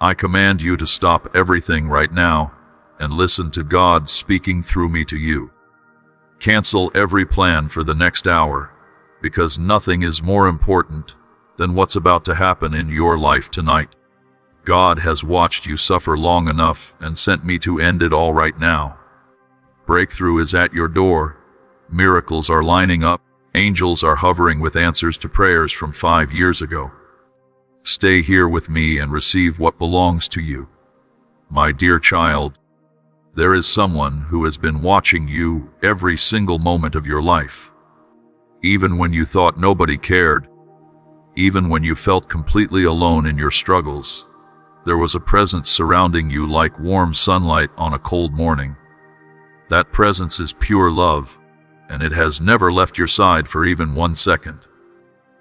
I command you to stop everything right now and listen to God speaking through me to you. Cancel every plan for the next hour, because nothing is more important than what's about to happen in your life tonight. God has watched you suffer long enough and sent me to end it all right now. Breakthrough is at your door. Miracles are lining up. Angels are hovering with answers to prayers from 5 years ago. Stay here with me and receive what belongs to you. My dear child, there is someone who has been watching you every single moment of your life. Even when you thought nobody cared, even when you felt completely alone in your struggles, there was a presence surrounding you like warm sunlight on a cold morning. That presence is pure love, and it has never left your side for even 1 second.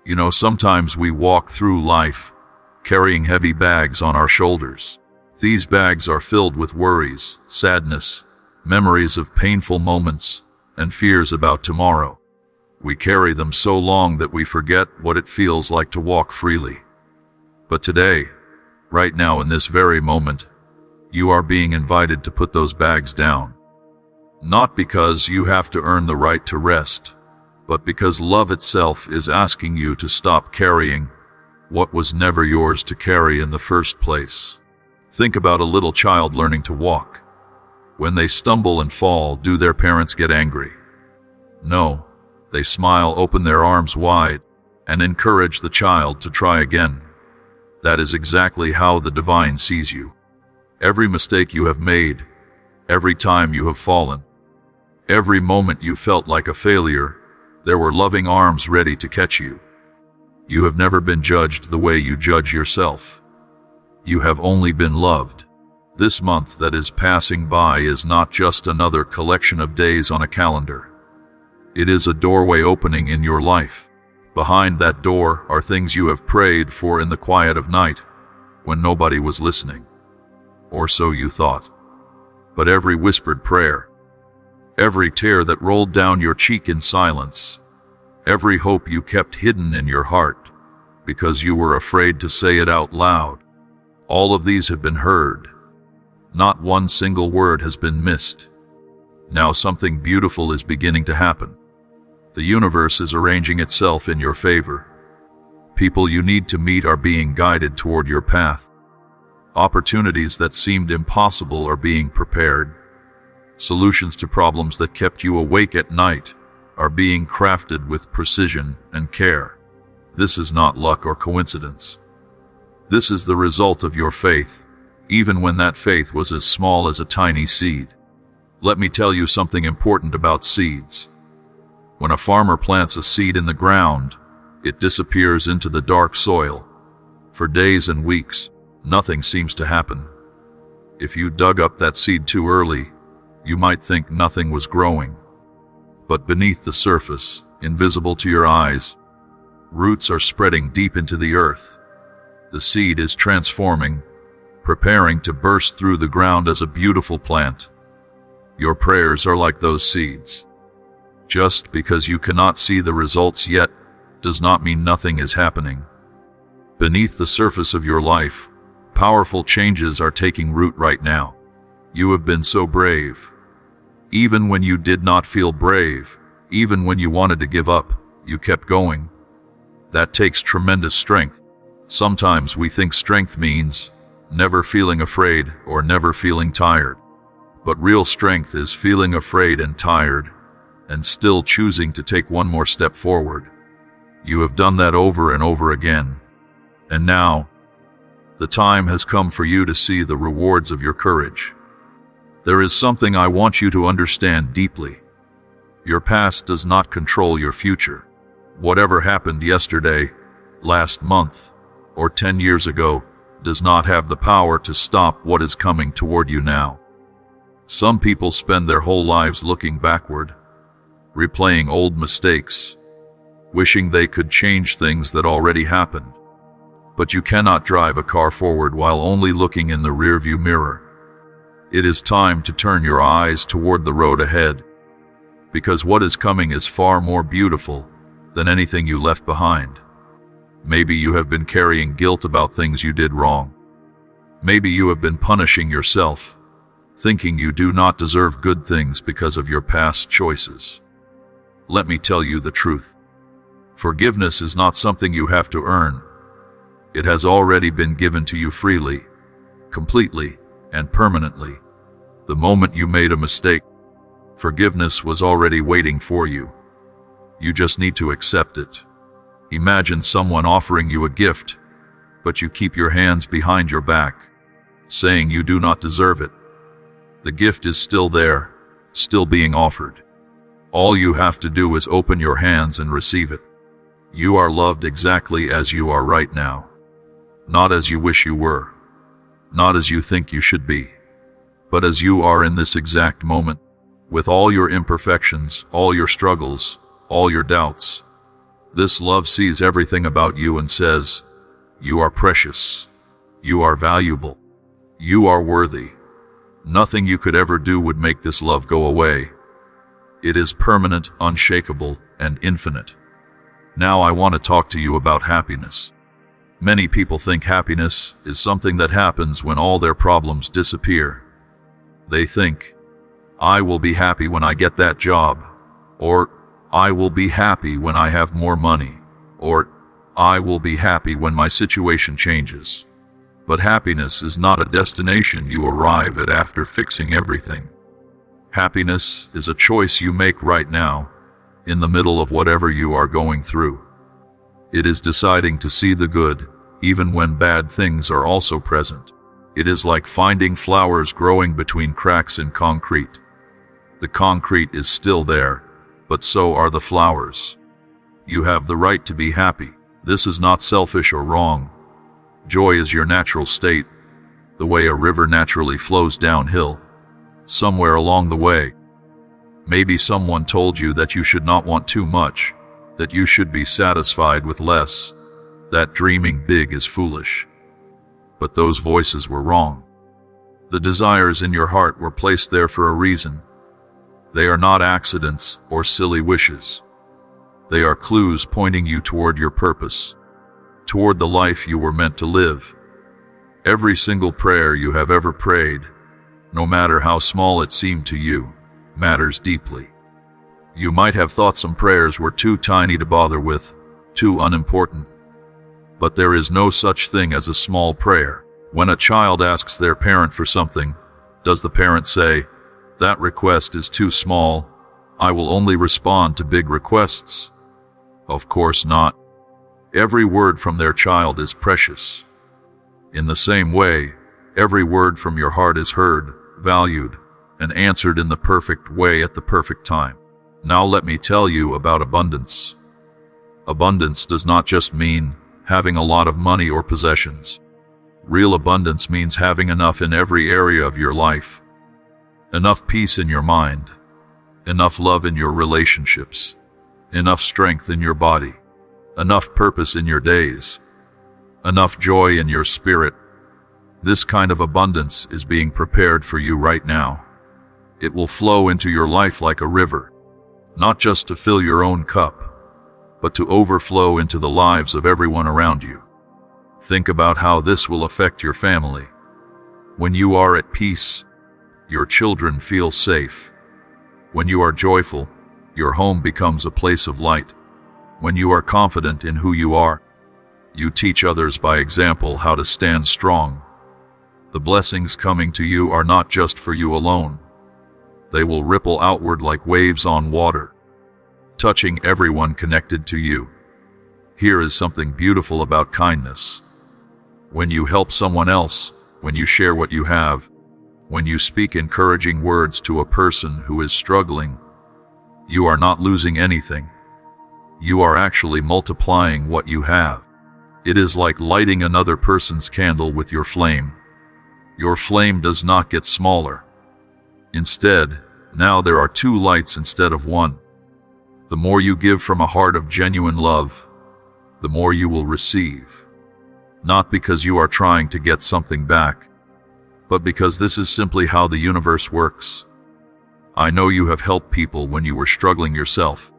You know, sometimes we walk through life carrying heavy bags on our shoulders. These bags are filled with worries, sadness, memories of painful moments, and fears about tomorrow. We carry them so long that we forget what it feels like to walk freely. But today, right now in this very moment, you are being invited to put those bags down. Not because you have to earn the right to rest, but because love itself is asking you to stop carrying what was never yours to carry in the first place. Think about a little child learning to walk. When they stumble and fall, do their parents get angry? No. They smile, open their arms wide, and encourage the child to try again. That is exactly how the divine sees you. Every mistake you have made, every time you have fallen, every moment you felt like a failure, there were loving arms ready to catch you. You have never been judged the way you judge yourself. You have only been loved. This month that is passing by is not just another collection of days on a calendar. It is a doorway opening in your life. Behind that door are things you have prayed for in the quiet of night, when nobody was listening. Or so you thought. But every whispered prayer, every tear that rolled down your cheek in silence, every hope you kept hidden in your heart because you were afraid to say it out loud, all of these have been heard. Not one single word has been missed. Now something beautiful is beginning to happen. The universe is arranging itself in your favor. People you need to meet are being guided toward your path. Opportunities that seemed impossible are being prepared. Solutions to problems that kept you awake at night are being crafted with precision and care. This is not luck or coincidence. This is the result of your faith, even when that faith was as small as a tiny seed. Let me tell you something important about seeds. When a farmer plants a seed in the ground, it disappears into the dark soil. For days and weeks, nothing seems to happen. If you dug up that seed too early, you might think nothing was growing. But beneath the surface, invisible to your eyes, roots are spreading deep into the earth. The seed is transforming, preparing to burst through the ground as a beautiful plant. Your prayers are like those seeds. Just because you cannot see the results yet does not mean nothing is happening. Beneath the surface of your life, powerful changes are taking root right now. You have been so brave. Even when you did not feel brave, even when you wanted to give up, you kept going. That takes tremendous strength. Sometimes we think strength means never feeling afraid or never feeling tired. But real strength is feeling afraid and tired, and still choosing to take one more step forward. You have done that over and over again. And now, the time has come for you to see the rewards of your courage. There is something I want you to understand deeply. Your past does not control your future. Whatever happened yesterday, last month, or 10 years ago does not have the power to stop what is coming toward you now. Some people spend their whole lives looking backward, replaying old mistakes, wishing they could change things that already happened. But you cannot drive a car forward while only looking in the rearview mirror. It is time to turn your eyes toward the road ahead, because what is coming is far more beautiful than anything you left behind. Maybe you have been carrying guilt about things you did wrong. Maybe you have been punishing yourself, thinking you do not deserve good things because of your past choices. Let me tell you the truth. Forgiveness is not something you have to earn. It has already been given to you freely, completely, and permanently. The moment you made a mistake, forgiveness was already waiting for you. You just need to accept it. Imagine someone offering you a gift, but you keep your hands behind your back, saying you do not deserve it. The gift is still there, still being offered. All you have to do is open your hands and receive it. You are loved exactly as you are right now. Not as you wish you were, not as you think you should be, but as you are in this exact moment, with all your imperfections, all your struggles, all your doubts. This love sees everything about you and says, you are precious, you are valuable, you are worthy. Nothing you could ever do would make this love go away. It is permanent, unshakable, and infinite. Now I want to talk to you about happiness. Many people think happiness is something that happens when all their problems disappear. They think, I will be happy when I get that job, or I will be happy when I have more money, or I will be happy when my situation changes. But happiness is not a destination you arrive at after fixing everything. Happiness is a choice you make right now, in the middle of whatever you are going through. It is deciding to see the good, even when bad things are also present. It is like finding flowers growing between cracks in concrete. The concrete is still there, but so are the flowers. You have the right to be happy. This is not selfish or wrong. Joy is your natural state, the way a river naturally flows downhill, somewhere along the way. Maybe someone told you that you should not want too much, that you should be satisfied with less, that dreaming big is foolish. But those voices were wrong. The desires in your heart were placed there for a reason. They are not accidents or silly wishes. They are clues pointing you toward your purpose, toward the life you were meant to live. Every single prayer you have ever prayed, no matter how small it seemed to you, matters deeply. You might have thought some prayers were too tiny to bother with, too unimportant. But there is no such thing as a small prayer. When a child asks their parent for something, does the parent say, "That request is too small, I will only respond to big requests"? Of course not. Every word from their child is precious. In the same way, every word from your heart is heard, valued, and answered in the perfect way at the perfect time. Now let me tell you about abundance. Abundance does not just mean having a lot of money or possessions. Real abundance means having enough in every area of your life. Enough peace in your mind, enough love in your relationships, enough strength in your body, enough purpose in your days, enough joy in your spirit. This kind of abundance is being prepared for you right now. It will flow into your life like a river, not just to fill your own cup, but to overflow into the lives of everyone around you. Think about how this will affect your family. When you are at peace, your children feel safe. When you are joyful, your home becomes a place of light. When you are confident in who you are, you teach others by example how to stand strong. The blessings coming to you are not just for you alone. They will ripple outward like waves on water, touching everyone connected to you. Here is something beautiful about kindness. When you help someone else, when you share what you have, when you speak encouraging words to a person who is struggling, you are not losing anything. You are actually multiplying what you have. It is like lighting another person's candle with your flame. Your flame does not get smaller. Instead, now there are two lights instead of one. The more you give from a heart of genuine love, the more you will receive. Not because you are trying to get something back, but because this is simply how the universe works. I know you have helped people when you were struggling yourself.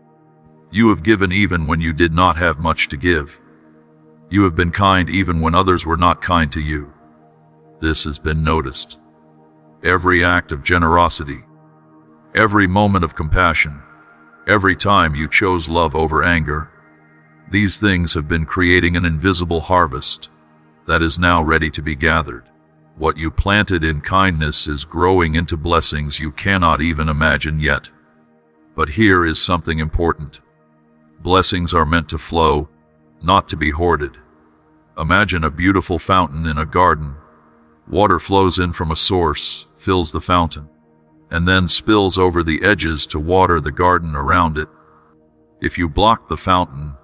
You have given even when you did not have much to give. You have been kind even when others were not kind to you. This has been noticed. Every act of generosity, every moment of compassion, every time you chose love over anger, these things have been creating an invisible harvest that is now ready to be gathered. What you planted in kindness is growing into blessings you cannot even imagine yet. But here is something important. Blessings are meant to flow, not to be hoarded. Imagine a beautiful fountain in a garden. Water flows in from a source, fills the fountain, and then spills over the edges to water the garden around it. If you blocked the fountain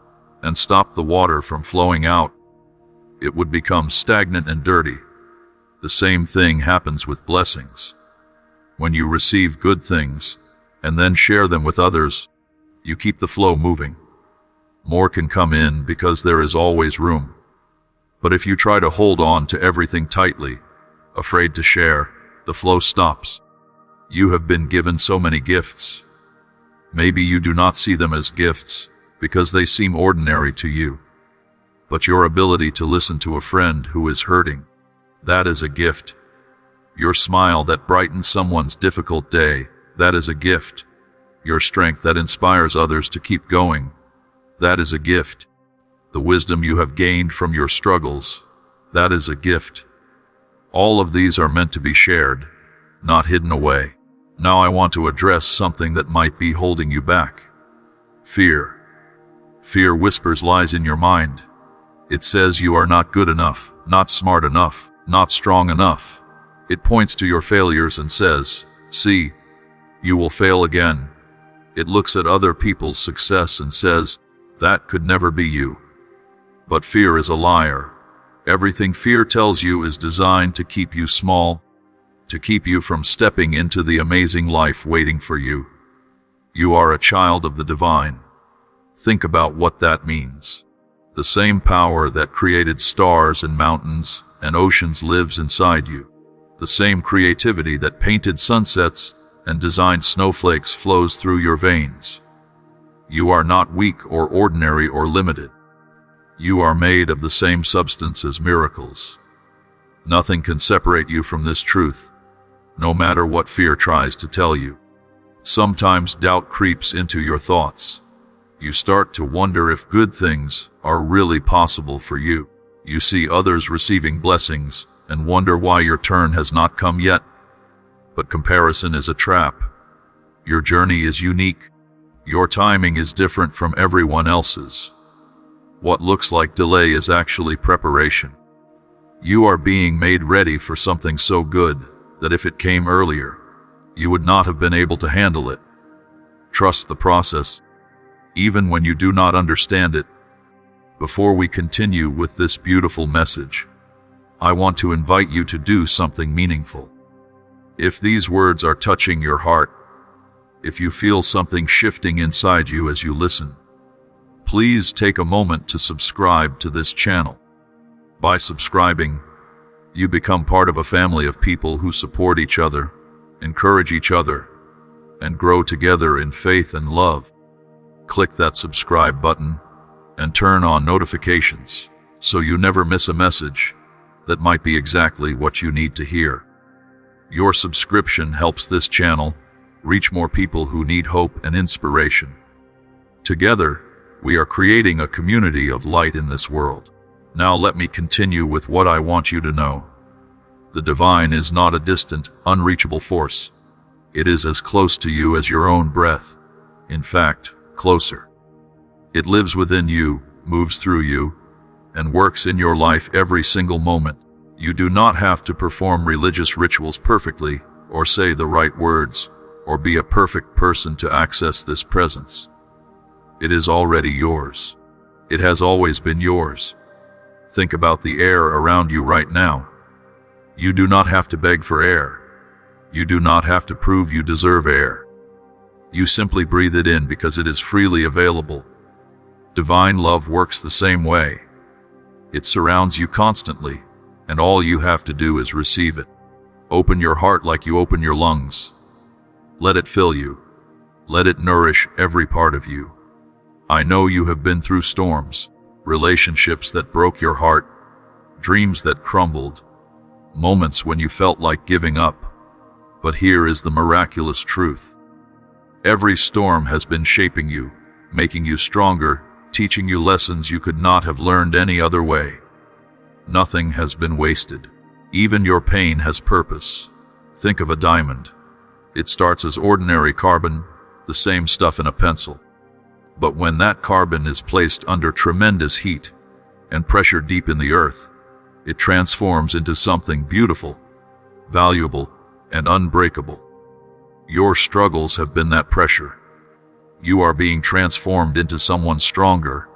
and stopped the water from flowing out, it would become stagnant and dirty. The same thing happens with blessings. When you receive good things and then share them with others, you keep the flow moving. More can come in because there is always room. But if you try to hold on to everything tightly, afraid to share, the flow stops. You have been given so many gifts. Maybe you do not see them as gifts because they seem ordinary to you. But your ability to listen to a friend who is hurting, that is a gift. Your smile that brightens someone's difficult day, that is a gift. Your strength that inspires others to keep going, that is a gift. The wisdom you have gained from your struggles, that is a gift. All of these are meant to be shared, not hidden away. Now I want to address something that might be holding you back. Fear. Fear whispers lies in your mind. It says you are not good enough, not smart enough, not strong enough. It points to your failures and says, "See, you will fail again." It looks at other people's success and says, "That could never be you." But fear is a liar. Everything fear tells you is designed to keep you small, to keep you from stepping into the amazing life waiting for you. You are a child of the divine. Think about what that means. The same power that created stars and mountains and oceans lives inside you. The same creativity that painted sunsets and designed snowflakes flows through your veins. You are not weak or ordinary or limited. You are made of the same substance as miracles. Nothing can separate you from this truth, no matter what fear tries to tell you. Sometimes doubt creeps into your thoughts. You start to wonder if good things are really possible for you. You see others receiving blessings and wonder why your turn has not come yet. But comparison is a trap. Your journey is unique. Your timing is different from everyone else's. What looks like delay is actually preparation. You are being made ready for something so good that if it came earlier, you would not have been able to handle it. Trust the process, even when you do not understand it. Before we continue with this beautiful message, I want to invite you to do something meaningful. If these words are touching your heart, if you feel something shifting inside you as you listen, please take a moment to subscribe to this channel. By subscribing, you become part of a family of people who support each other, encourage each other, and grow together in faith and love. Click that subscribe button and turn on notifications so you never miss a message that might be exactly what you need to hear. Your subscription helps this channel reach more people who need hope and inspiration. Together, we are creating a community of light in this world. Now let me continue with what I want you to know. The divine is not a distant, unreachable force. It is as close to you as your own breath. In fact, closer. It lives within you, moves through you, and works in your life every single moment. You do not have to perform religious rituals perfectly, or say the right words, or be a perfect person to access this presence. It is already yours. It has always been yours. Think about the air around you right now. You do not have to beg for air. You do not have to prove you deserve air. You simply breathe it in because it is freely available. Divine love works the same way. It surrounds you constantly, and all you have to do is receive it. Open your heart like you open your lungs. Let it fill you. Let it nourish every part of you. I know you have been through storms, relationships that broke your heart, dreams that crumbled, moments when you felt like giving up. But here is the miraculous truth. Every storm has been shaping you, making you stronger, teaching you lessons you could not have learned any other way. Nothing has been wasted. Even your pain has purpose. Think of a diamond. It starts as ordinary carbon, the same stuff in a pencil. But when that carbon is placed under tremendous heat and pressure deep in the earth, it transforms into something beautiful, valuable, and unbreakable. Your struggles have been that pressure. You are being transformed into someone stronger,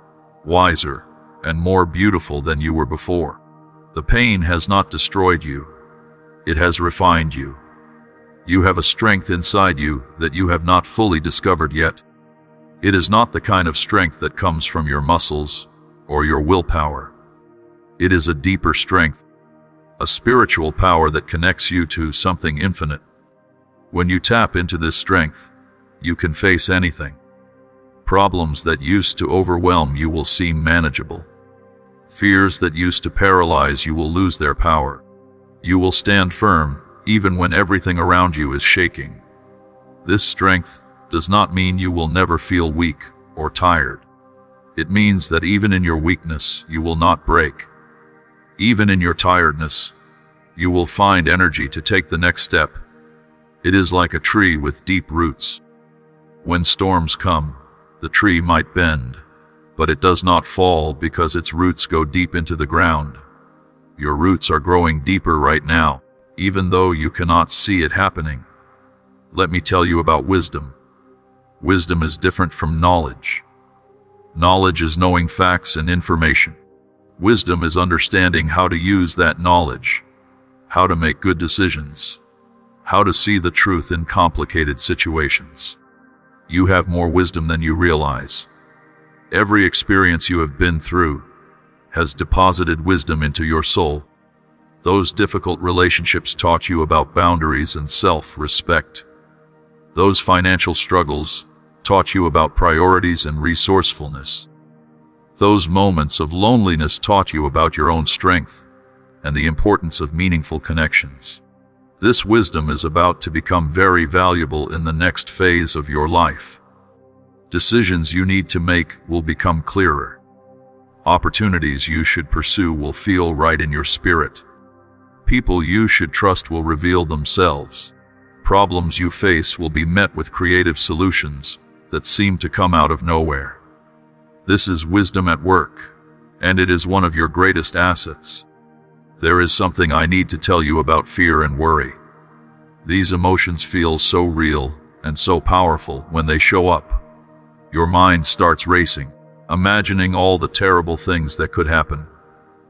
wiser, and more beautiful than you were before. The pain has not destroyed you. It has refined you. You have a strength inside you that you have not fully discovered yet. It is not the kind of strength that comes from your muscles or your willpower. It is a deeper strength, a spiritual power that connects you to something infinite. When you tap into this strength, you can face anything. Problems that used to overwhelm you will seem manageable. Fears that used to paralyze you will lose their power. You will stand firm even when everything around you is shaking. This strength does not mean you will never feel weak or tired. It means that even in your weakness, you will not break. Even in your tiredness, you will find energy to take the next step. It is like a tree with deep roots. When storms come, the tree might bend, but it does not fall because its roots go deep into the ground. Your roots are growing deeper right now, even though you cannot see it happening. Let me tell you about wisdom. Wisdom is different from knowledge. Knowledge is knowing facts and information. Wisdom is understanding how to use that knowledge, how to make good decisions, how to see the truth in complicated situations. You have more wisdom than you realize. Every experience you have been through has deposited wisdom into your soul. Those difficult relationships taught you about boundaries and self-respect. Those financial struggles taught you about priorities and resourcefulness. Those moments of loneliness taught you about your own strength and the importance of meaningful connections. This wisdom is about to become very valuable in the next phase of your life. Decisions you need to make will become clearer. Opportunities you should pursue will feel right in your spirit. People you should trust will reveal themselves. Problems you face will be met with creative solutions that seem to come out of nowhere. This is wisdom at work, and it is one of your greatest assets. There is something I need to tell you about fear and worry. These emotions feel so real and so powerful when they show up. Your mind starts racing, imagining all the terrible things that could happen.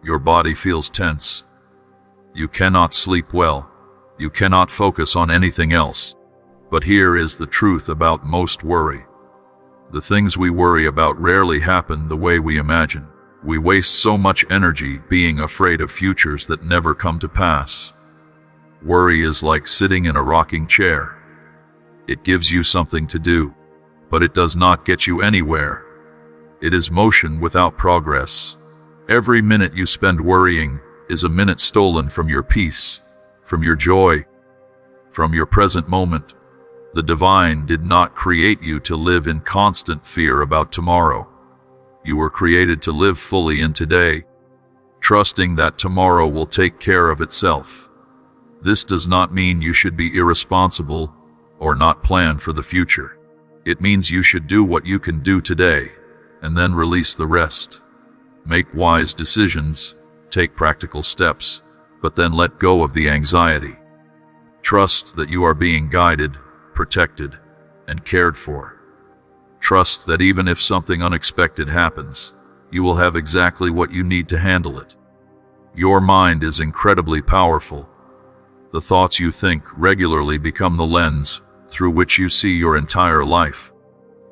Your body feels tense. You cannot sleep well. You cannot focus on anything else. But here is the truth about most worry. The things we worry about rarely happen the way we imagine. We waste so much energy being afraid of futures that never come to pass. Worry is like sitting in a rocking chair. It gives you something to do, but it does not get you anywhere. It is motion without progress. Every minute you spend worrying is a minute stolen from your peace, from your joy, from your present moment. The divine did not create you to live in constant fear about tomorrow. You were created to live fully in today, trusting that tomorrow will take care of itself. This does not mean you should be irresponsible or not plan for the future. It means you should do what you can do today and then release the rest. Make wise decisions, take practical steps, but then let go of the anxiety. Trust that you are being guided, protected, and cared for. Trust that even if something unexpected happens, you will have exactly what you need to handle it. Your mind is incredibly powerful. The thoughts you think regularly become the lens through which you see your entire life.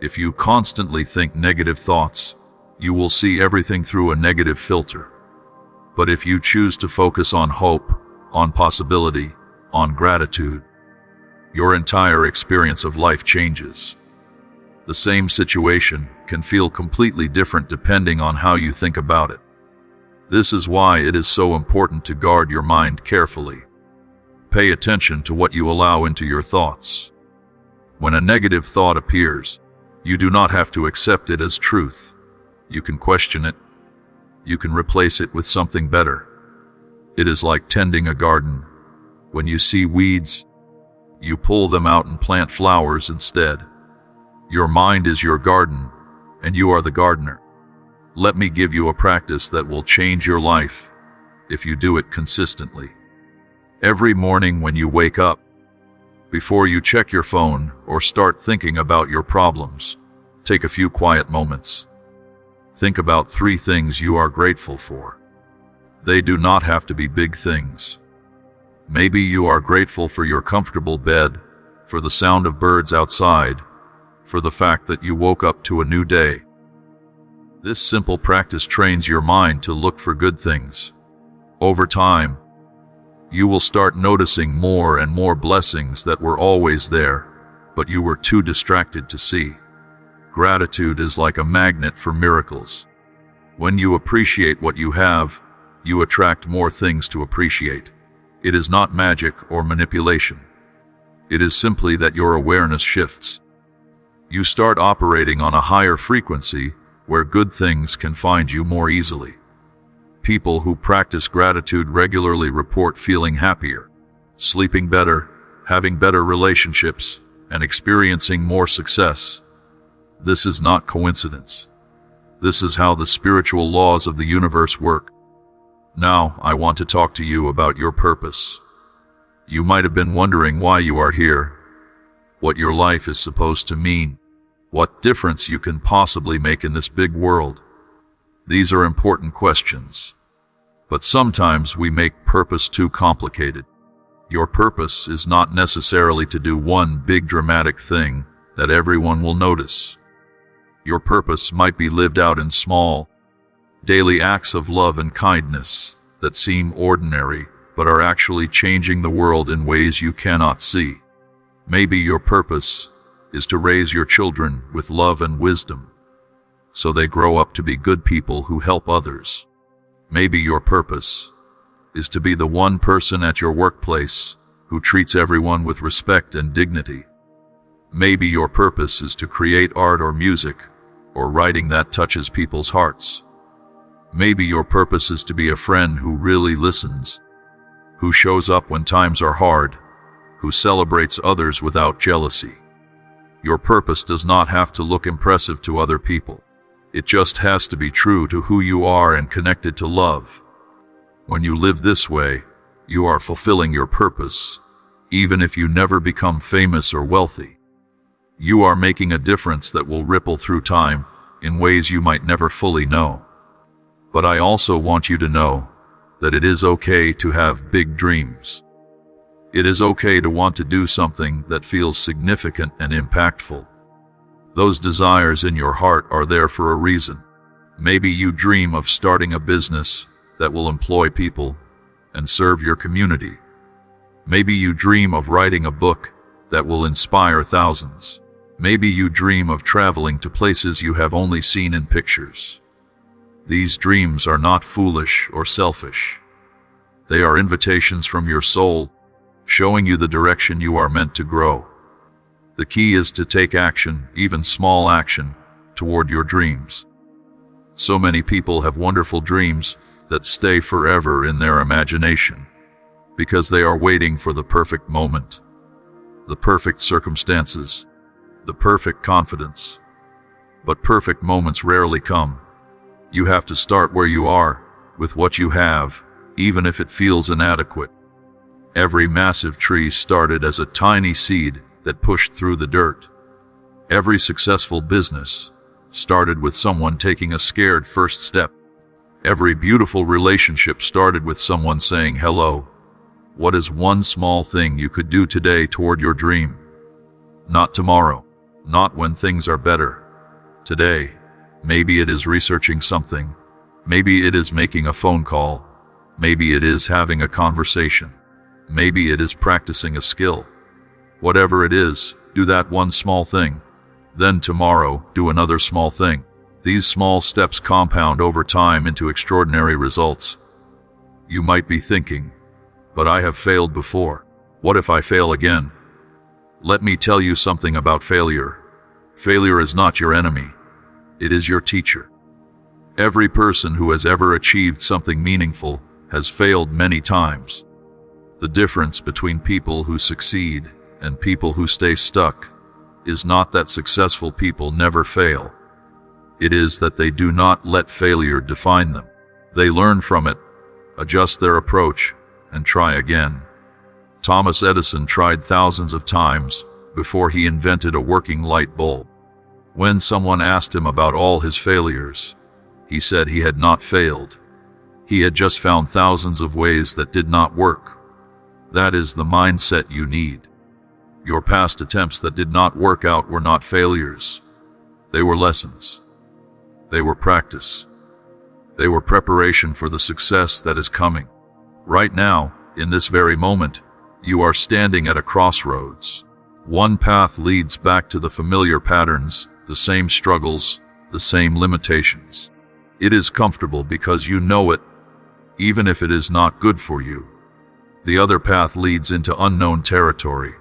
If you constantly think negative thoughts, you will see everything through a negative filter. But if you choose to focus on hope, on possibility, on gratitude, your entire experience of life changes. The same situation can feel completely different depending on how you think about it. This is why it is so important to guard your mind carefully. Pay attention to what you allow into your thoughts. When a negative thought appears, you do not have to accept it as truth. You can question it. You can replace it with something better. It is like tending a garden. When you see weeds, you pull them out and plant flowers instead. Your mind is your garden, and you are the gardener. Let me give you a practice that will change your life if you do it consistently. Every morning when you wake up, before you check your phone or start thinking about your problems, take a few quiet moments. Think about 3 things you are grateful for. They do not have to be big things. Maybe you are grateful for your comfortable bed, for the sound of birds outside, for the fact that you woke up to a new day. This simple practice trains your mind to look for good things. Over time, you will start noticing more and more blessings that were always there, but you were too distracted to see. Gratitude is like a magnet for miracles. When you appreciate what you have, you attract more things to appreciate. It is not magic or manipulation. It is simply that your awareness shifts. You start operating on a higher frequency where good things can find you more easily. People who practice gratitude regularly report feeling happier, sleeping better, having better relationships, and experiencing more success. This is not coincidence. This is how the spiritual laws of the universe work. Now, I want to talk to you about your purpose. You might have been wondering why you are here, what your life is supposed to mean, what difference you can possibly make in this big world. These are important questions. But sometimes we make purpose too complicated. Your purpose is not necessarily to do one big dramatic thing that everyone will notice. Your purpose might be lived out in small, daily acts of love and kindness that seem ordinary but are actually changing the world in ways you cannot see. Maybe your purpose is to raise your children with love and wisdom, so they grow up to be good people who help others. Maybe your purpose is to be the one person at your workplace who treats everyone with respect and dignity. Maybe your purpose is to create art or music or writing that touches people's hearts. Maybe your purpose is to be a friend who really listens, who shows up when times are hard, who celebrates others without jealousy. Your purpose does not have to look impressive to other people. It just has to be true to who you are and connected to love. When you live this way, you are fulfilling your purpose, even if you never become famous or wealthy. You are making a difference that will ripple through time in ways you might never fully know. But I also want you to know that it is okay to have big dreams. It is okay to want to do something that feels significant and impactful. Those desires in your heart are there for a reason. Maybe you dream of starting a business that will employ people and serve your community. Maybe you dream of writing a book that will inspire thousands. Maybe you dream of traveling to places you have only seen in pictures. These dreams are not foolish or selfish. They are invitations from your soul, showing you the direction you are meant to grow. The key is to take action, even small action, toward your dreams. So many people have wonderful dreams that stay forever in their imagination, because they are waiting for the perfect moment, the perfect circumstances, the perfect confidence. But perfect moments rarely come. You have to start where you are, with what you have, even if it feels inadequate. Every massive tree started as a tiny seed that pushed through the dirt. Every successful business started with someone taking a scared first step. Every beautiful relationship started with someone saying hello. What is one small thing you could do today toward your dream? Not tomorrow, not when things are better. Today, maybe it is researching something. Maybe it is making a phone call. Maybe it is having a conversation. Maybe it is practicing a skill. Whatever it is, do that one small thing. Then tomorrow, do another small thing. These small steps compound over time into extraordinary results. You might be thinking, but I have failed before. What if I fail again? Let me tell you something about failure. Failure is not your enemy. It is your teacher. Every person who has ever achieved something meaningful has failed many times. The difference between people who succeed and people who stay stuck is not that successful people never fail. It is that they do not let failure define them. They learn from it, adjust their approach, and try again. Thomas Edison tried thousands of times before he invented a working light bulb. When someone asked him about all his failures, he said he had not failed. He had just found thousands of ways that did not work. That is the mindset you need. Your past attempts that did not work out were not failures. They were lessons. They were practice. They were preparation for the success that is coming. Right now, in this very moment, you are standing at a crossroads. One path leads back to the familiar patterns, the same struggles, the same limitations. It is comfortable because you know it, even if it is not good for you. The other path leads into unknown territory.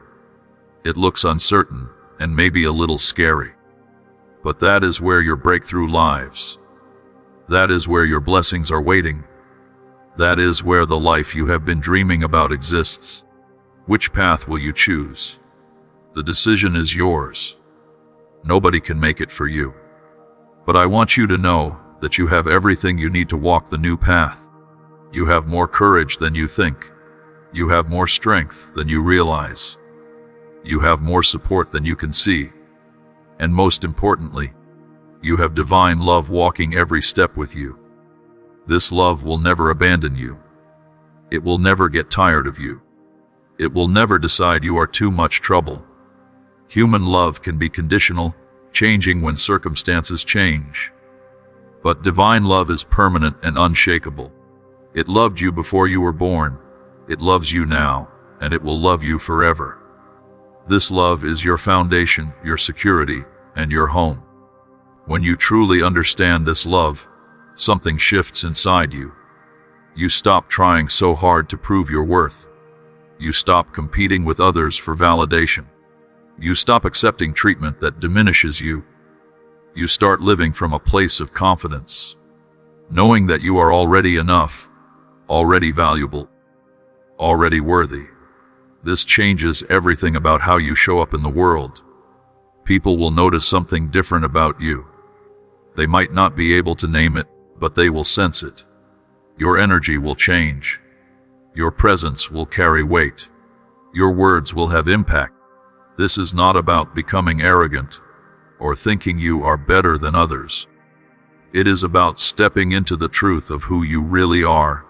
It looks uncertain and maybe a little scary. But that is where your breakthrough lies. That is where your blessings are waiting. That is where the life you have been dreaming about exists. Which path will you choose? The decision is yours. Nobody can make it for you. But I want you to know that you have everything you need to walk the new path. You have more courage than you think. You have more strength than you realize. You have more support than you can see. And most importantly, you have divine love walking every step with you. This love will never abandon you. It will never get tired of you. It will never decide you are too much trouble. Human love can be conditional, changing when circumstances change. But divine love is permanent and unshakable. It loved you before you were born. It loves you now, and it will love you forever. This love is your foundation, your security, and your home. When you truly understand this love, something shifts inside you. You stop trying so hard to prove your worth. You stop competing with others for validation. You stop accepting treatment that diminishes you. You start living from a place of confidence, knowing that you are already enough, already valuable, already worthy. This changes everything about how you show up in the world. People will notice something different about you. They might not be able to name it, but they will sense it. Your energy will change. Your presence will carry weight. Your words will have impact. This is not about becoming arrogant or thinking you are better than others. It is about stepping into the truth of who you really are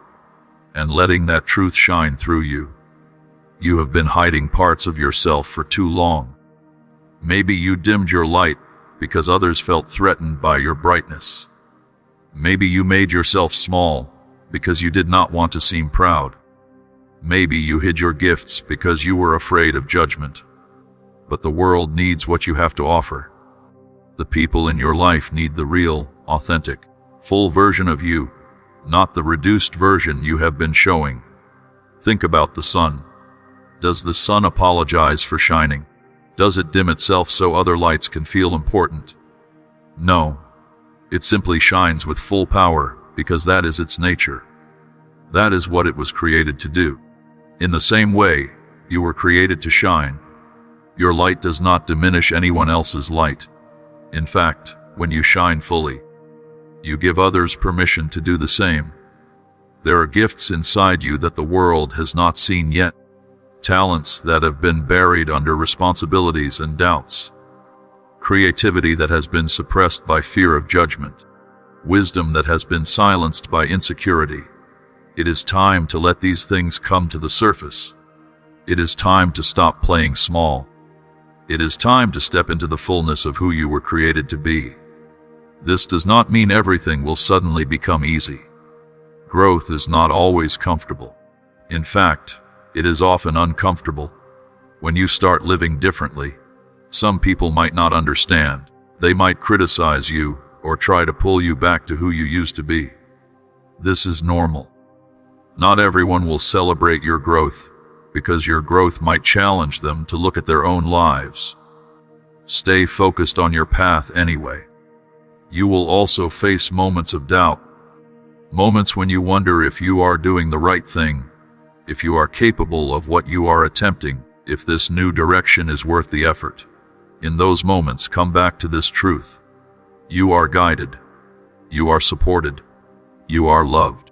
and letting that truth shine through you. You have been hiding parts of yourself for too long. Maybe you dimmed your light because others felt threatened by your brightness. Maybe you made yourself small because you did not want to seem proud. Maybe you hid your gifts because you were afraid of judgment. But the world needs what you have to offer. The people in your life need the real, authentic, full version of you, not the reduced version you have been showing. Think about the sun. Does the sun apologize for shining? Does it dim itself so other lights can feel important? No. It simply shines with full power because that is its nature. That is what it was created to do. In the same way, you were created to shine. Your light does not diminish anyone else's light. In fact, when you shine fully, you give others permission to do the same. There are gifts inside you that the world has not seen yet. Talents that have been buried under responsibilities and doubts. Creativity that has been suppressed by fear of judgment. Wisdom that has been silenced by insecurity. It is time to let these things come to the surface. It is time to stop playing small. It is time to step into the fullness of who you were created to be. This does not mean everything will suddenly become easy. Growth is not always comfortable. In fact, it is often uncomfortable. When you start living differently, some people might not understand. They might criticize you, or try to pull you back to who you used to be. This is normal. Not everyone will celebrate your growth, because your growth might challenge them to look at their own lives. Stay focused on your path anyway. You will also face moments of doubt, moments when you wonder if you are doing the right thing, if you are capable of what you are attempting, if this new direction is worth the effort. In those moments, come back to this truth. You are guided. You are supported. You are loved.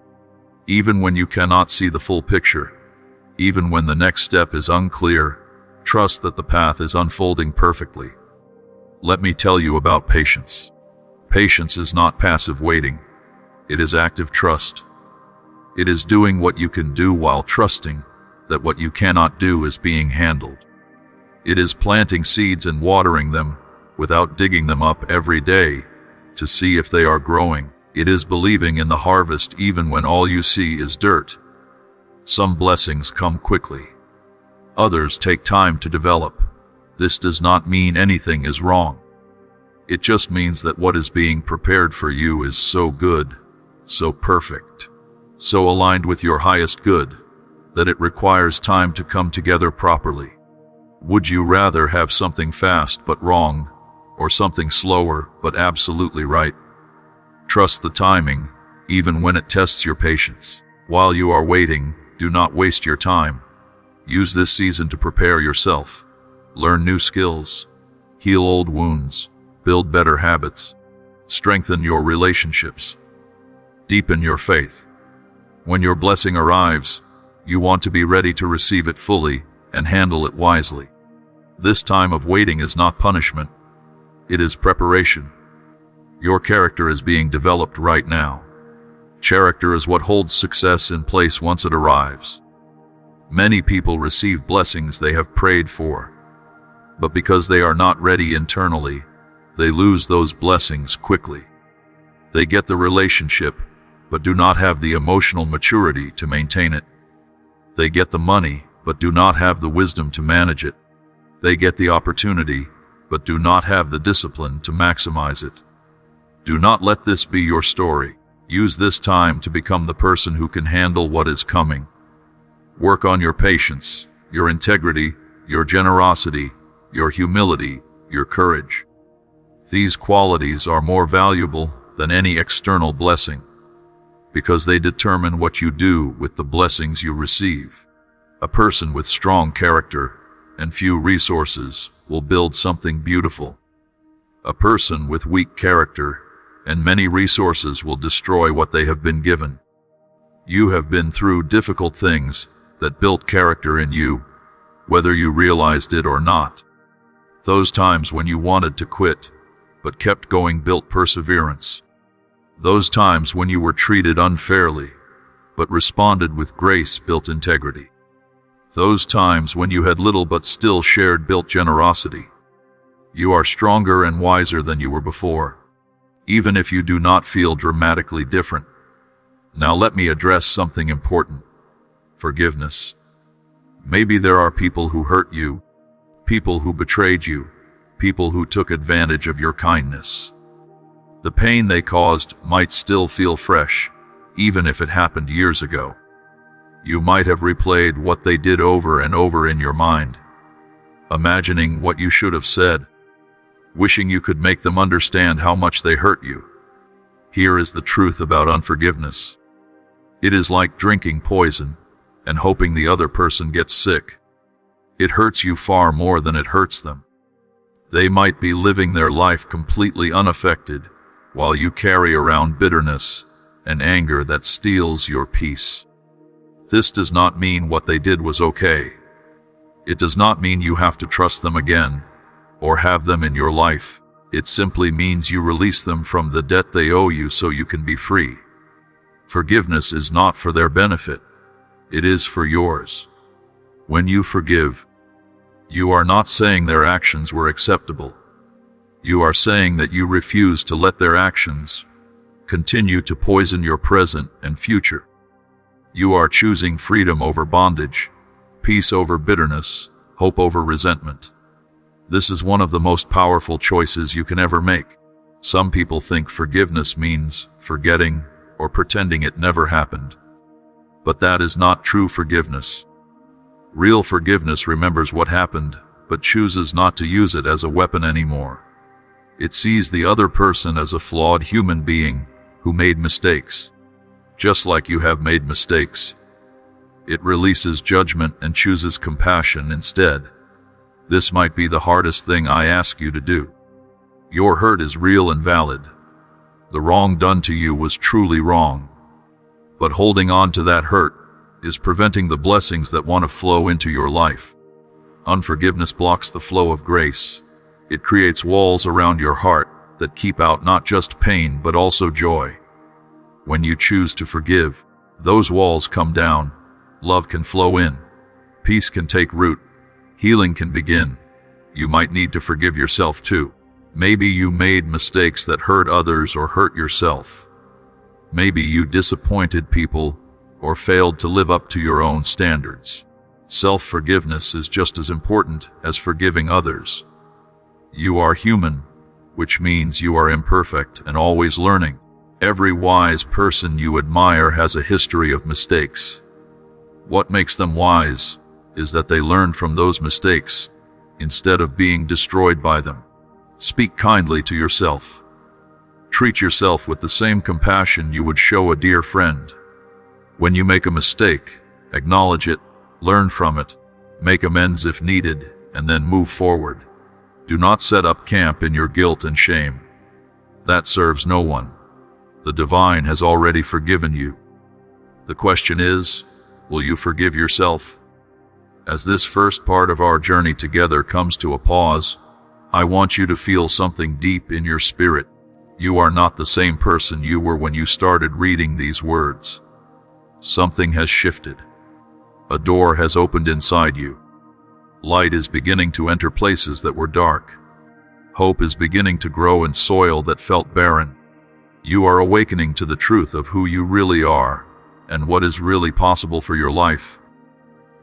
Even when you cannot see the full picture, even when the next step is unclear, trust that the path is unfolding perfectly. Let me tell you about patience. Patience is not passive waiting. It is active trust. It is doing what you can do while trusting that what you cannot do is being handled. It is planting seeds and watering them without digging them up every day to see if they are growing. It is believing in the harvest even when all you see is dirt. Some blessings come quickly. Others take time to develop. This does not mean anything is wrong. It just means that what is being prepared for you is so good, so perfect, so aligned with your highest good, that it requires time to come together properly. Would you rather have something fast but wrong, or something slower but absolutely right? Trust the timing, even when it tests your patience. While you are waiting, do not waste your time. Use this season to prepare yourself. Learn new skills, heal old wounds, build better habits, strengthen your relationships, deepen your faith. When your blessing arrives, you want to be ready to receive it fully and handle it wisely. This time of waiting is not punishment. It is preparation. Your character is being developed right now. Character is what holds success in place once it arrives. Many people receive blessings they have prayed for, but because they are not ready internally, they lose those blessings quickly. They get the relationship, but do not have the emotional maturity to maintain it. They get the money, but do not have the wisdom to manage it. They get the opportunity, but do not have the discipline to maximize it. Do not let this be your story. Use this time to become the person who can handle what is coming. Work on your patience, your integrity, your generosity, your humility, your courage. These qualities are more valuable than any external blessing, because they determine what you do with the blessings you receive. A person with strong character and few resources will build something beautiful. A person with weak character and many resources will destroy what they have been given. You have been through difficult things that built character in you, whether you realized it or not. Those times when you wanted to quit, but kept going, built perseverance. Those times when you were treated unfairly, but responded with grace, built integrity. Those times when you had little but still shared, built generosity. You are stronger and wiser than you were before, even if you do not feel dramatically different. Now let me address something important. Forgiveness. Maybe there are people who hurt you, people who betrayed you, people who took advantage of your kindness. The pain they caused might still feel fresh, even if it happened years ago. You might have replayed what they did over and over in your mind, imagining what you should have said, wishing you could make them understand how much they hurt you. Here is the truth about unforgiveness. It is like drinking poison and hoping the other person gets sick. It hurts you far more than it hurts them. They might be living their life completely unaffected, while you carry around bitterness and anger that steals your peace. This does not mean what they did was okay. It does not mean you have to trust them again or have them in your life. It simply means you release them from the debt they owe you so you can be free. Forgiveness is not for their benefit. It is for yours. When you forgive, you are not saying their actions were acceptable. You are saying that you refuse to let their actions continue to poison your present and future. You are choosing freedom over bondage, peace over bitterness, hope over resentment. This is one of the most powerful choices you can ever make. Some people think forgiveness means forgetting or pretending it never happened. But that is not true forgiveness. Real forgiveness remembers what happened, but chooses not to use it as a weapon anymore. It sees the other person as a flawed human being who made mistakes, just like you have made mistakes. It releases judgment and chooses compassion instead. This might be the hardest thing I ask you to do. Your hurt is real and valid. The wrong done to you was truly wrong. But holding on to that hurt is preventing the blessings that want to flow into your life. Unforgiveness blocks the flow of grace. It creates walls around your heart that keep out not just pain but also joy. When you choose to forgive, those walls come down. Love can flow in. Peace can take root. Healing can begin. You might need to forgive yourself too. Maybe you made mistakes that hurt others or hurt yourself. Maybe you disappointed people or failed to live up to your own standards. Self-forgiveness is just as important as forgiving others. You are human, which means you are imperfect and always learning. Every wise person you admire has a history of mistakes. What makes them wise is that they learn from those mistakes instead of being destroyed by them. Speak kindly to yourself. Treat yourself with the same compassion you would show a dear friend. When you make a mistake, acknowledge it, learn from it, make amends if needed, and then move forward. Do not set up camp in your guilt and shame. That serves no one. The divine has already forgiven you. The question is, will you forgive yourself? As this first part of our journey together comes to a pause, I want you to feel something deep in your spirit. You are not the same person you were when you started reading these words. Something has shifted. A door has opened inside you. Light is beginning to enter places that were dark. Hope is beginning to grow in soil that felt barren. You are awakening to the truth of who you really are and what is really possible for your life.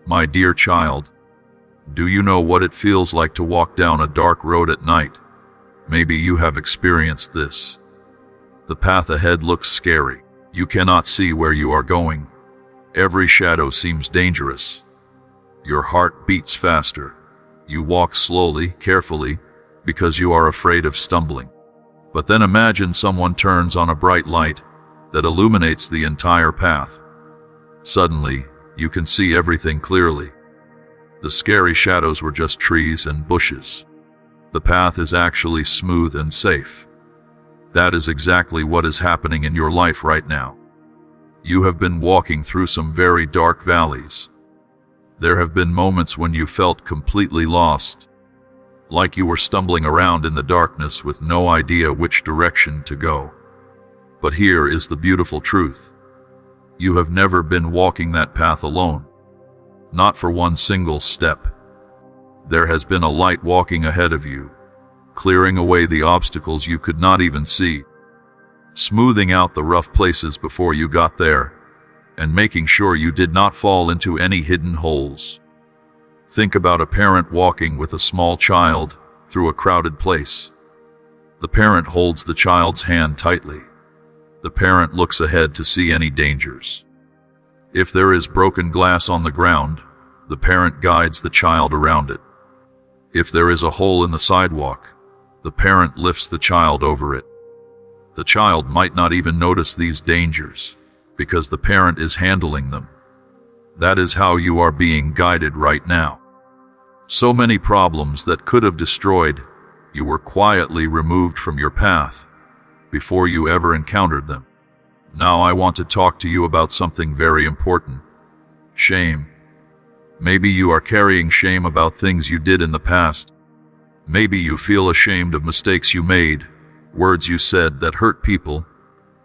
My dear child, do you know what it feels like to walk down a dark road at night? Maybe you have experienced this. The path ahead looks scary. You cannot see where you are going. Every shadow seems dangerous. Your heart beats faster. You walk slowly, carefully, because you are afraid of stumbling. But then imagine someone turns on a bright light that illuminates the entire path. Suddenly, you can see everything clearly. The scary shadows were just trees and bushes. The path is actually smooth and safe. That is exactly what is happening in your life right now. You have been walking through some very dark valleys. There have been moments when you felt completely lost, like you were stumbling around in the darkness with no idea which direction to go. But here is the beautiful truth. You have never been walking that path alone. Not for one single step. There has been a light walking ahead of you, clearing away the obstacles you could not even see, smoothing out the rough places before you got there, and making sure you did not fall into any hidden holes. Think about a parent walking with a small child through a crowded place. The parent holds the child's hand tightly. The parent looks ahead to see any dangers. If there is broken glass on the ground, the parent guides the child around it. If there is a hole in the sidewalk, the parent lifts the child over it. The child might not even notice these dangers because the parent is handling them. That is how you are being guided right now. So many problems that could have destroyed you were quietly removed from your path before you ever encountered them. Now I want to talk to you about something very important. Shame. Maybe you are carrying shame about things you did in the past. Maybe you feel ashamed of mistakes you made, words you said that hurt people,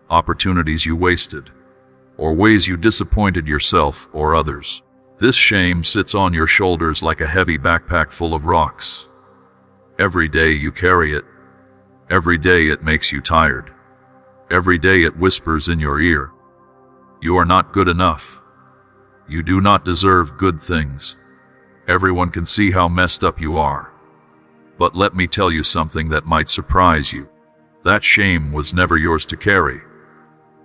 opportunities you wasted, or ways you disappointed yourself or others. This shame sits on your shoulders like a heavy backpack full of rocks. Every day you carry it. Every day it makes you tired. Every day it whispers in your ear. You are not good enough. You do not deserve good things. Everyone can see how messed up you are. But let me tell you something that might surprise you. That shame was never yours to carry.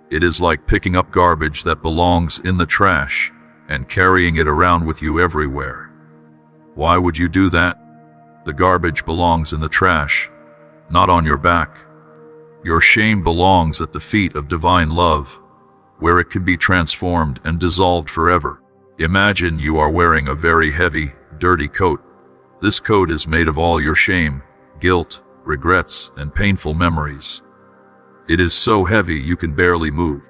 It is like picking up garbage that belongs in the trash and carrying it around with you everywhere. Why would you do that? The garbage belongs in the trash, not on your back. Your shame belongs at the feet of divine love, where it can be transformed and dissolved forever. Imagine you are wearing a very heavy, dirty coat. This coat is made of all your shame, guilt, regrets, and painful memories. It is so heavy you can barely move.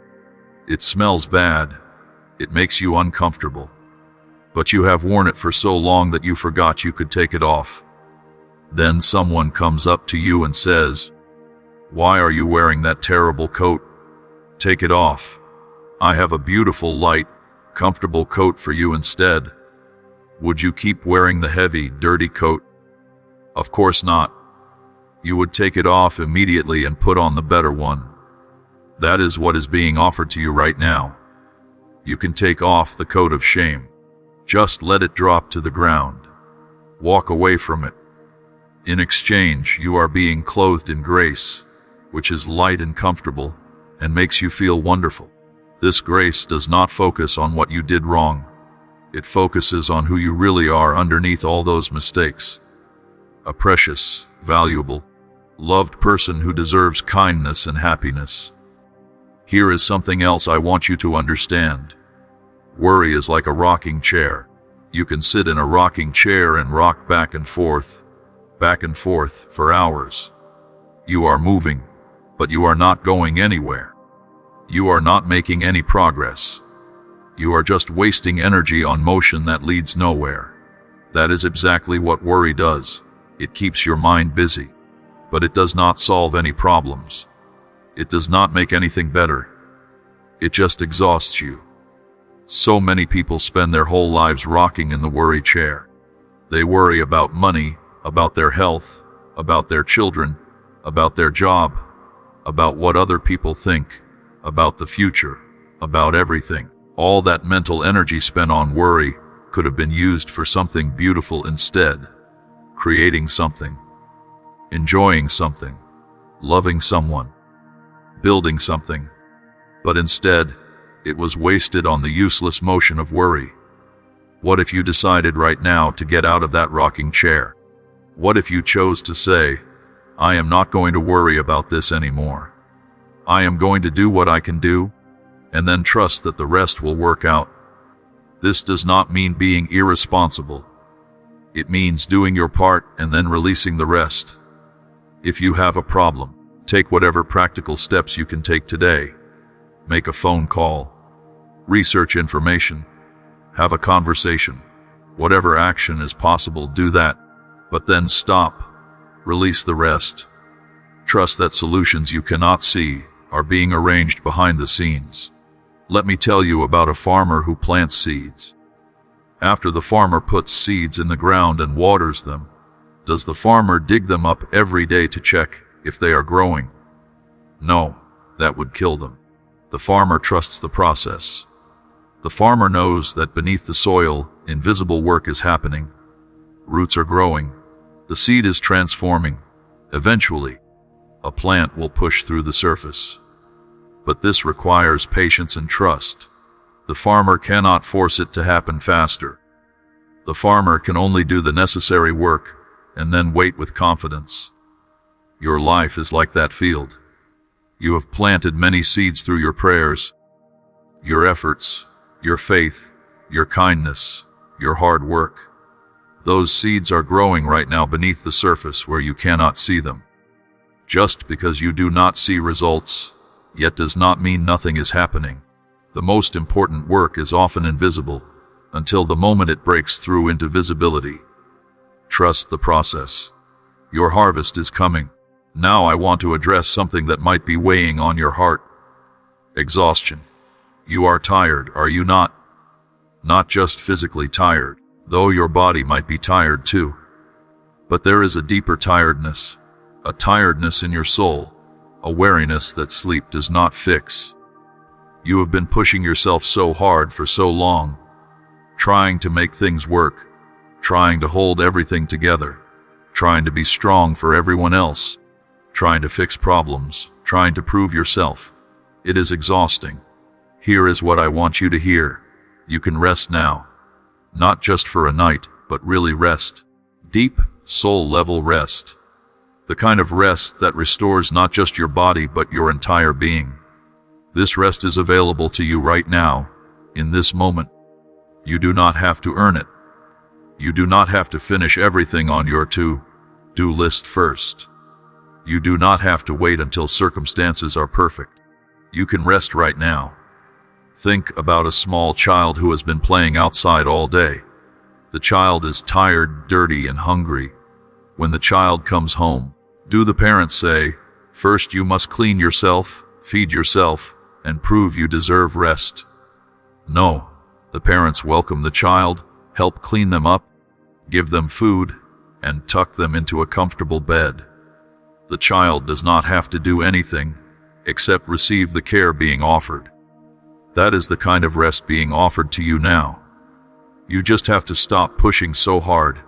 It smells bad. It makes you uncomfortable. But you have worn it for so long that you forgot you could take it off. Then someone comes up to you and says, "Why are you wearing that terrible coat? Take it off. I have a beautiful, light, comfortable coat for you instead." Would you keep wearing the heavy, dirty coat? Of course not. You would take it off immediately and put on the better one. That is what is being offered to you right now. You can take off the coat of shame. Just let it drop to the ground. Walk away from it. In exchange, you are being clothed in grace, which is light and comfortable and makes you feel wonderful. This grace does not focus on what you did wrong. It focuses on who you really are underneath all those mistakes. A precious, valuable, loved person who deserves kindness and happiness. Here is something else I want you to understand. Worry is like a rocking chair. You can sit in a rocking chair and rock back and forth for hours. You are moving, but you are not going anywhere. You are not making any progress. You are just wasting energy on motion that leads nowhere. That is exactly what worry does. It keeps your mind busy, but it does not solve any problems. It does not make anything better. It just exhausts you. So many people spend their whole lives rocking in the worry chair. They worry about money, about their health, about their children, about their job, about what other people think, about the future, about everything. All that mental energy spent on worry could have been used for something beautiful instead. Creating something, enjoying something, loving someone, building something. But instead, it was wasted on the useless motion of worry. What if you decided right now to get out of that rocking chair? What if you chose to say, "I am not going to worry about this anymore. I am going to do what I can do, and then trust that the rest will work out." This does not mean being irresponsible. It means doing your part and then releasing the rest. If you have a problem, take whatever practical steps you can take today. Make a phone call. Research information. Have a conversation. Whatever action is possible, do that. But then stop. Release the rest. Trust that solutions you cannot see are being arranged behind the scenes. Let me tell you about a farmer who plants seeds. After the farmer puts seeds in the ground and waters them, does the farmer dig them up every day to check if they are growing? No, that would kill them. The farmer trusts the process. The farmer knows that beneath the soil, invisible work is happening. Roots are growing. The seed is transforming. Eventually, a plant will push through the surface. But this requires patience and trust. The farmer cannot force it to happen faster. The farmer can only do the necessary work and then wait with confidence. Your life is like that field. You have planted many seeds through your prayers, your efforts, your faith, your kindness, your hard work. Those seeds are growing right now beneath the surface where you cannot see them. Just because you do not see results, yet does not mean nothing is happening. The most important work is often invisible, until the moment it breaks through into visibility. Trust the process. Your harvest is coming. Now I want to address something that might be weighing on your heart. Exhaustion. You are tired, are you not? Not just physically tired, though your body might be tired too. But there is a deeper tiredness, a tiredness in your soul, a weariness that sleep does not fix. You have been pushing yourself so hard for so long, trying to make things work, trying to hold everything together, trying to be strong for everyone else, trying to fix problems, trying to prove yourself. It is exhausting. Here is what I want you to hear. You can rest now. Not just for a night, but really rest. Deep, soul-level rest. The kind of rest that restores not just your body, but your entire being. This rest is available to you right now, in this moment. You do not have to earn it. You do not have to finish everything on your to-do list first. You do not have to wait until circumstances are perfect. You can rest right now. Think about a small child who has been playing outside all day. The child is tired, dirty, and hungry. When the child comes home, do the parents say, "First you must clean yourself, feed yourself, and prove you deserve rest"? No. The parents welcome the child, help clean them up, give them food, and tuck them into a comfortable bed. The child does not have to do anything except receive the care being offered. That is the kind of rest being offered to you now. You just have to stop pushing so hard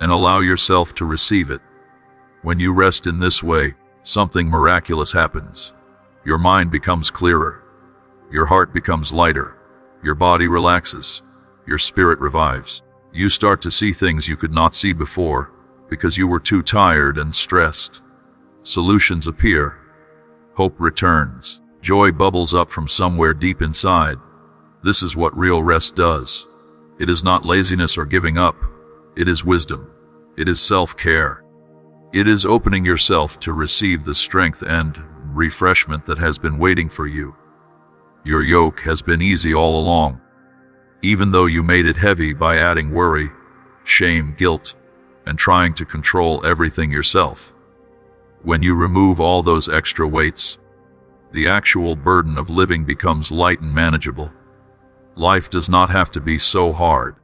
and allow yourself to receive it. When you rest in this way, something miraculous happens. Your mind becomes clearer. Your heart becomes lighter. Your body relaxes. Your spirit revives. You start to see things you could not see before because you were too tired and stressed. Solutions appear. Hope returns. Joy bubbles up from somewhere deep inside. This is what real rest does. It is not laziness or giving up. It is wisdom. It is self-care. It is opening yourself to receive the strength and refreshment that has been waiting for you. Your yoke has been easy all along, even though you made it heavy by adding worry, shame, guilt, and trying to control everything yourself. When you remove all those extra weights, the actual burden of living becomes light and manageable. Life does not have to be so hard.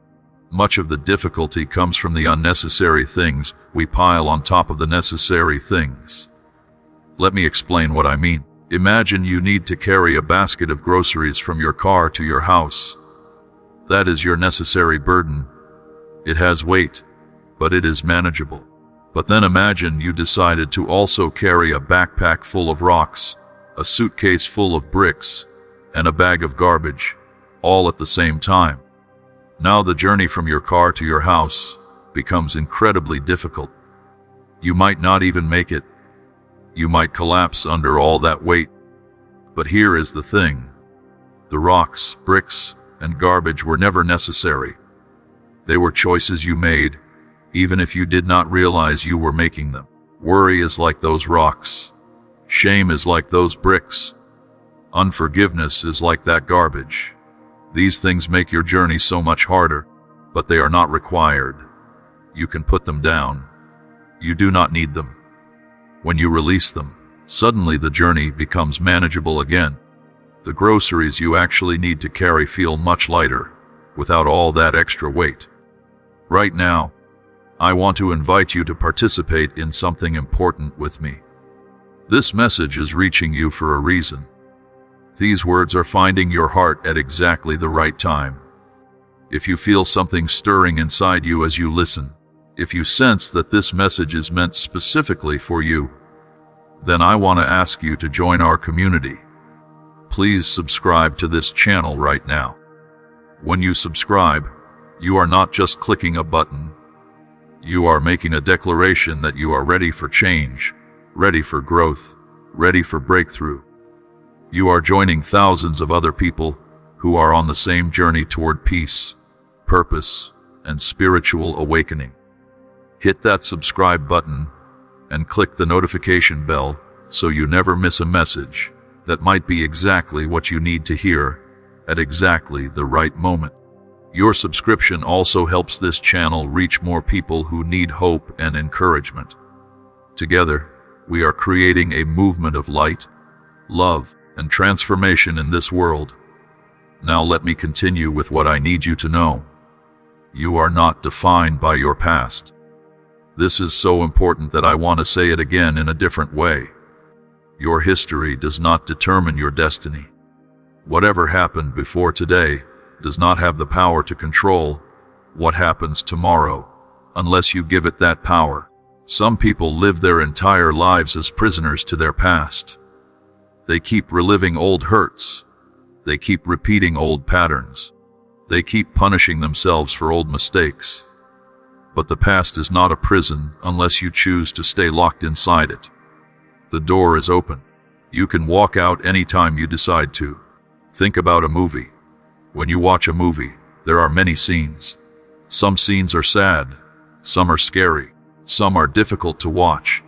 Much of the difficulty comes from the unnecessary things we pile on top of the necessary things. Let me explain what I mean. Imagine you need to carry a basket of groceries from your car to your house. That is your necessary burden. It has weight, but it is manageable. But then imagine you decided to also carry a backpack full of rocks, a suitcase full of bricks, and a bag of garbage, all at the same time. Now the journey from your car to your house becomes incredibly difficult. You might not even make it. You might collapse under all that weight. But here is the thing. The rocks, bricks, and garbage were never necessary. They were choices you made, even if you did not realize you were making them. Worry is like those rocks. Shame is like those bricks. Unforgiveness is like that garbage. These things make your journey so much harder, but they are not required. You can put them down. You do not need them. When you release them, suddenly the journey becomes manageable again. The groceries you actually need to carry feel much lighter, without all that extra weight. Right now, I want to invite you to participate in something important with me. This message is reaching you for a reason. These words are finding your heart at exactly the right time. If you feel something stirring inside you as you listen, if you sense that this message is meant specifically for you, then I want to ask you to join our community. Please subscribe to this channel right now. When you subscribe, you are not just clicking a button. You are making a declaration that you are ready for change, ready for growth, ready for breakthrough. You are joining thousands of other people who are on the same journey toward peace, purpose, and spiritual awakening. Hit that subscribe button and click the notification bell so you never miss a message that might be exactly what you need to hear at exactly the right moment. Your subscription also helps this channel reach more people who need hope and encouragement. Together, we are creating a movement of light, love, and transformation in this world. Now let me continue with what I need you to know. You are not defined by your past. This is so important that I want to say it again in a different way. Your history does not determine your destiny. Whatever happened before today does not have the power to control what happens tomorrow, unless you give it that power. Some people live their entire lives as prisoners to their past. They keep reliving old hurts. They keep repeating old patterns. They keep punishing themselves for old mistakes. But the past is not a prison unless you choose to stay locked inside it. The door is open. You can walk out anytime you decide to. Think about a movie. When you watch a movie, there are many scenes. Some scenes are sad. Some are scary. Some are difficult to watch.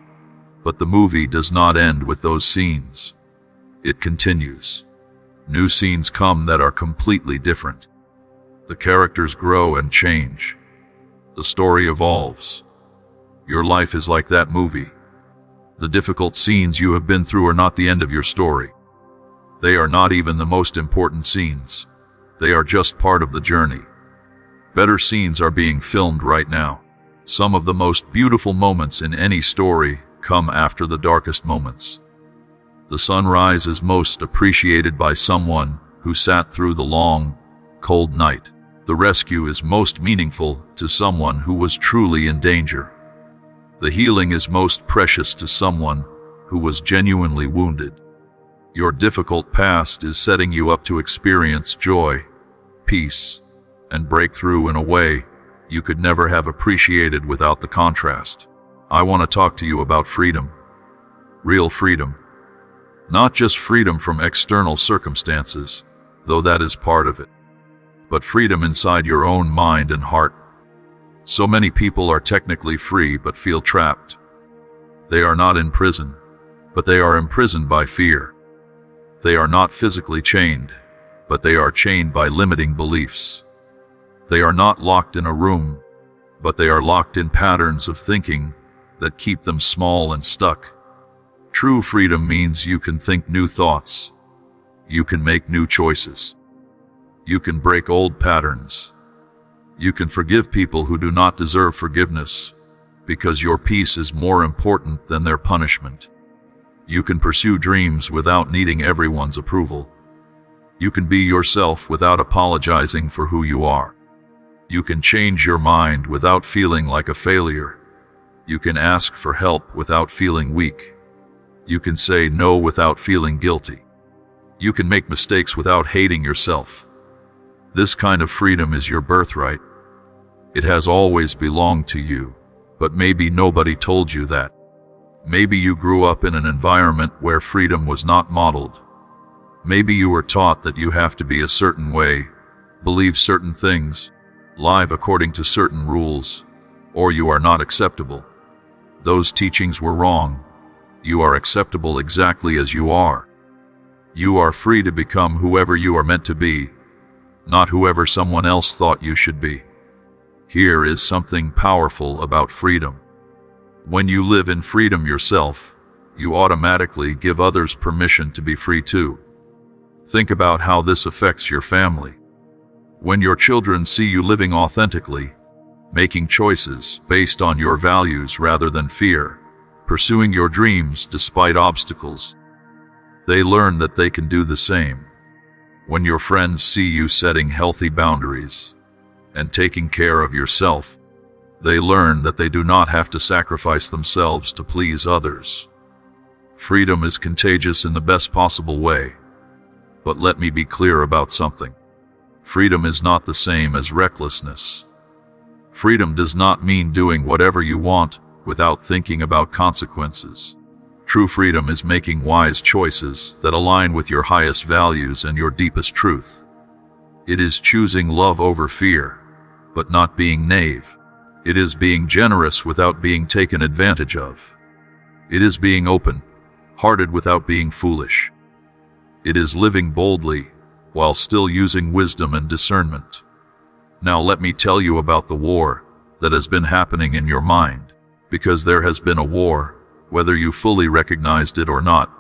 But the movie does not end with those scenes. It continues. New scenes come that are completely different. The characters grow and change. The story evolves. Your life is like that movie. The difficult scenes you have been through are not the end of your story. They are not even the most important scenes. They are just part of the journey. Better scenes are being filmed right now. Some of the most beautiful moments in any story come after the darkest moments. The sunrise is most appreciated by someone who sat through the long, cold night. The rescue is most meaningful to someone who was truly in danger. The healing is most precious to someone who was genuinely wounded. Your difficult past is setting you up to experience joy, peace, and breakthrough in a way you could never have appreciated without the contrast. I want to talk to you about freedom. Real freedom. Not just freedom from external circumstances, though that is part of it, but freedom inside your own mind and heart. So many people are technically free but feel trapped. They are not in prison, but they are imprisoned by fear. They are not physically chained, but they are chained by limiting beliefs. They are not locked in a room, but they are locked in patterns of thinking that keep them small and stuck. True freedom means you can think new thoughts. You can make new choices. You can break old patterns. You can forgive people who do not deserve forgiveness, because your peace is more important than their punishment. You can pursue dreams without needing everyone's approval. You can be yourself without apologizing for who you are. You can change your mind without feeling like a failure. You can ask for help without feeling weak. You can say no without feeling guilty. You can make mistakes without hating yourself. This kind of freedom is your birthright. It has always belonged to you, but maybe nobody told you that. Maybe you grew up in an environment where freedom was not modeled. Maybe you were taught that you have to be a certain way, believe certain things, live according to certain rules, or you are not acceptable. Those teachings were wrong. You are acceptable exactly as you are. You are free to become whoever you are meant to be, not whoever someone else thought you should be. Here is something powerful about freedom. When you live in freedom yourself, you automatically give others permission to be free too. Think about how this affects your family. When your children see you living authentically, making choices based on your values rather than fear, pursuing your dreams despite obstacles, they learn that they can do the same. When your friends see you setting healthy boundaries and taking care of yourself, they learn that they do not have to sacrifice themselves to please others. Freedom is contagious in the best possible way. But let me be clear about something. Freedom is not the same as recklessness. Freedom does not mean doing whatever you want without thinking about consequences. True freedom is making wise choices that align with your highest values and your deepest truth. It is choosing love over fear, but not being naive. It is being generous without being taken advantage of. It is being open-hearted without being foolish. It is living boldly while still using wisdom and discernment. Now let me tell you about the war that has been happening in your mind, because there has been a war, whether you fully recognized it or not.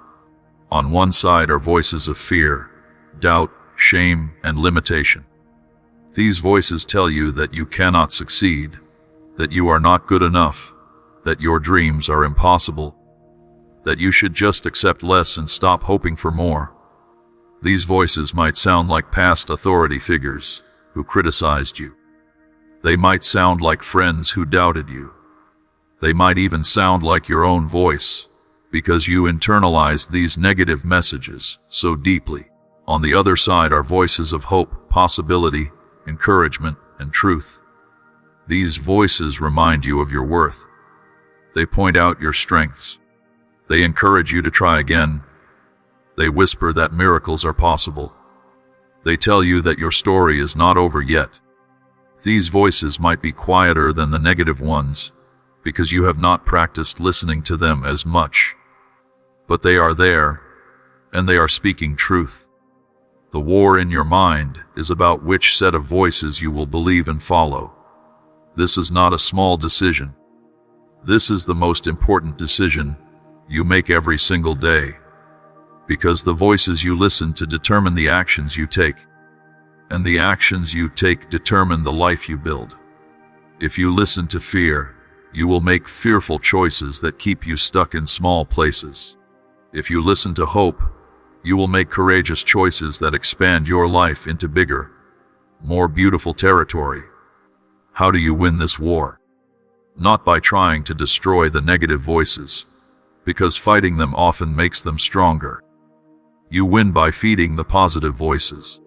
On one side are voices of fear, doubt, shame, and limitation. These voices tell you that you cannot succeed, that you are not good enough, that your dreams are impossible, that you should just accept less and stop hoping for more. These voices might sound like past authority figures who criticized you. They might sound like friends who doubted you. They might even sound like your own voice, because you internalized these negative messages so deeply. On the other side are voices of hope, possibility, encouragement, and truth. These voices remind you of your worth. They point out your strengths. They encourage you to try again. They whisper that miracles are possible. They tell you that your story is not over yet. These voices might be quieter than the negative ones, because you have not practiced listening to them as much. But they are there, and they are speaking truth. The war in your mind is about which set of voices you will believe and follow. This is not a small decision. This is the most important decision you make every single day, because the voices you listen to determine the actions you take, and the actions you take determine the life you build. If you listen to fear, you will make fearful choices that keep you stuck in small places. If you listen to hope, you will make courageous choices that expand your life into bigger, more beautiful territory. How do you win this war? Not by trying to destroy the negative voices, because fighting them often makes them stronger. You win by feeding the positive voices,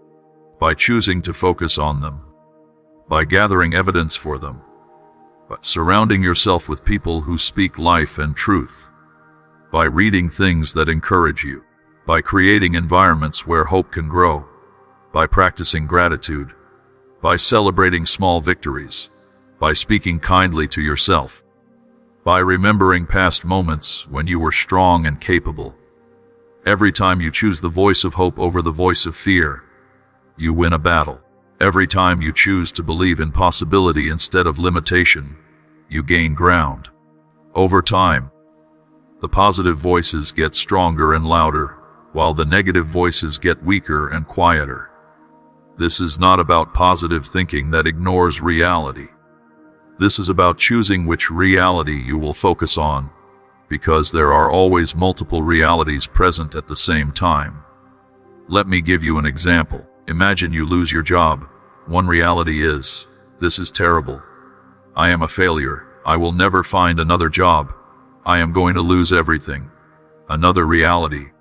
by choosing to focus on them, by gathering evidence for them, by surrounding yourself with people who speak life and truth, by reading things that encourage you, by creating environments where hope can grow, by practicing gratitude, by celebrating small victories, by speaking kindly to yourself, by remembering past moments when you were strong and capable. Every time you choose the voice of hope over the voice of fear, you win a battle. Every time you choose to believe in possibility instead of limitation, you gain ground. Over time, the positive voices get stronger and louder, while the negative voices get weaker and quieter. This is not about positive thinking that ignores reality. This is about choosing which reality you will focus on, because there are always multiple realities present at the same time. Let me give you an example. Imagine you lose your job. One reality is, this is terrible. I am a failure. I will never find another job. I am going to lose everything. Another reality,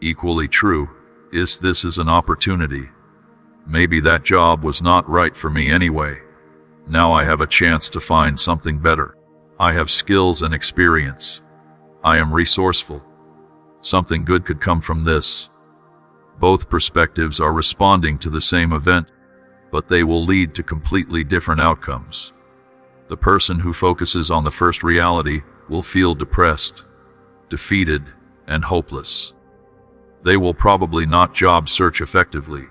equally true, is this is an opportunity. Maybe that job was not right for me anyway. Now I have a chance to find something better. I have skills and experience. I am resourceful. Something good could come from this. Both perspectives are responding to the same event, but they will lead to completely different outcomes. The person who focuses on the first reality will feel depressed, defeated, and hopeless. They will probably not job search effectively,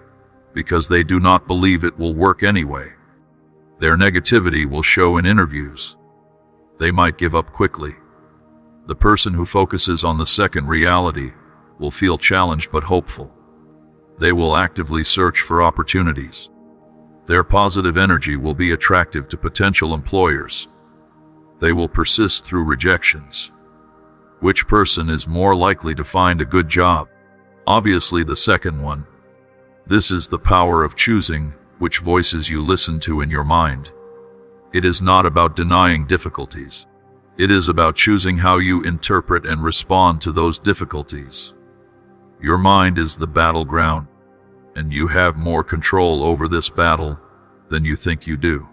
because they do not believe it will work anyway. Their negativity will show in interviews. They might give up quickly. The person who focuses on the second reality will feel challenged but hopeful. They will actively search for opportunities. Their positive energy will be attractive to potential employers. They will persist through rejections. Which person is more likely to find a good job? Obviously the second one. This is the power of choosing which voices you listen to in your mind. It is not about denying difficulties. It is about choosing how you interpret and respond to those difficulties. Your mind is the battleground, and you have more control over this battle than you think you do.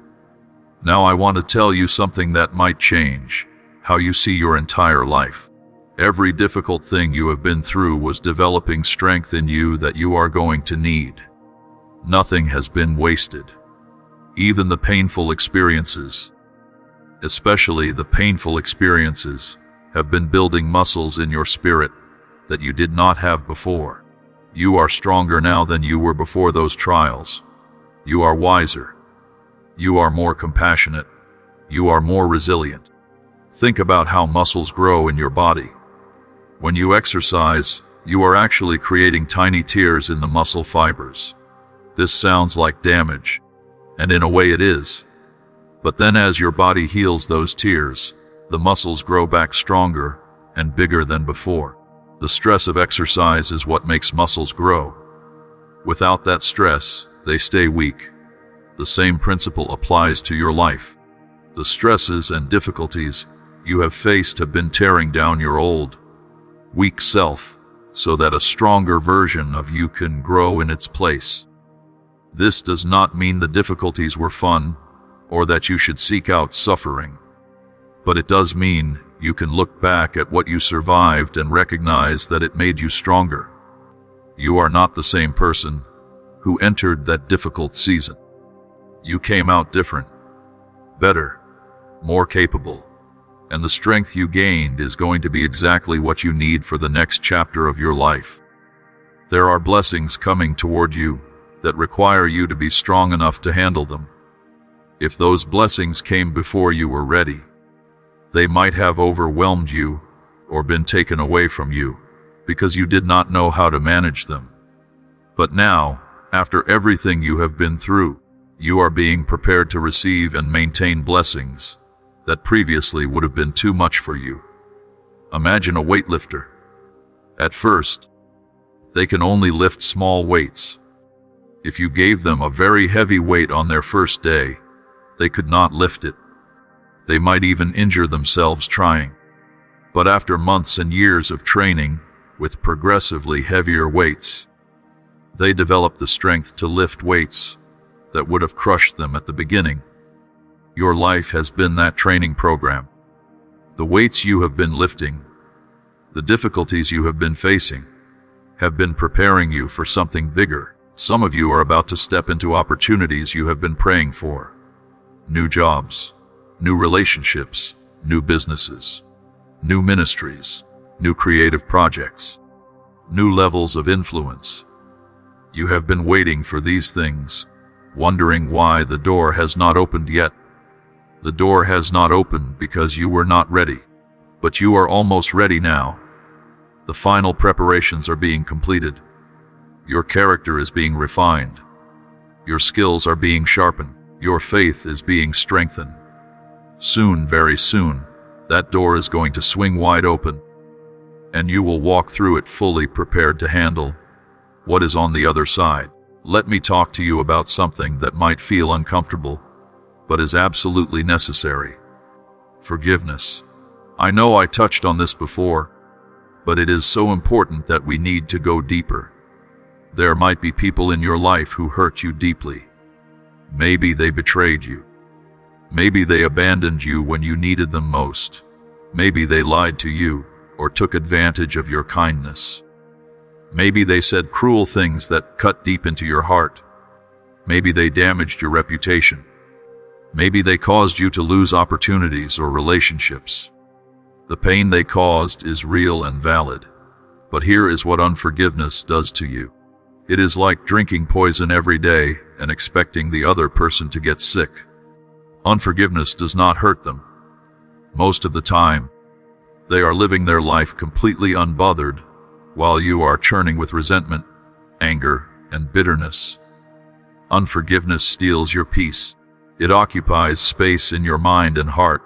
Now I want to tell you something that might change how you see your entire life. Every difficult thing you have been through was developing strength in you that you are going to need. Nothing has been wasted. Even the painful experiences, especially the painful experiences, have been building muscles in your spirit that you did not have before. You are stronger now than you were before those trials. You are wiser. You are more compassionate. You are more resilient. Think about how muscles grow in your body. When you exercise, you are actually creating tiny tears in the muscle fibers. This sounds like damage, and in a way it is. But then as your body heals those tears, the muscles grow back stronger and bigger than before. The stress of exercise is what makes muscles grow. Without that stress, they stay weak. The same principle applies to your life. The stresses and difficulties you have faced have been tearing down your old, weak self so that a stronger version of you can grow in its place. This does not mean the difficulties were fun or that you should seek out suffering, but it does mean you can look back at what you survived and recognize that it made you stronger. You are not the same person who entered that difficult season. You came out different, better, more capable, and the strength you gained is going to be exactly what you need for the next chapter of your life. There are blessings coming toward you that require you to be strong enough to handle them. If those blessings came before you were ready, they might have overwhelmed you or been taken away from you because you did not know how to manage them. But now, after everything you have been through, you are being prepared to receive and maintain blessings that previously would have been too much for you. Imagine a weightlifter. At first, they can only lift small weights. If you gave them a very heavy weight on their first day, they could not lift it. They might even injure themselves trying. But after months and years of training with progressively heavier weights, they develop the strength to lift weights that would have crushed them at the beginning. Your life has been that training program. The weights you have been lifting, the difficulties you have been facing, have been preparing you for something bigger. Some of you are about to step into opportunities you have been praying for. New jobs, new relationships, new businesses, new ministries, new creative projects, new levels of influence. You have been waiting for these things, wondering why the door has not opened yet. The door has not opened because you were not ready, but you are almost ready now. The final preparations are being completed. Your character is being refined. Your skills are being sharpened. Your faith is being strengthened. Soon, very soon, that door is going to swing wide open, and you will walk through it fully prepared to handle what is on the other side. Let me talk to you about something that might feel uncomfortable, but is absolutely necessary. Forgiveness. I know I touched on this before, but it is so important that we need to go deeper. There might be people in your life who hurt you deeply. Maybe they betrayed you. Maybe they abandoned you when you needed them most. Maybe they lied to you or took advantage of your kindness. Maybe they said cruel things that cut deep into your heart. Maybe they damaged your reputation. Maybe they caused you to lose opportunities or relationships. The pain they caused is real and valid. But here is what unforgiveness does to you. It is like drinking poison every day and expecting the other person to get sick. Unforgiveness does not hurt them. Most of the time, they are living their life completely unbothered, while you are churning with resentment, anger, and bitterness. Unforgiveness steals your peace. It occupies space in your mind and heart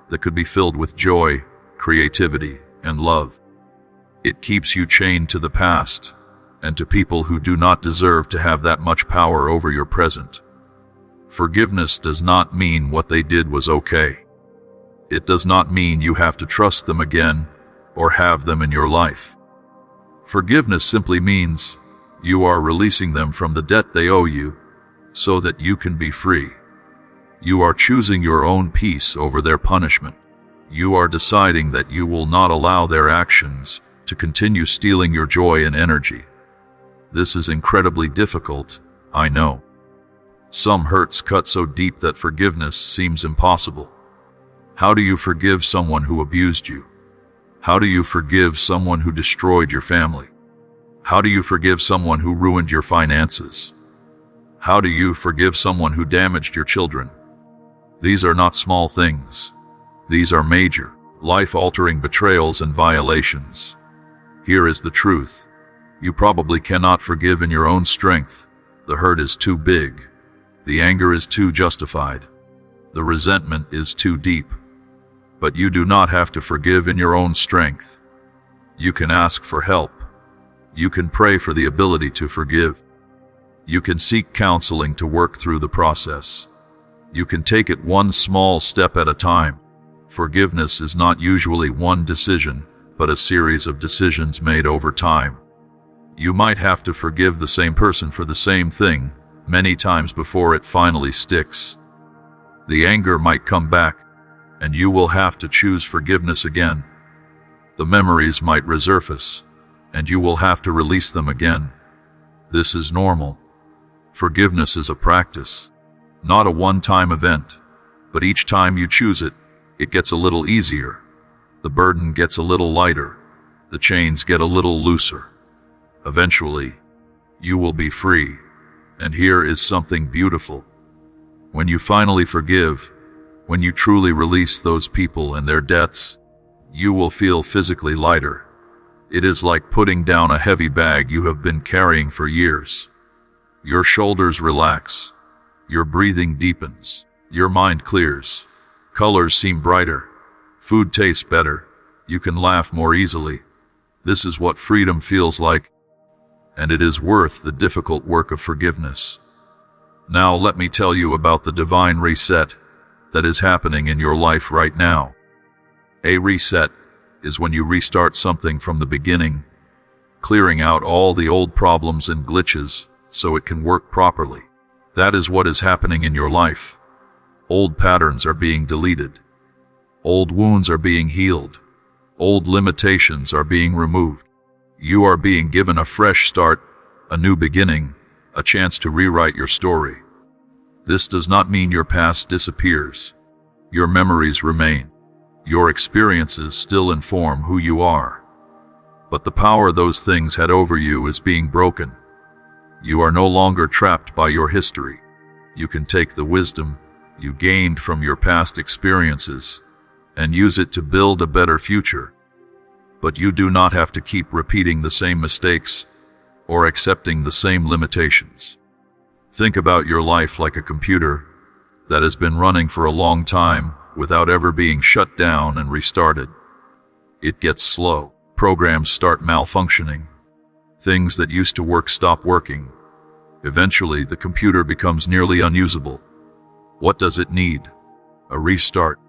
that could be filled with joy, creativity, and love. It keeps you chained to the past and to people who do not deserve to have that much power over your present. Forgiveness does not mean what they did was okay. It does not mean you have to trust them again or have them in your life. Forgiveness simply means you are releasing them from the debt they owe you so that you can be free. You are choosing your own peace over their punishment. You are deciding that you will not allow their actions to continue stealing your joy and energy. This is incredibly difficult, I know. Some hurts cut so deep that forgiveness seems impossible. How do you forgive someone who abused you? How do you forgive someone who destroyed your family? How do you forgive someone who ruined your finances? How do you forgive someone who damaged your children? These are not small things. These are major, life-altering betrayals and violations. Here is the truth. You probably cannot forgive in your own strength. The hurt is too big. The anger is too justified. The resentment is too deep. But you do not have to forgive in your own strength. You can ask for help. You can pray for the ability to forgive. You can seek counseling to work through the process. You can take it one small step at a time. Forgiveness is not usually one decision, but a series of decisions made over time. You might have to forgive the same person for the same thing many times before it finally sticks. The anger might come back, and you will have to choose forgiveness again. The memories might resurface, and you will have to release them again. This is normal. Forgiveness is a practice, not a one-time event, but each time you choose it, it gets a little easier. The burden gets a little lighter. The chains get a little looser. Eventually, you will be free. And here is something beautiful. When you finally forgive, when you truly release those people and their debts, you will feel physically lighter. It is like putting down a heavy bag you have been carrying for years. Your shoulders relax. Your breathing deepens. Your mind clears. Colors seem brighter. Food tastes better. You can laugh more easily. This is what freedom feels like, and it is worth the difficult work of forgiveness. Now let me tell you about the divine reset that is happening in your life right now. A reset is when you restart something from the beginning, clearing out all the old problems and glitches so it can work properly. That is what is happening in your life. Old patterns are being deleted. Old wounds are being healed. Old limitations are being removed. You are being given a fresh start, a new beginning, a chance to rewrite your story. This does not mean your past disappears. Your memories remain. Your experiences still inform who you are. But the power those things had over you is being broken. You are no longer trapped by your history. You can take the wisdom you gained from your past experiences and use it to build a better future. But you do not have to keep repeating the same mistakes or accepting the same limitations. Think about your life like a computer that has been running for a long time without ever being shut down and restarted. It gets slow. Programs start malfunctioning. Things that used to work stop working. Eventually, the computer becomes nearly unusable. What does it need? A restart.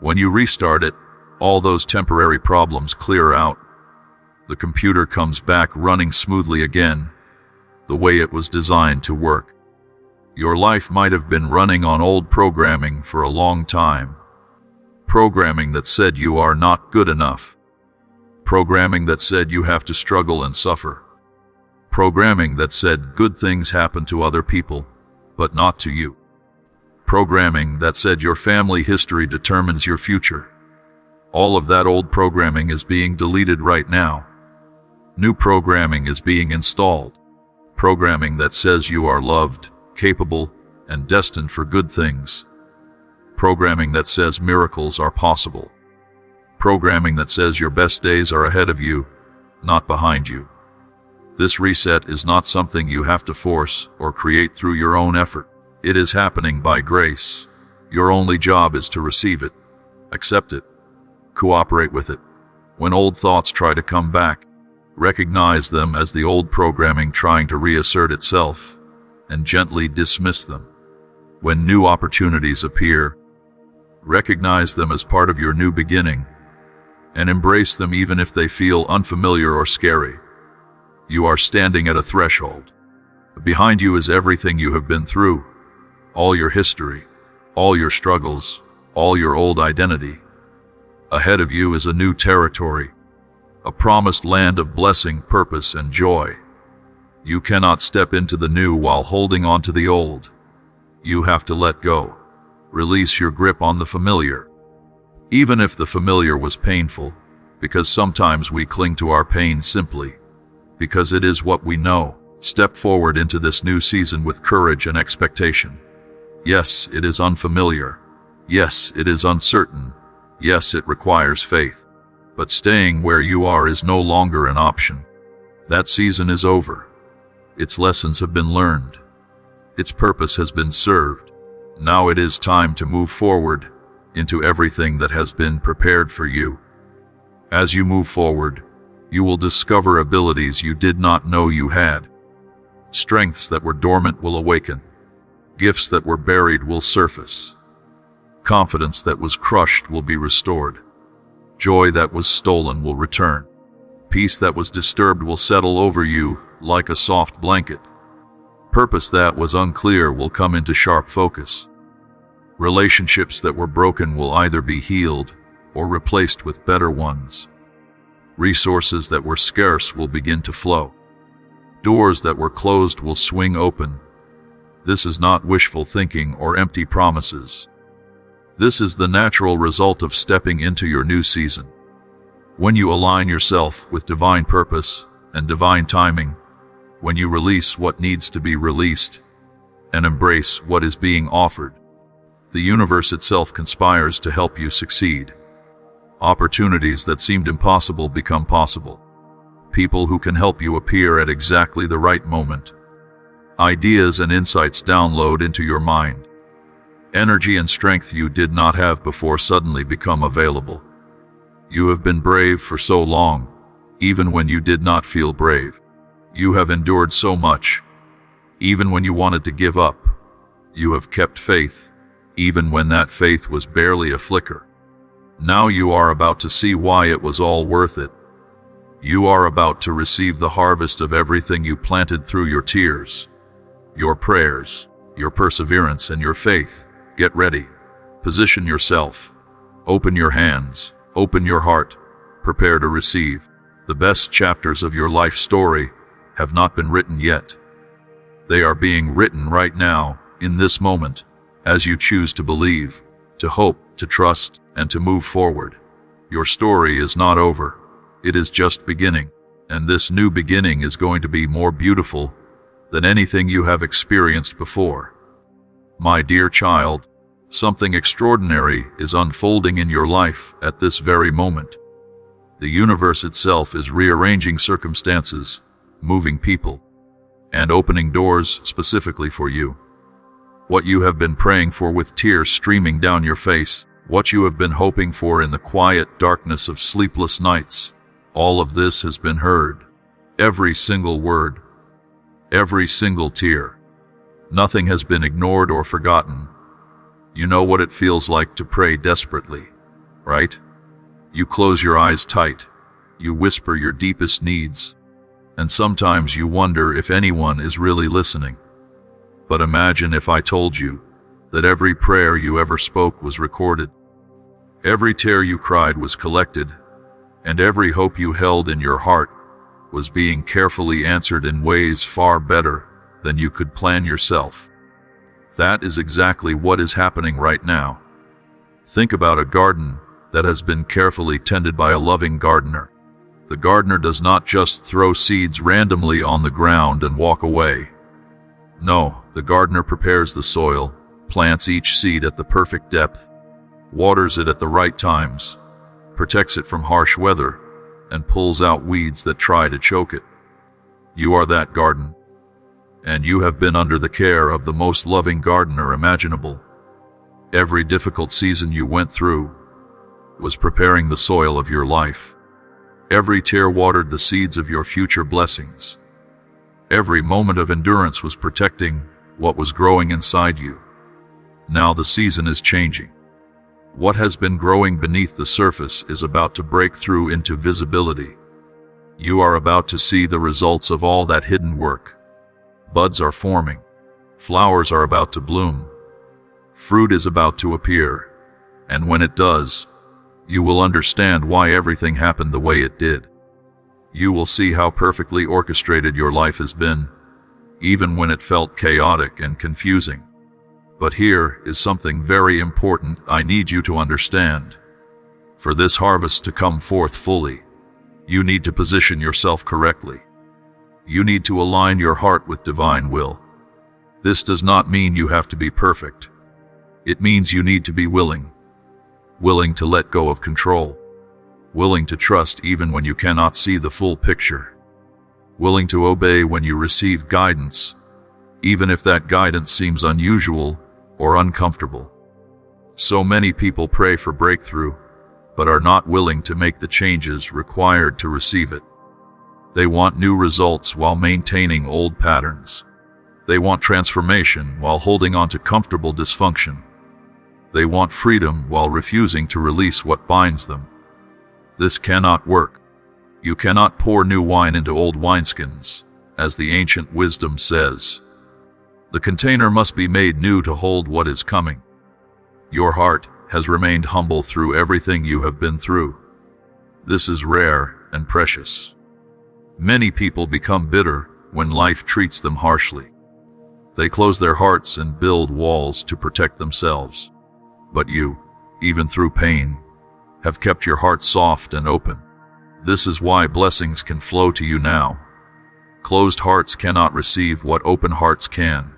When you restart it, all those temporary problems clear out. The computer comes back running smoothly again, the way it was designed to work. Your life might have been running on old programming for a long time. Programming that said you are not good enough. Programming that said you have to struggle and suffer. Programming that said good things happen to other people, but not to you. Programming that said your family history determines your future. All of that old programming is being deleted right now. New programming is being installed. Programming that says you are loved, capable, and destined for good things. Programming that says miracles are possible. Programming that says your best days are ahead of you, not behind you. This reset is not something you have to force or create through your own effort. It is happening by grace. Your only job is to receive it, accept it, cooperate with it. When old thoughts try to come back, recognize them as the old programming trying to reassert itself, and gently dismiss them. When new opportunities appear, recognize them as part of your new beginning, and embrace them even if they feel unfamiliar or scary. You are standing at a threshold. Behind you is everything you have been through, all your history, all your struggles, all your old identity. Ahead of you is a new territory, a promised land of blessing, purpose, and joy. You cannot step into the new while holding on to the old. You have to let go. Release your grip on the familiar. Even if the familiar was painful, because sometimes we cling to our pain simply because it is what we know. Step forward into this new season with courage and expectation. Yes, it is unfamiliar. Yes, it is uncertain. Yes, it requires faith. But staying where you are is no longer an option. That season is over. Its lessons have been learned. Its purpose has been served. Now it is time to move forward into everything that has been prepared for you. As you move forward, you will discover abilities you did not know you had. Strengths that were dormant will awaken. Gifts that were buried will surface. Confidence that was crushed will be restored. Joy that was stolen will return. Peace that was disturbed will settle over you like a soft blanket. Purpose that was unclear will come into sharp focus. Relationships that were broken will either be healed or replaced with better ones. Resources that were scarce will begin to flow. Doors that were closed will swing open. This is not wishful thinking or empty promises. This is the natural result of stepping into your new season. When you align yourself with divine purpose and divine timing, when you release what needs to be released and embrace what is being offered, the universe itself conspires to help you succeed. Opportunities that seemed impossible become possible. People who can help you appear at exactly the right moment. Ideas and insights download into your mind. Energy and strength you did not have before suddenly become available. You have been brave for so long, even when you did not feel brave. You have endured so much, even when you wanted to give up. You have kept faith, even when that faith was barely a flicker. Now you are about to see why it was all worth it. You are about to receive the harvest of everything you planted through your tears, your prayers, your perseverance, and your faith. Get ready. Position yourself. Open your hands. Open your heart. Prepare to receive. The best chapters of your life story have not been written yet. They are being written right now, in this moment, as you choose to believe, to hope, to trust, and to move forward. Your story is not over. It is just beginning, and this new beginning is going to be more beautiful than anything you have experienced before. My dear child, something extraordinary is unfolding in your life at this very moment. The universe itself is rearranging circumstances, moving people, and opening doors specifically for you. What you have been praying for with tears streaming down your face, what you have been hoping for in the quiet darkness of sleepless nights, all of this has been heard. Every single word, every single tear. Nothing has been ignored or forgotten. You know what it feels like to pray desperately, right? You close your eyes tight. You whisper your deepest needs. And sometimes you wonder if anyone is really listening. But imagine if I told you that every prayer you ever spoke was recorded. Every tear you cried was collected, and every hope you held in your heart was being carefully answered in ways far better than you could plan yourself. That is exactly what is happening right now. Think about a garden that has been carefully tended by a loving gardener. The gardener does not just throw seeds randomly on the ground and walk away. No, the gardener prepares the soil, plants each seed at the perfect depth, waters it at the right times, protects it from harsh weather, and pulls out weeds that try to choke it. You are that garden, and you have been under the care of the most loving gardener imaginable. Every difficult season you went through was preparing the soil of your life. Every tear watered the seeds of your future blessings. Every moment of endurance was protecting what was growing inside you. Now the season is changing. What has been growing beneath the surface is about to break through into visibility. You are about to see the results of all that hidden work. Buds are forming. Flowers are about to bloom. Fruit is about to appear. And when it does, you will understand why everything happened the way it did. You will see how perfectly orchestrated your life has been, even when it felt chaotic and confusing. But here is something very important I need you to understand. For this harvest to come forth fully, you need to position yourself correctly. You need to align your heart with divine will. This does not mean you have to be perfect. It means you need to be willing to let go of control, willing to trust even when you cannot see the full picture, willing to obey when you receive guidance, even if that guidance seems unusual or uncomfortable. So many people pray for breakthrough, but are not willing to make the changes required to receive it. They want new results while maintaining old patterns. They want transformation while holding on to comfortable dysfunction. They want freedom while refusing to release what binds them. This cannot work. You cannot pour new wine into old wineskins, as the ancient wisdom says. The container must be made new to hold what is coming. Your heart has remained humble through everything you have been through. This is rare and precious. Many people become bitter when life treats them harshly. They close their hearts and build walls to protect themselves. But you, even through pain, have kept your heart soft and open. This is why blessings can flow to you now. Closed hearts cannot receive what open hearts can.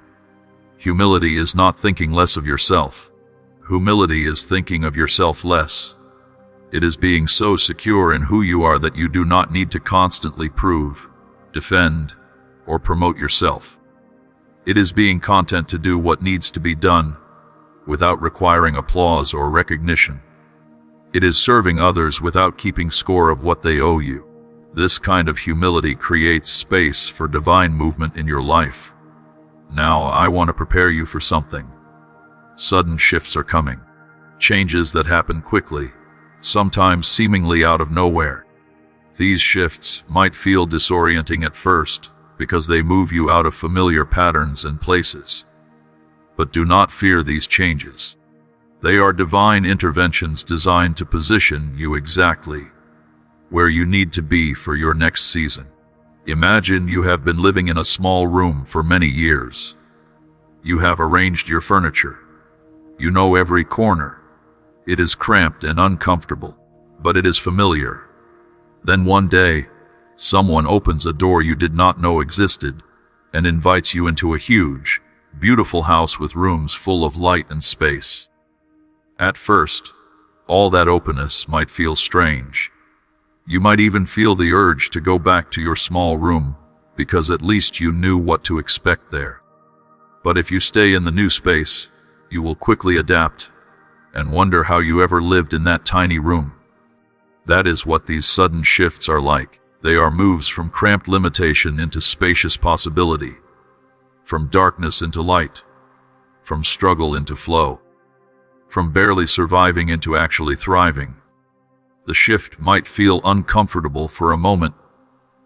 Humility is not thinking less of yourself. Humility is thinking of yourself less. It is being so secure in who you are that you do not need to constantly prove, defend, or promote yourself. It is being content to do what needs to be done, without requiring applause or recognition. It is serving others without keeping score of what they owe you. This kind of humility creates space for divine movement in your life. Now, I want to prepare you for something. Sudden shifts are coming. Changes that happen quickly, sometimes seemingly out of nowhere. These shifts might feel disorienting at first because they move you out of familiar patterns and places. But do not fear these changes. They are divine interventions designed to position you exactly where you need to be for your next season. Imagine you have been living in a small room for many years. You have arranged your furniture. You know every corner. It is cramped and uncomfortable, but it is familiar. Then one day, someone opens a door you did not know existed and invites you into a huge, beautiful house with rooms full of light and space. At first, all that openness might feel strange. You might even feel the urge to go back to your small room because at least you knew what to expect there. But if you stay in the new space, you will quickly adapt and wonder how you ever lived in that tiny room. That is what these sudden shifts are like. They are moves from cramped limitation into spacious possibility, from darkness into light, from struggle into flow, from barely surviving into actually thriving. The shift might feel uncomfortable for a moment,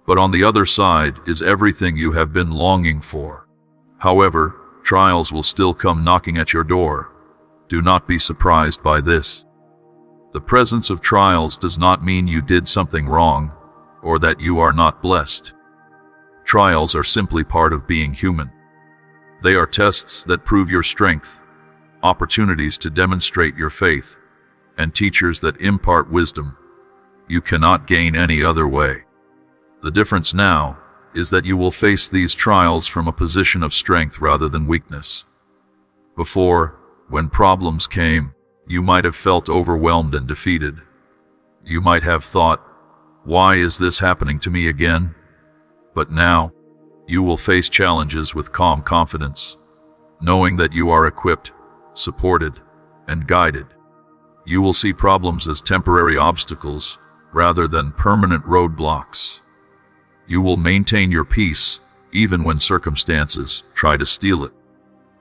but on the other side is everything you have been longing for. However, trials will still come knocking at your door. Do not be surprised by this. The presence of trials does not mean you did something wrong or that you are not blessed. Trials are simply part of being human. They are tests that prove your strength, opportunities to demonstrate your faith, and teachers that impart wisdom you cannot gain any other way. The difference now is that you will face these trials from a position of strength rather than weakness. Before, when problems came, you might have felt overwhelmed and defeated. You might have thought, "Why is this happening to me again?" But now, you will face challenges with calm confidence, knowing that you are equipped, supported, and guided. You will see problems as temporary obstacles rather than permanent roadblocks. You will maintain your peace even when circumstances try to steal it.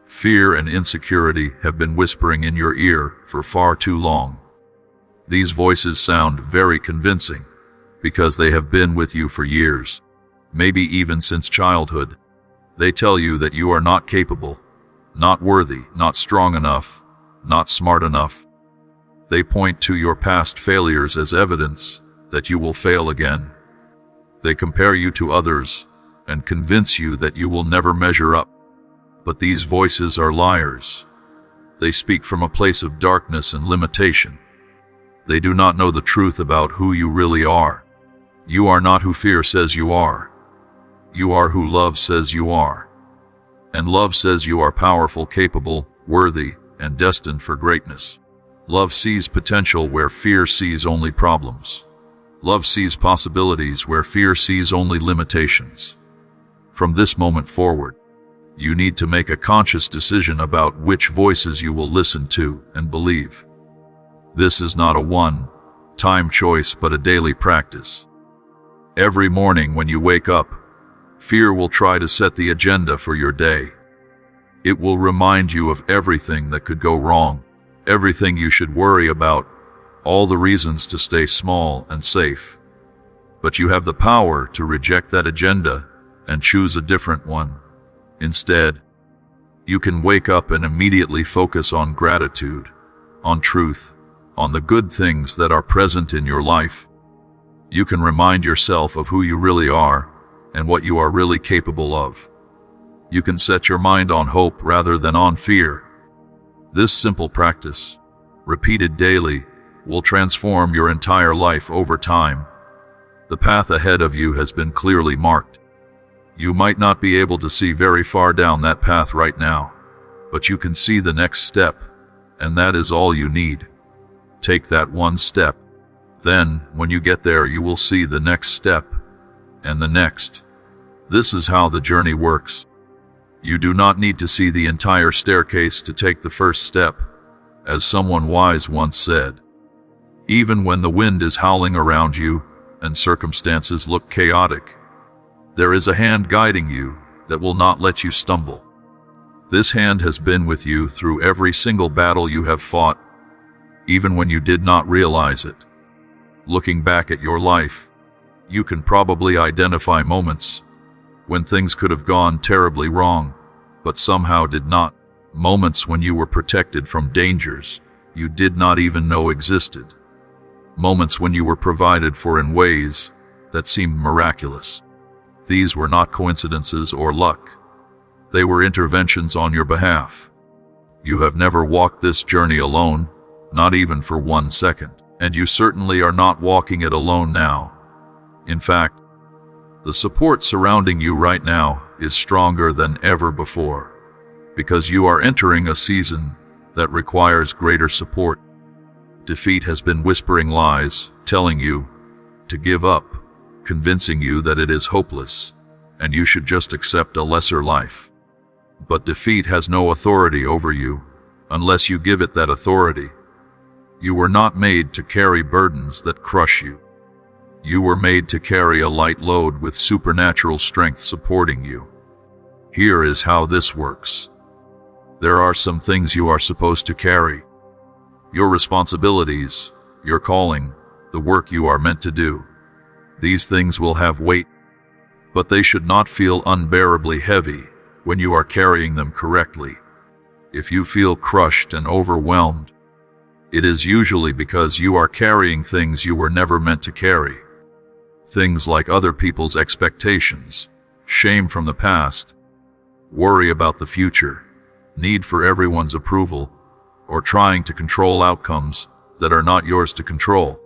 Fear and insecurity have been whispering in your ear for far too long. These voices sound very convincing because they have been with you for years, maybe even since childhood. They tell you that you are not capable, not worthy, not strong enough, not smart enough. They point to your past failures as evidence that you will fail again. They compare you to others and convince you that you will never measure up. But these voices are liars. They speak from a place of darkness and limitation. They do not know the truth about who you really are. You are not who fear says you are. You are who love says you are. And love says you are powerful, capable, worthy, and destined for greatness. Love sees potential where fear sees only problems. Love sees possibilities where fear sees only limitations. From this moment forward, you need to make a conscious decision about which voices you will listen to and believe. This is not a one-time choice but a daily practice. Every morning when you wake up, fear will try to set the agenda for your day. It will remind you of everything that could go wrong. everything you should worry about, all the reasons to stay small and safe. But you have the power to reject that agenda and choose a different one. Instead, you can wake up and immediately focus on gratitude, on truth, on the good things that are present in your life. You can remind yourself of who you really are and what you are really capable of. You can set your mind on hope rather than on fear. This simple practice, repeated daily, will transform your entire life over time. The path ahead of you has been clearly marked. You might not be able to see very far down that path right now, but you can see the next step, and that is all you need. Take that one step. Then, when you get there, you will see the next step, and the next. This is how the journey works. You do not need to see the entire staircase to take the first step, as someone wise once said. Even when the wind is howling around you and circumstances look chaotic, there is a hand guiding you that will not let you stumble. This hand has been with you through every single battle you have fought, even when you did not realize it. Looking back at your life, you can probably identify moments when things could have gone terribly wrong, but somehow did not. Moments when you were protected from dangers you did not even know existed. Moments when you were provided for in ways that seemed miraculous. These were not coincidences or luck. They were interventions on your behalf. You have never walked this journey alone, not even for 1 second, and you certainly are not walking it alone now. In fact, the support surrounding you right now is stronger than ever before, because you are entering a season that requires greater support. Defeat has been whispering lies, telling you to give up, convincing you that it is hopeless, and you should just accept a lesser life. But defeat has no authority over you, unless you give it that authority. You were not made to carry burdens that crush you. You were made to carry a light load with supernatural strength supporting you. Here is how this works. There are some things you are supposed to carry. Your responsibilities, your calling, the work you are meant to do. These things will have weight, but they should not feel unbearably heavy when you are carrying them correctly. If you feel crushed and overwhelmed, it is usually because you are carrying things you were never meant to carry. Things like other people's expectations, shame from the past, worry about the future, need for everyone's approval, or trying to control outcomes that are not yours to control.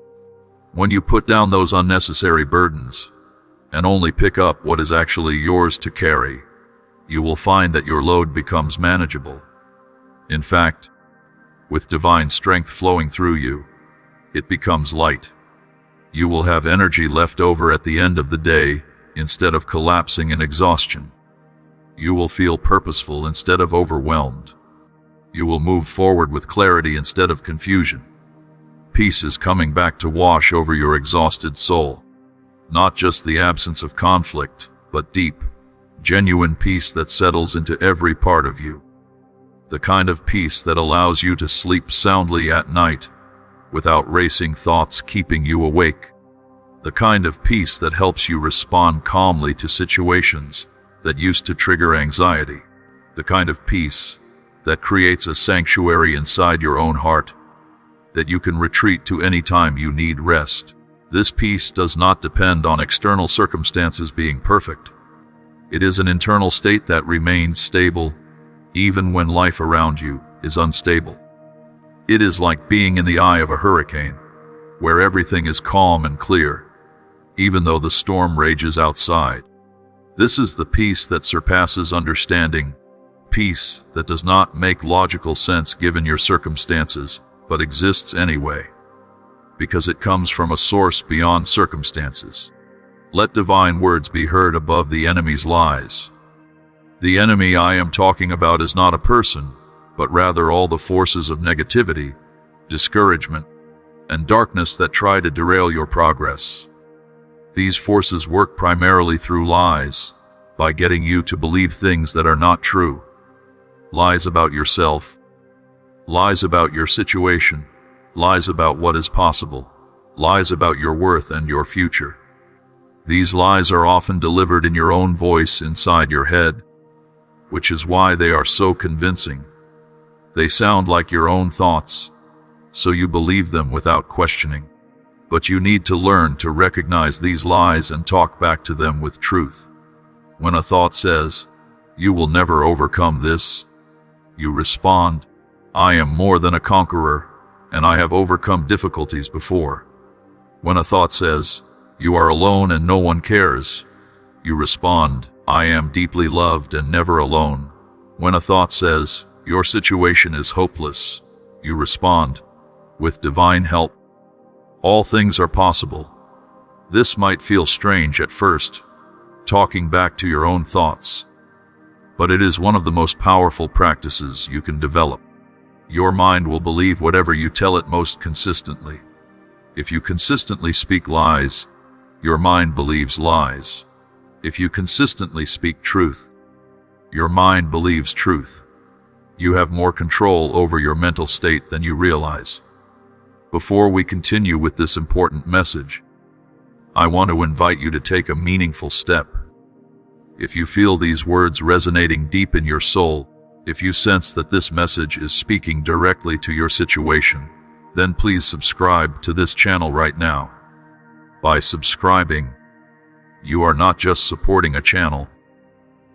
When you put down those unnecessary burdens and only pick up what is actually yours to carry, you will find that your load becomes manageable. In fact, with divine strength flowing through you, it becomes light. You will have energy left over at the end of the day instead of collapsing in exhaustion. You will feel purposeful instead of overwhelmed. You will move forward with clarity instead of confusion. Peace is coming back to wash over your exhausted soul. Not just the absence of conflict, but deep, genuine peace that settles into every part of you. The kind of peace that allows you to sleep soundly at night, without racing thoughts keeping you awake. The kind of peace that helps you respond calmly to situations that used to trigger anxiety. The kind of peace that creates a sanctuary inside your own heart that you can retreat to any time you need rest. This peace does not depend on external circumstances being perfect. It is an internal state that remains stable even when life around you is unstable. It is like being in the eye of a hurricane, where everything is calm and clear, even though the storm rages outside. This is the peace that surpasses understanding, peace that does not make logical sense given your circumstances, but exists anyway, because it comes from a source beyond circumstances. Let divine words be heard above the enemy's lies. The enemy I am talking about is not a person, but rather all the forces of negativity, discouragement, and darkness that try to derail your progress. These forces work primarily through lies, by getting you to believe things that are not true. Lies about yourself, Lies about your situation, lies about what is possible, lies about your worth and your future. These lies are often delivered in your own voice inside your head, which is why they are so convincing. They sound like your own thoughts, so you believe them without questioning. But you need to learn to recognize these lies and talk back to them with truth. When a thought says, "You will never overcome this," you respond, "I am more than a conqueror, and I have overcome difficulties before." When a thought says, "You are alone and no one cares," you respond, "I am deeply loved and never alone." When a thought says, "Your situation is hopeless," you respond, "With divine help, all things are possible." This might feel strange at first, talking back to your own thoughts, but it is one of the most powerful practices you can develop. Your mind will believe whatever you tell it most consistently. If you consistently speak lies, your mind believes lies. If you consistently speak truth, your mind believes truth. You have more control over your mental state than you realize. Before we continue with this important message, I want to invite you to take a meaningful step. If you feel these words resonating deep in your soul, if you sense that this message is speaking directly to your situation, then please subscribe to this channel right now. By subscribing, you are not just supporting a channel,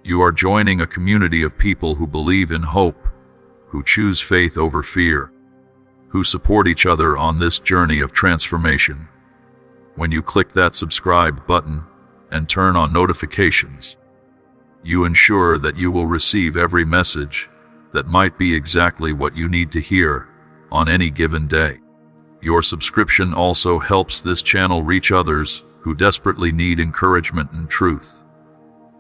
you are joining a community of people who believe in hope, who choose faith over fear, who support each other on this journey of transformation. When you click that subscribe button and turn on notifications, you ensure that you will receive every message that might be exactly what you need to hear on any given day. Your subscription also helps this channel reach others who desperately need encouragement and truth.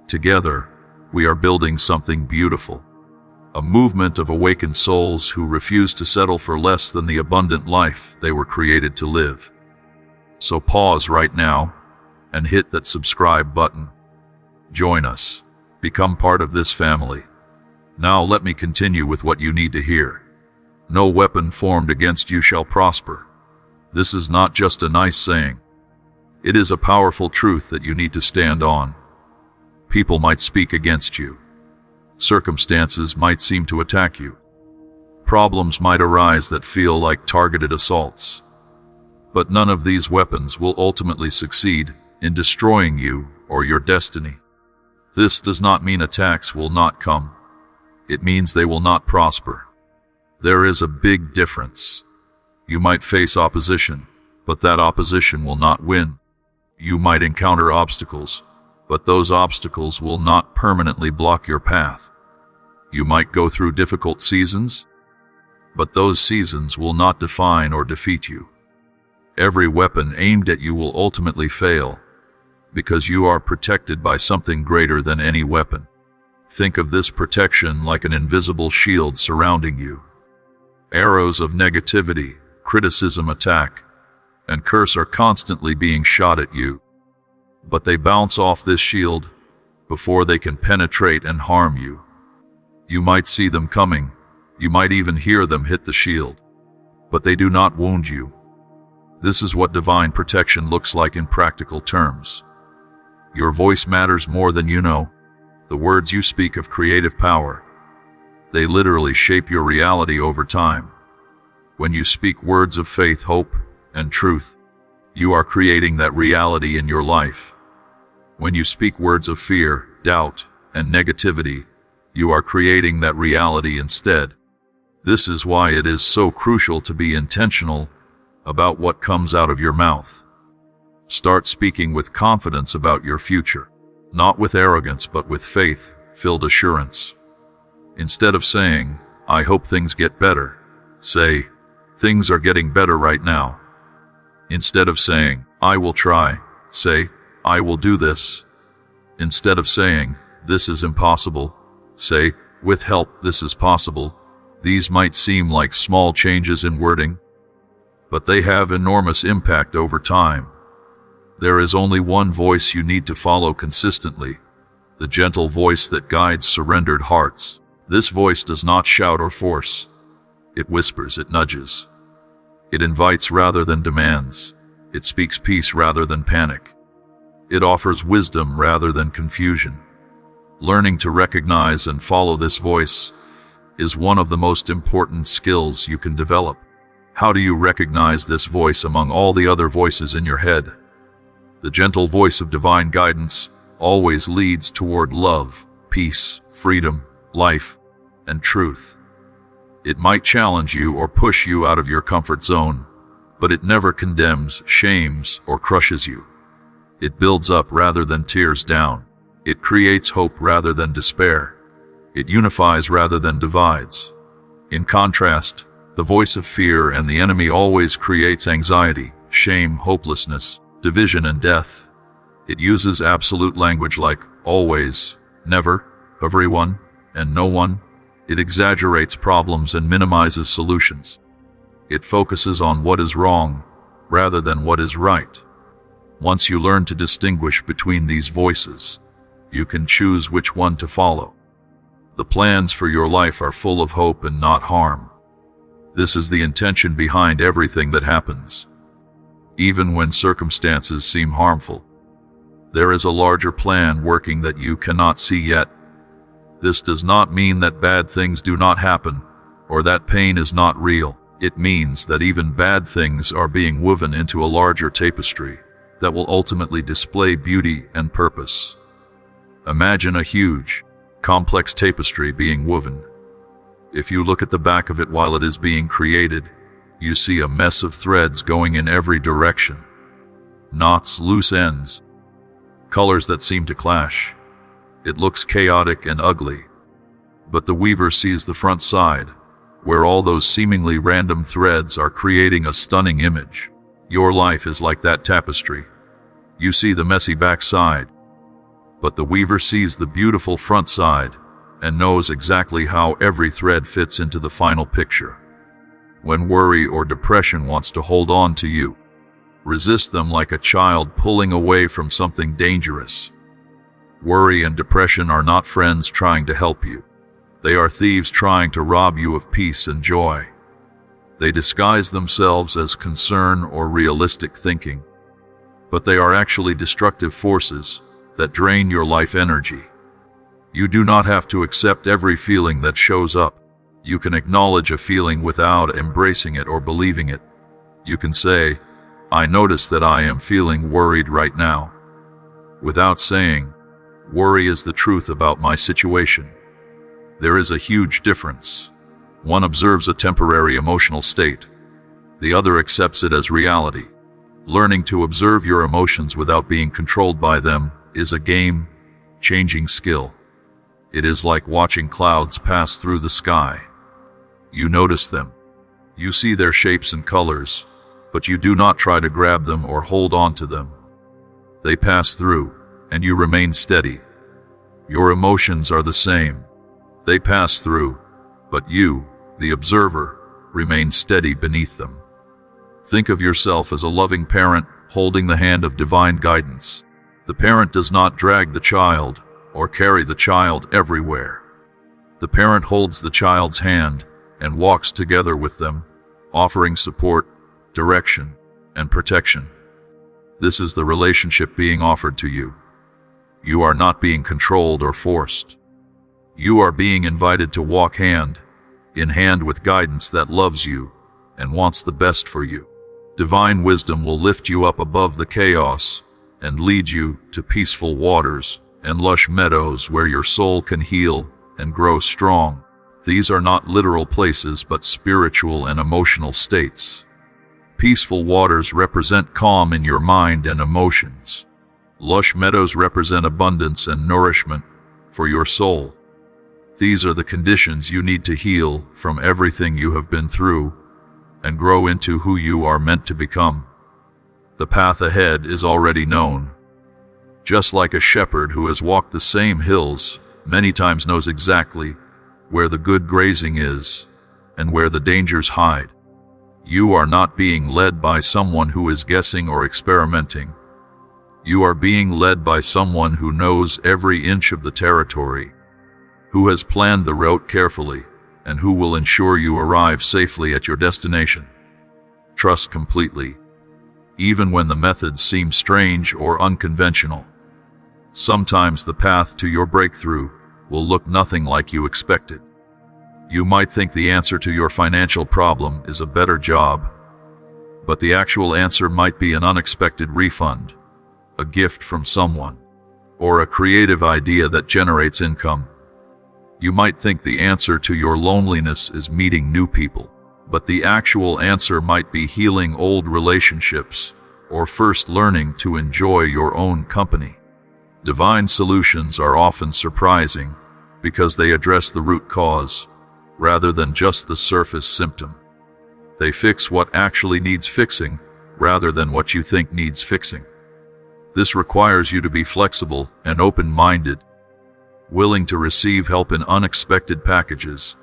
Together, we are building something beautiful. A movement of awakened souls who refuse to settle for less than the abundant life they were created to live. So pause right now and hit that subscribe button. Join us. Become part of this family. Now let me continue with what you need to hear. No weapon formed against you shall prosper. This is not just a nice saying. It is a powerful truth that you need to stand on. People might speak against you. Circumstances might seem to attack you. Problems might arise that feel like targeted assaults. But none of these weapons will ultimately succeed in destroying you or your destiny. This does not mean attacks will not come. It means they will not prosper. There is a big difference. You might face opposition, but that opposition will not win. You might encounter obstacles, but those obstacles will not permanently block your path. You might go through difficult seasons, but those seasons will not define or defeat you. Every weapon aimed at you will ultimately fail, because you are protected by something greater than any weapon. Think of this protection like an invisible shield surrounding you. Arrows of negativity, criticism, attack, and curse are constantly being shot at you. But they bounce off this shield before they can penetrate and harm you. You might see them coming, you might even hear them hit the shield, but they do not wound you. This is what divine protection looks like in practical terms. Your voice matters more than you know. The words you speak have creative power. They literally shape your reality over time. When you speak words of faith, hope, and truth, you are creating that reality in your life. When you speak words of fear, doubt, and negativity, you are creating that reality instead. This is why it is so crucial to be intentional about what comes out of your mouth. Start speaking with confidence about your future, not with arrogance but with faith-filled assurance. Instead of saying, "I hope things get better," say, "Things are getting better right now." Instead of saying, "I will try," say, "I will do this." Instead of saying, "This is impossible," say, "With help, this is possible." These might seem like small changes in wording, but they have enormous impact over time. There is only one voice you need to follow consistently, the gentle voice that guides surrendered hearts. This voice does not shout or force. It whispers, it nudges. It invites rather than demands. It speaks peace rather than panic. It offers wisdom rather than confusion. Learning to recognize and follow this voice is one of the most important skills you can develop. How do you recognize this voice among all the other voices in your head? The gentle voice of divine guidance always leads toward love, peace, freedom, life, and truth. It might challenge you or push you out of your comfort zone, but it never condemns, shames, or crushes you. It builds up rather than tears down. It creates hope rather than despair. It unifies rather than divides. In contrast, the voice of fear and the enemy always creates anxiety, shame, hopelessness, division, and death. It uses absolute language like always, never, everyone, and no one. It exaggerates problems and minimizes solutions. It focuses on what is wrong rather than what is right. Once you learn to distinguish between these voices, you can choose which one to follow. The plans for your life are full of hope and not harm. This is the intention behind everything that happens. Even when circumstances seem harmful, there is a larger plan working that you cannot see yet. This does not mean that bad things do not happen or that pain is not real. It means that even bad things are being woven into a larger tapestry that will ultimately display beauty and purpose. Imagine a huge, complex tapestry being woven. If you look at the back of it while it is being created, you see a mess of threads going in every direction. Knots, loose ends, colors that seem to clash. It looks chaotic and ugly. But the weaver sees the front side, where all those seemingly random threads are creating a stunning image. Your life is like that tapestry. You see the messy back side, but the weaver sees the beautiful front side and knows exactly how every thread fits into the final picture. When worry or depression wants to hold on to you, resist them like a child pulling away from something dangerous. Worry and depression are not friends trying to help you. They are thieves trying to rob you of peace and joy. They disguise themselves as concern or realistic thinking, but they are actually destructive forces that drain your life energy. You do not have to accept every feeling that shows up. You can acknowledge a feeling without embracing it or believing it. You can say, "I notice that I am feeling worried right now," without saying, "Worry is the truth about my situation." There is a huge difference. One observes a temporary emotional state. The other accepts it as reality. Learning to observe your emotions without being controlled by them is a game-changing skill. It is like watching clouds pass through the sky. You notice them. You see their shapes and colors, but you do not try to grab them or hold on to them. They pass through, and you remain steady. Your emotions are the same. They pass through, but you, the observer, remain steady beneath them. Think of yourself as a loving parent holding the hand of divine guidance. The parent does not drag the child or carry the child everywhere. The parent holds the child's hand and walks together with them, offering support, direction, and protection. This is the relationship being offered to you. You are not being controlled or forced. You are being invited to walk hand in hand with guidance that loves you and wants the best for you. Divine wisdom will lift you up above the chaos and lead you to peaceful waters and lush meadows where your soul can heal and grow strong. These are not literal places but spiritual and emotional states. Peaceful waters represent calm in your mind and emotions. Lush meadows represent abundance and nourishment for your soul. These are the conditions you need to heal from everything you have been through and grow into who you are meant to become. The path ahead is already known. Just like a shepherd who has walked the same hills many times knows exactly where the good grazing is and where the dangers hide. You are not being led by someone who is guessing or experimenting. You are being led by someone who knows every inch of the territory, who has planned the route carefully, and who will ensure you arrive safely at your destination. Trust completely, even when the methods seem strange or unconventional. Sometimes the path to your breakthrough will look nothing like you expected. You might think the answer to your financial problem is a better job, but the actual answer might be an unexpected refund, a gift from someone, or a creative idea that generates income. You might think the answer to your loneliness is meeting new people, but the actual answer might be healing old relationships or first learning to enjoy your own company. Divine solutions are often surprising because they address the root cause rather than just the surface symptom. They fix what actually needs fixing rather than what you think needs fixing. This requires you to be flexible and open-minded, willing to receive help in unexpected packages,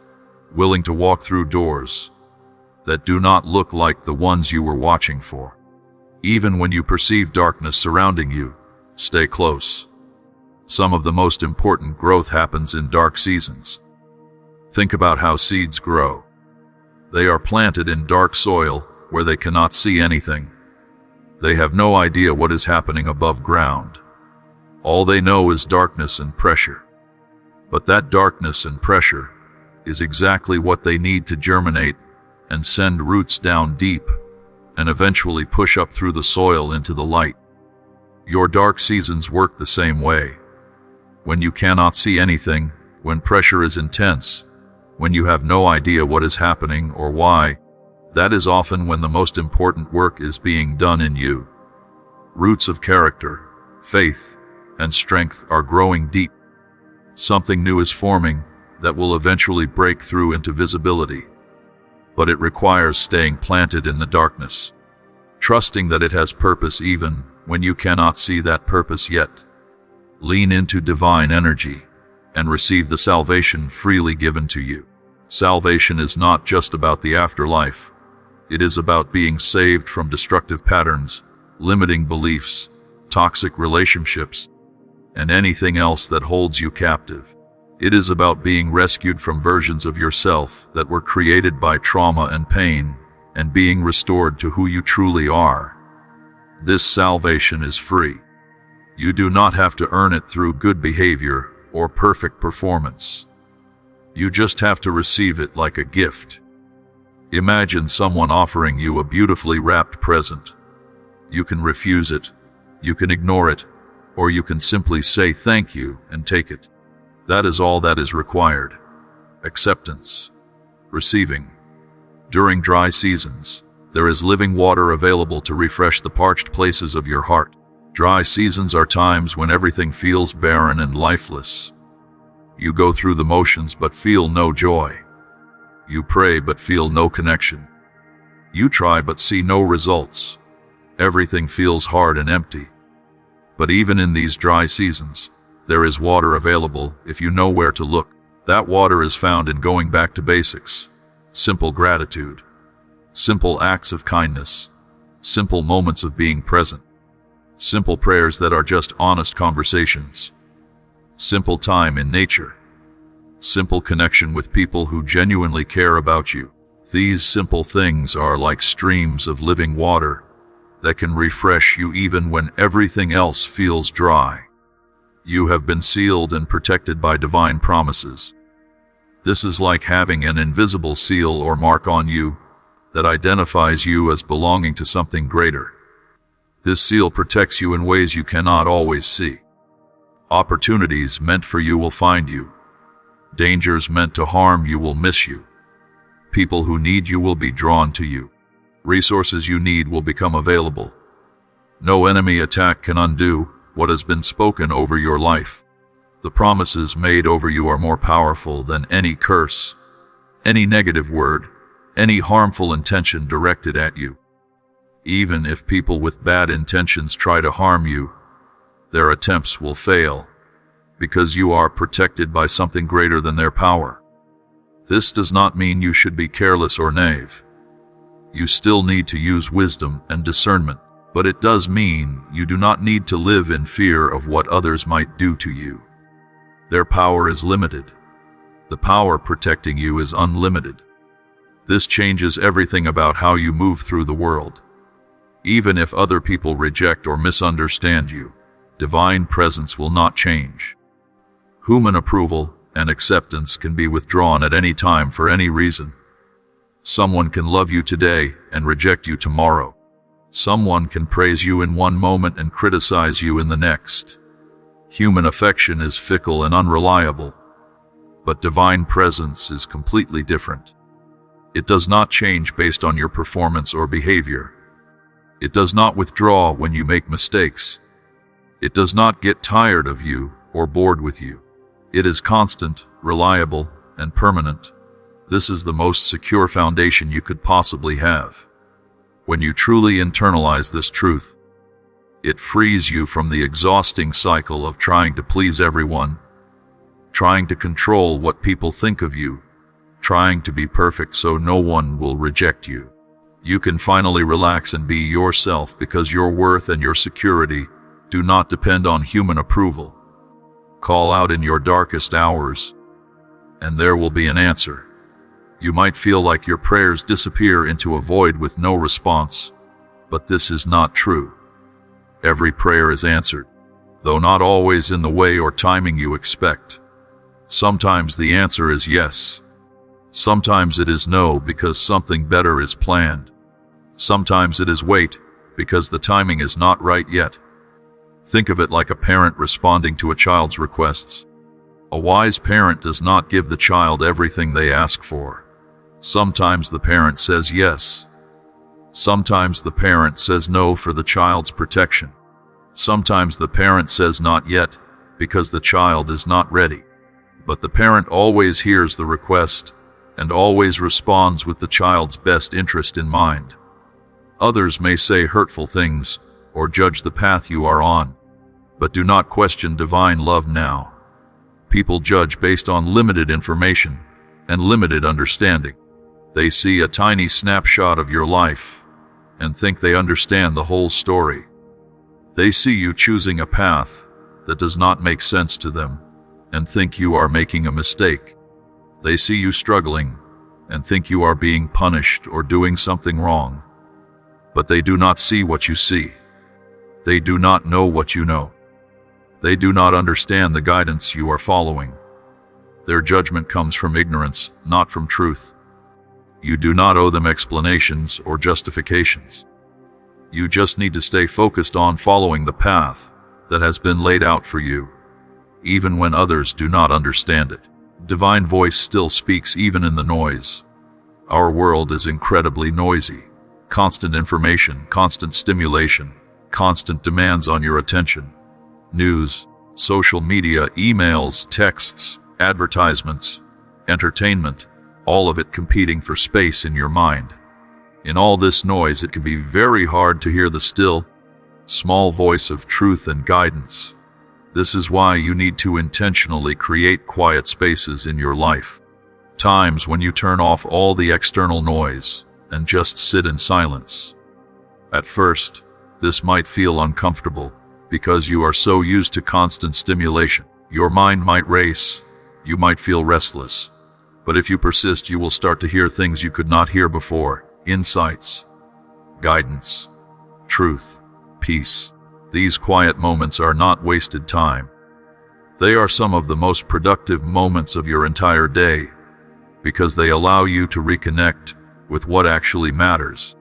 willing to walk through doors that do not look like the ones you were watching for. Even when you perceive darkness surrounding you, stay close. Some of the most important growth happens in dark seasons. Think about how seeds grow. They are planted in dark soil where they cannot see anything. They have no idea what is happening above ground. All they know is darkness and pressure. But that darkness and pressure is exactly what they need to germinate and send roots down deep and eventually push up through the soil into the light. Your dark seasons work the same way. When you cannot see anything, when pressure is intense, when you have no idea what is happening or why, that is often when the most important work is being done in you. Roots of character, faith, and strength are growing deep. Something new is forming that will eventually break through into visibility. But it requires staying planted in the darkness, trusting that it has purpose even when you cannot see that purpose yet. Lean into divine energy and receive the salvation freely given to you. Salvation is not just about the afterlife. It is about being saved from destructive patterns, limiting beliefs, toxic relationships, and anything else that holds you captive. It is about being rescued from versions of yourself that were created by trauma and pain, and being restored to who you truly are. This salvation is free. You do not have to earn it through good behavior or perfect performance. You just have to receive it like a gift. Imagine someone offering you a beautifully wrapped present. You can refuse it, you can ignore it, or you can simply say thank you and take it. That is all that is required. Acceptance. Receiving. During dry seasons, there is living water available to refresh the parched places of your heart. Dry seasons are times when everything feels barren and lifeless. You go through the motions but feel no joy. You pray but feel no connection. You try but see no results. Everything feels hard and empty. But even in these dry seasons, there is water available if you know where to look. That water is found in going back to basics. Simple gratitude. Simple acts of kindness. Simple moments of being present. Simple prayers that are just honest conversations. Simple time in nature. Simple connection with people who genuinely care about you. These simple things are like streams of living water that can refresh you even when everything else feels dry. You have been sealed and protected by divine promises. This is like having an invisible seal or mark on you that identifies you as belonging to something greater. This seal protects you in ways you cannot always see. Opportunities meant for you will find you. Dangers meant to harm you will miss you. People who need you will be drawn to you. Resources you need will become available. No enemy attack can undo what has been spoken over your life. The promises made over you are more powerful than any curse, any negative word, any harmful intention directed at you. Even if people with bad intentions try to harm you, their attempts will fail, because you are protected by something greater than their power. This does not mean you should be careless or naive. You still need to use wisdom and discernment, but it does mean you do not need to live in fear of what others might do to you. Their power is limited. The power protecting you is unlimited. This changes everything about how you move through the world. Even if other people reject or misunderstand you, divine presence will not change. Human approval and acceptance can be withdrawn at any time for any reason. Someone can love you today and reject you tomorrow. Someone can praise you in one moment and criticize you in the next. Human affection is fickle and unreliable, but divine presence is completely different. It does not change based on your performance or behavior. It does not withdraw when you make mistakes. It does not get tired of you or bored with you. It is constant, reliable, and permanent. This is the most secure foundation you could possibly have. When you truly internalize this truth, it frees you from the exhausting cycle of trying to please everyone, trying to control what people think of you, trying to be perfect so no one will reject you. You can finally relax and be yourself because your worth and your security do not depend on human approval. Call out in your darkest hours, and there will be an answer. You might feel like your prayers disappear into a void with no response, but this is not true. Every prayer is answered, though not always in the way or timing you expect. Sometimes the answer is yes. Sometimes it is no because something better is planned. Sometimes it is wait because the timing is not right yet. Think of it like a parent responding to a child's requests. A wise parent does not give the child everything they ask for. Sometimes the parent says yes. Sometimes the parent says no for the child's protection. Sometimes the parent says not yet because the child is not ready. But the parent always hears the request and always responds with the child's best interest in mind. Others may say hurtful things or judge the path you are on, but do not question divine love now. People judge based on limited information and limited understanding. They see a tiny snapshot of your life and think they understand the whole story. They see you choosing a path that does not make sense to them and think you are making a mistake. They see you struggling and think you are being punished or doing something wrong. But they do not see what you see. They do not know what you know. They do not understand the guidance you are following. Their judgment comes from ignorance, not from truth. You do not owe them explanations or justifications. You just need to stay focused on following the path that has been laid out for you, even when others do not understand it. Divine voice still speaks even in the noise. Our world is incredibly noisy. Constant information, constant stimulation, constant demands on your attention. News, social media, emails, texts, advertisements, entertainment, all of it competing for space in your mind. In all this noise, it can be very hard to hear the still, small voice of truth and guidance. This is why you need to intentionally create quiet spaces in your life. Times when you turn off all the external noise and just sit in silence. At first, this might feel uncomfortable because you are so used to constant stimulation. Your mind might race, you might feel restless. But if you persist, you will start to hear things you could not hear before. Insights, guidance, truth, peace. These quiet moments are not wasted time. They are some of the most productive moments of your entire day because they allow you to reconnect with what actually matters,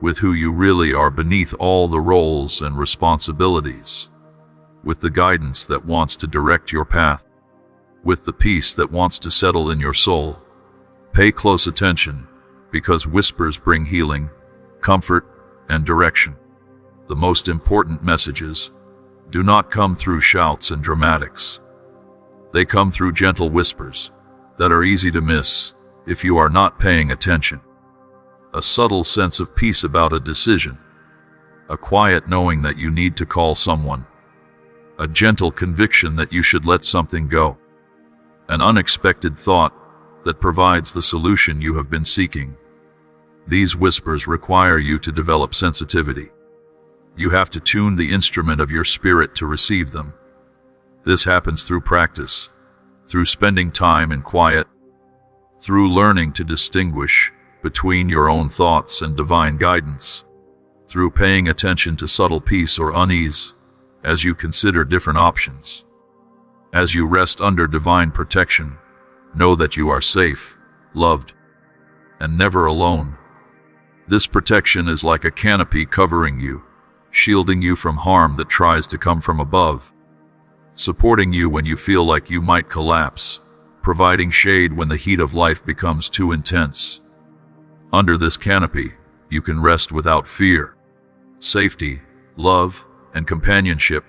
with who you really are beneath all the roles and responsibilities, with the guidance that wants to direct your path, with the peace that wants to settle in your soul. Pay close attention because whispers bring healing, comfort, and direction. The most important messages do not come through shouts and dramatics. They come through gentle whispers that are easy to miss if you are not paying attention. A subtle sense of peace about a decision, a quiet knowing that you need to call someone, a gentle conviction that you should let something go, an unexpected thought that provides the solution you have been seeking. These whispers require you to develop sensitivity. You have to tune the instrument of your spirit to receive them. This happens through practice, through spending time in quiet, through learning to distinguish between your own thoughts and divine guidance, through paying attention to subtle peace or unease as you consider different options. As you rest under divine protection, know that you are safe, loved, and never alone. This protection is like a canopy covering you, shielding you from harm that tries to come from above, supporting you when you feel like you might collapse, providing shade when the heat of life becomes too intense. Under this canopy, you can rest without fear. Safety, love, and companionship.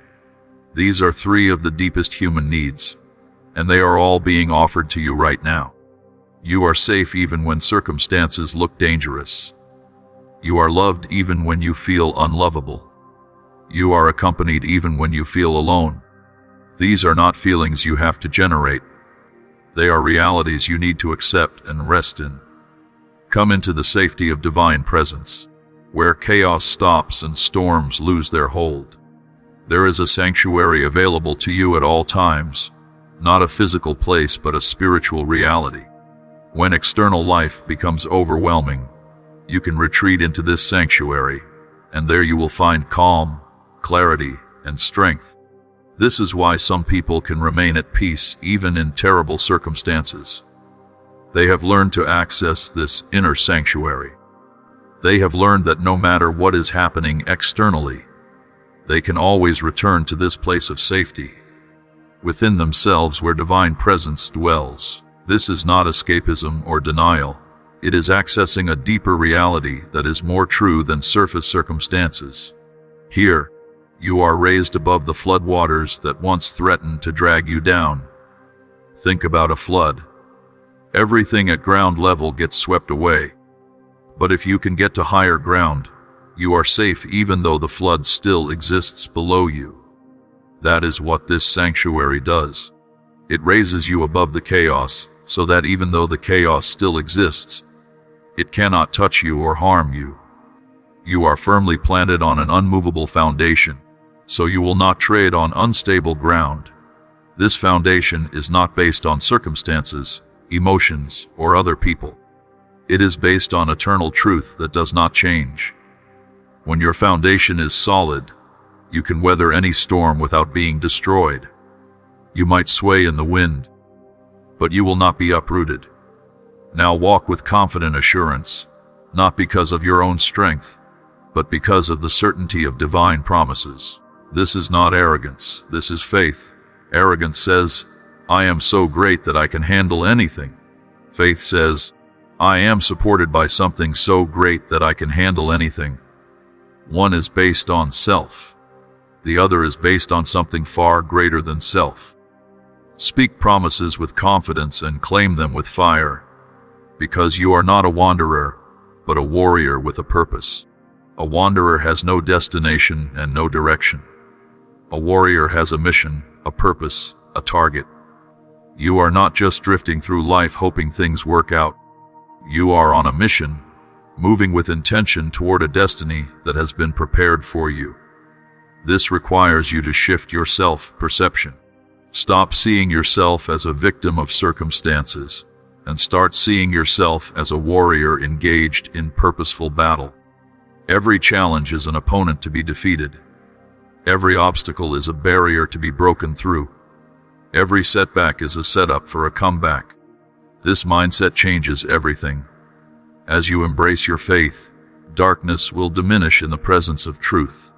These are three of the deepest human needs, and they are all being offered to you right now. You are safe even when circumstances look dangerous. You are loved even when you feel unlovable. You are accompanied even when you feel alone. These are not feelings you have to generate. They are realities you need to accept and rest in. Come into the safety of divine presence, where chaos stops and storms lose their hold. There is a sanctuary available to you at all times, not a physical place but a spiritual reality. When external life becomes overwhelming, you can retreat into this sanctuary, and there you will find calm, clarity, and strength. This is why some people can remain at peace even in terrible circumstances. They have learned to access this inner sanctuary. They have learned that no matter what is happening externally, they can always return to this place of safety, within themselves where divine presence dwells. This is not escapism or denial. It is accessing a deeper reality that is more true than surface circumstances. Here, you are raised above the floodwaters that once threatened to drag you down. Think about a flood. Everything at ground level gets swept away. But if you can get to higher ground, you are safe even though the flood still exists below you. That is what this sanctuary does. It raises you above the chaos, so that even though the chaos still exists, it cannot touch you or harm you. You are firmly planted on an unmovable foundation, so you will not tread on unstable ground. This foundation is not based on circumstances, emotions, or other people. It is based on eternal truth that does not change. When your foundation is solid, you can weather any storm without being destroyed. You might sway in the wind, but you will not be uprooted. Now walk with confident assurance, not because of your own strength, but because of the certainty of divine promises. This is not arrogance, this is faith. Arrogance says, I am so great that I can handle anything. Faith says, I am supported by something so great that I can handle anything. One is based on self. The other is based on something far greater than self. Speak promises with confidence and claim them with fire, because you are not a wanderer, but a warrior with a purpose. A wanderer has no destination and no direction. A warrior has a mission, a purpose, a target. You are not just drifting through life hoping things work out. You are on a mission, moving with intention toward a destiny that has been prepared for you. This requires you to shift your self-perception. Stop seeing yourself as a victim of circumstances, and start seeing yourself as a warrior engaged in purposeful battle. Every challenge is an opponent to be defeated. Every obstacle is a barrier to be broken through. Every setback is a setup for a comeback. This mindset changes everything. As you embrace your faith, darkness will diminish in the presence of truth.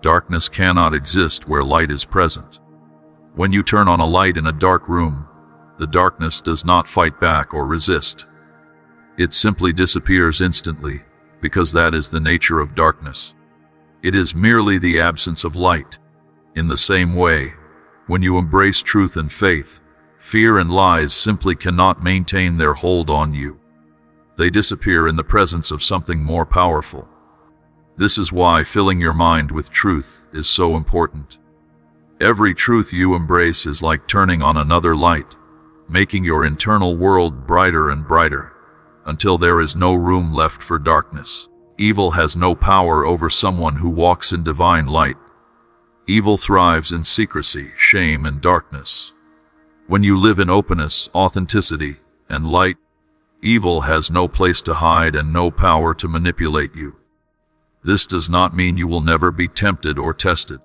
Darkness cannot exist where light is present. When you turn on a light in a dark room, the darkness does not fight back or resist. It simply disappears instantly, because that is the nature of darkness. It is merely the absence of light. In the same way, when you embrace truth and faith, fear and lies simply cannot maintain their hold on you. They disappear in the presence of something more powerful. This is why filling your mind with truth is so important. Every truth you embrace is like turning on another light, making your internal world brighter and brighter, until there is no room left for darkness. Evil has no power over someone who walks in divine light. Evil thrives in secrecy, shame, and darkness. When you live in openness, authenticity, and light, evil has no place to hide and no power to manipulate you. This does not mean you will never be tempted or tested.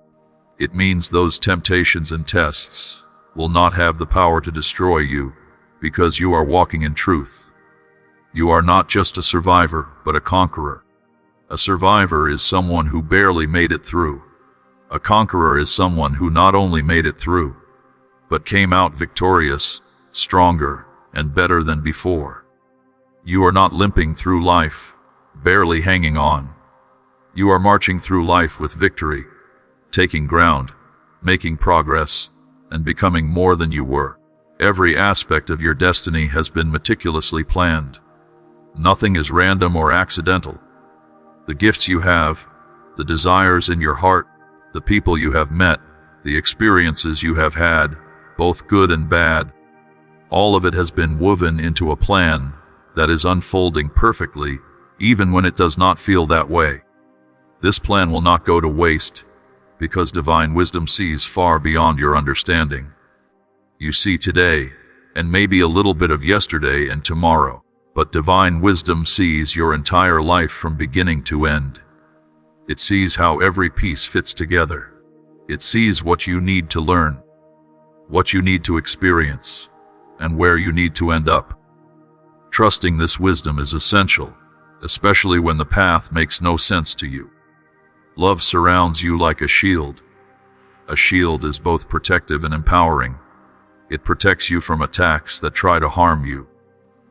It means those temptations and tests will not have the power to destroy you because you are walking in truth. You are not just a survivor, but a conqueror. A survivor is someone who barely made it through. A conqueror is someone who not only made it through, but came out victorious, stronger, and better than before. You are not limping through life, barely hanging on. You are marching through life with victory, taking ground, making progress, and becoming more than you were. Every aspect of your destiny has been meticulously planned. Nothing is random or accidental. The gifts you have, the desires in your heart, the people you have met, the experiences you have had, both good and bad, all of it has been woven into a plan that is unfolding perfectly, even when it does not feel that way. This plan will not go to waste, because divine wisdom sees far beyond your understanding. You see today, and maybe a little bit of yesterday and tomorrow, but divine wisdom sees your entire life from beginning to end. It sees how every piece fits together. It sees what you need to learn, what you need to experience, and where you need to end up. Trusting this wisdom is essential, especially when the path makes no sense to you. Love surrounds you like a shield. A shield is both protective and empowering. It protects you from attacks that try to harm you,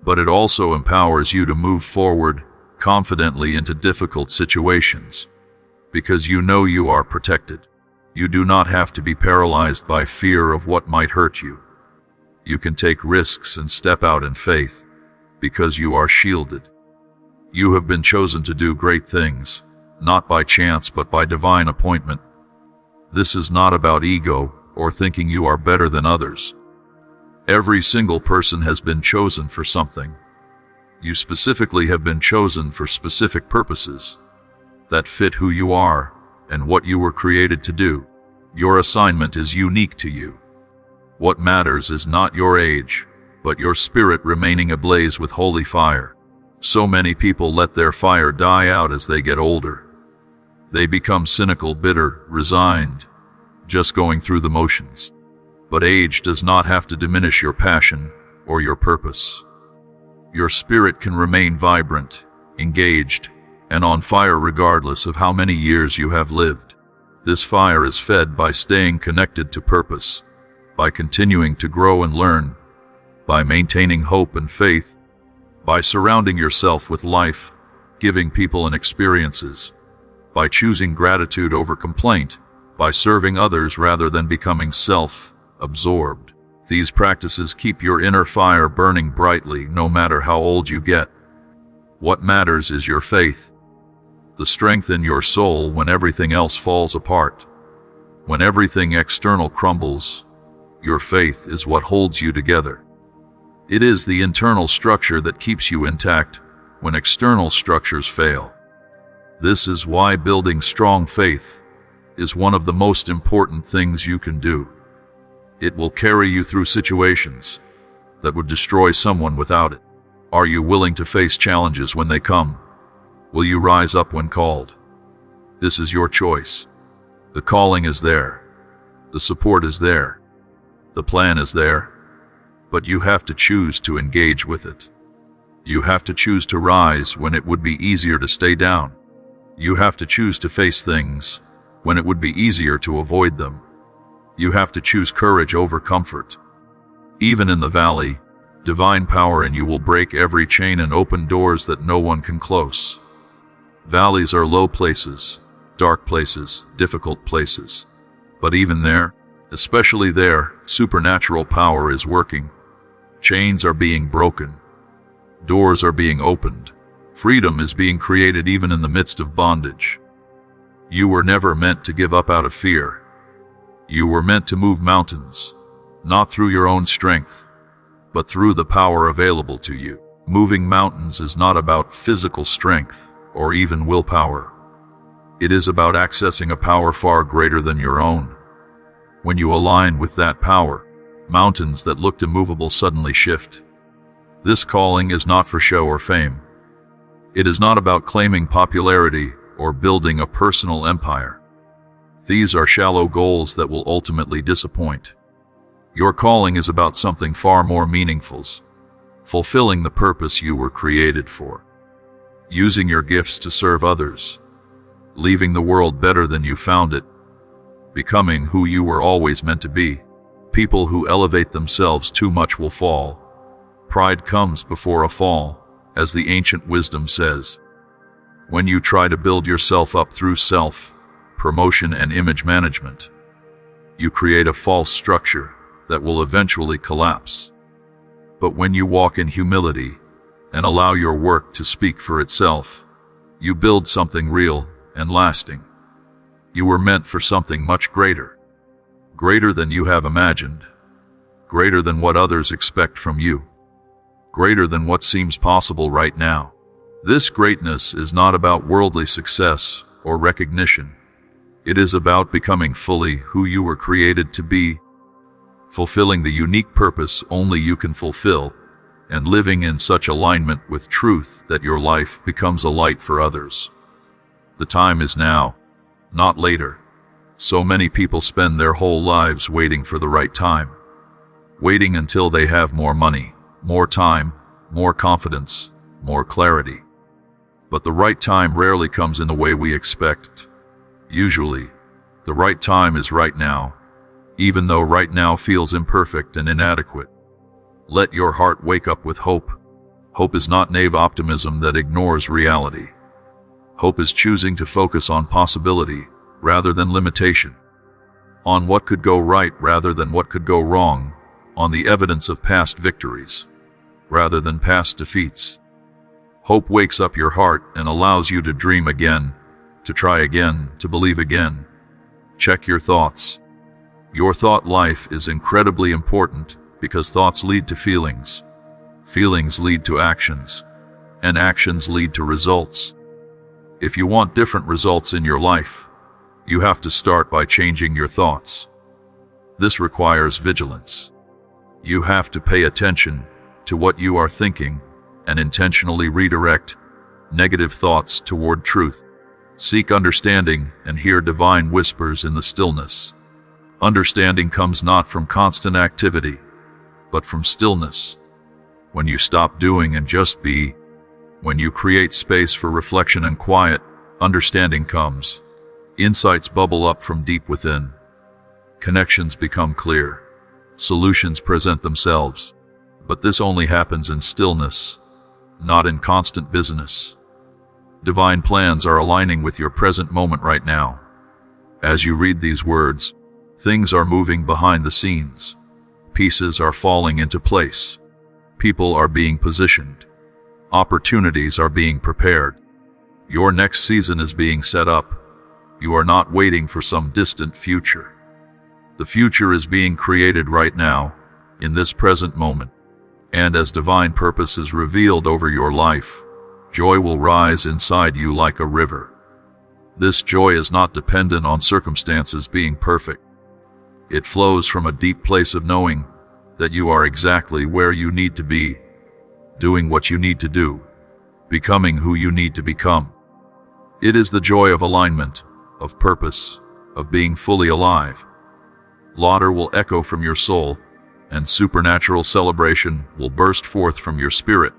but it also empowers you to move forward confidently into difficult situations, because you know you are protected. You do not have to be paralyzed by fear of what might hurt you. You can take risks and step out in faith, because you are shielded. You have been chosen to do great things, not by chance but by divine appointment. This is not about ego or thinking you are better than others. Every single person has been chosen for something. You specifically have been chosen for specific purposes that fit who you are and what you were created to do. Your assignment is unique to you. What matters is not your age, but your spirit remaining ablaze with holy fire. So many people let their fire die out as they get older. They become cynical, bitter, resigned, just going through the motions. But age does not have to diminish your passion or your purpose. Your spirit can remain vibrant, engaged, and on fire regardless of how many years you have lived. This fire is fed by staying connected to purpose, by continuing to grow and learn, by maintaining hope and faith, by surrounding yourself with life, giving people and experiences, by choosing gratitude over complaint, by serving others rather than becoming self-absorbed. These practices keep your inner fire burning brightly no matter how old you get. What matters is your faith, the strength in your soul when everything else falls apart. When everything external crumbles, your faith is what holds you together. It is the internal structure that keeps you intact when external structures fail. This is why building strong faith is one of the most important things you can do. It will carry you through situations that would destroy someone without it. Are you willing to face challenges when they come? Will you rise up when called? This is your choice. The calling is there. The support is there. The plan is there. But you have to choose to engage with it. You have to choose to rise when it would be easier to stay down. You have to choose to face things when it would be easier to avoid them. You have to choose courage over comfort. Even in the valley, divine power in you will break every chain and open doors that no one can close. Valleys are low places, dark places, difficult places. But even there, especially there, supernatural power is working. Chains are being broken. Doors are being opened. Freedom is being created even in the midst of bondage. You were never meant to give up out of fear. You were meant to move mountains, not through your own strength, but through the power available to you. Moving mountains is not about physical strength or even willpower. It is about accessing a power far greater than your own. When you align with that power, Mountains that looked immovable suddenly shift. This calling is not for show or fame. It is not about claiming popularity or building a personal empire. These are shallow goals that will ultimately disappoint. Your calling is about something far more meaningful, fulfilling the purpose you were created for, using your gifts to serve others, leaving the world better than you found it, becoming who you were always meant to be. People who elevate themselves too much will fall. Pride comes before a fall, as the ancient wisdom says. When you try to build yourself up through self-promotion and image management, you create a false structure that will eventually collapse. But when you walk in humility and allow your work to speak for itself, you build something real and lasting. You were meant for something much greater. Greater than you have imagined. Greater than what others expect from you. Greater than what seems possible right now. This greatness is not about worldly success or recognition. It is about becoming fully who you were created to be, fulfilling the unique purpose only you can fulfill, and living in such alignment with truth that your life becomes a light for others. The time is now, not later. So many people spend their whole lives waiting for the right time, waiting until they have more money, more time, more confidence, more clarity. But the right time rarely comes in the way we expect. Usually, the right time is right now, even though right now feels imperfect and inadequate. Let your heart wake up with hope. Hope is not naive optimism that ignores reality. Hope is choosing to focus on possibility rather than limitation, on what could go right rather than what could go wrong, on the evidence of past victories rather than past defeats. Hope wakes up your heart and allows you to dream again, to try again, to believe again. Check your thoughts. Your thought life is incredibly important because thoughts lead to feelings. Feelings lead to actions, and actions lead to results. If you want different results in your life, you have to start by changing your thoughts. This requires vigilance. You have to pay attention to what you are thinking and intentionally redirect negative thoughts toward truth. Seek understanding and hear divine whispers in the stillness. Understanding comes not from constant activity, but from stillness. When you stop doing and just be, when you create space for reflection and quiet, understanding comes. Insights bubble up from deep within. Connections become clear. Solutions present themselves. But this only happens in stillness, not in constant business. Divine plans are aligning with your present moment right now. As you read these words, things are moving behind the scenes. Pieces are falling into place. People are being positioned. Opportunities are being prepared. Your next season is being set up. You are not waiting for some distant future. The future is being created right now, in this present moment. And as divine purpose is revealed over your life, joy will rise inside you like a river. This joy is not dependent on circumstances being perfect. It flows from a deep place of knowing that you are exactly where you need to be, doing what you need to do, becoming who you need to become. It is the joy of alignment, of purpose, of being fully alive. Laughter will echo from your soul, and supernatural celebration will burst forth from your spirit.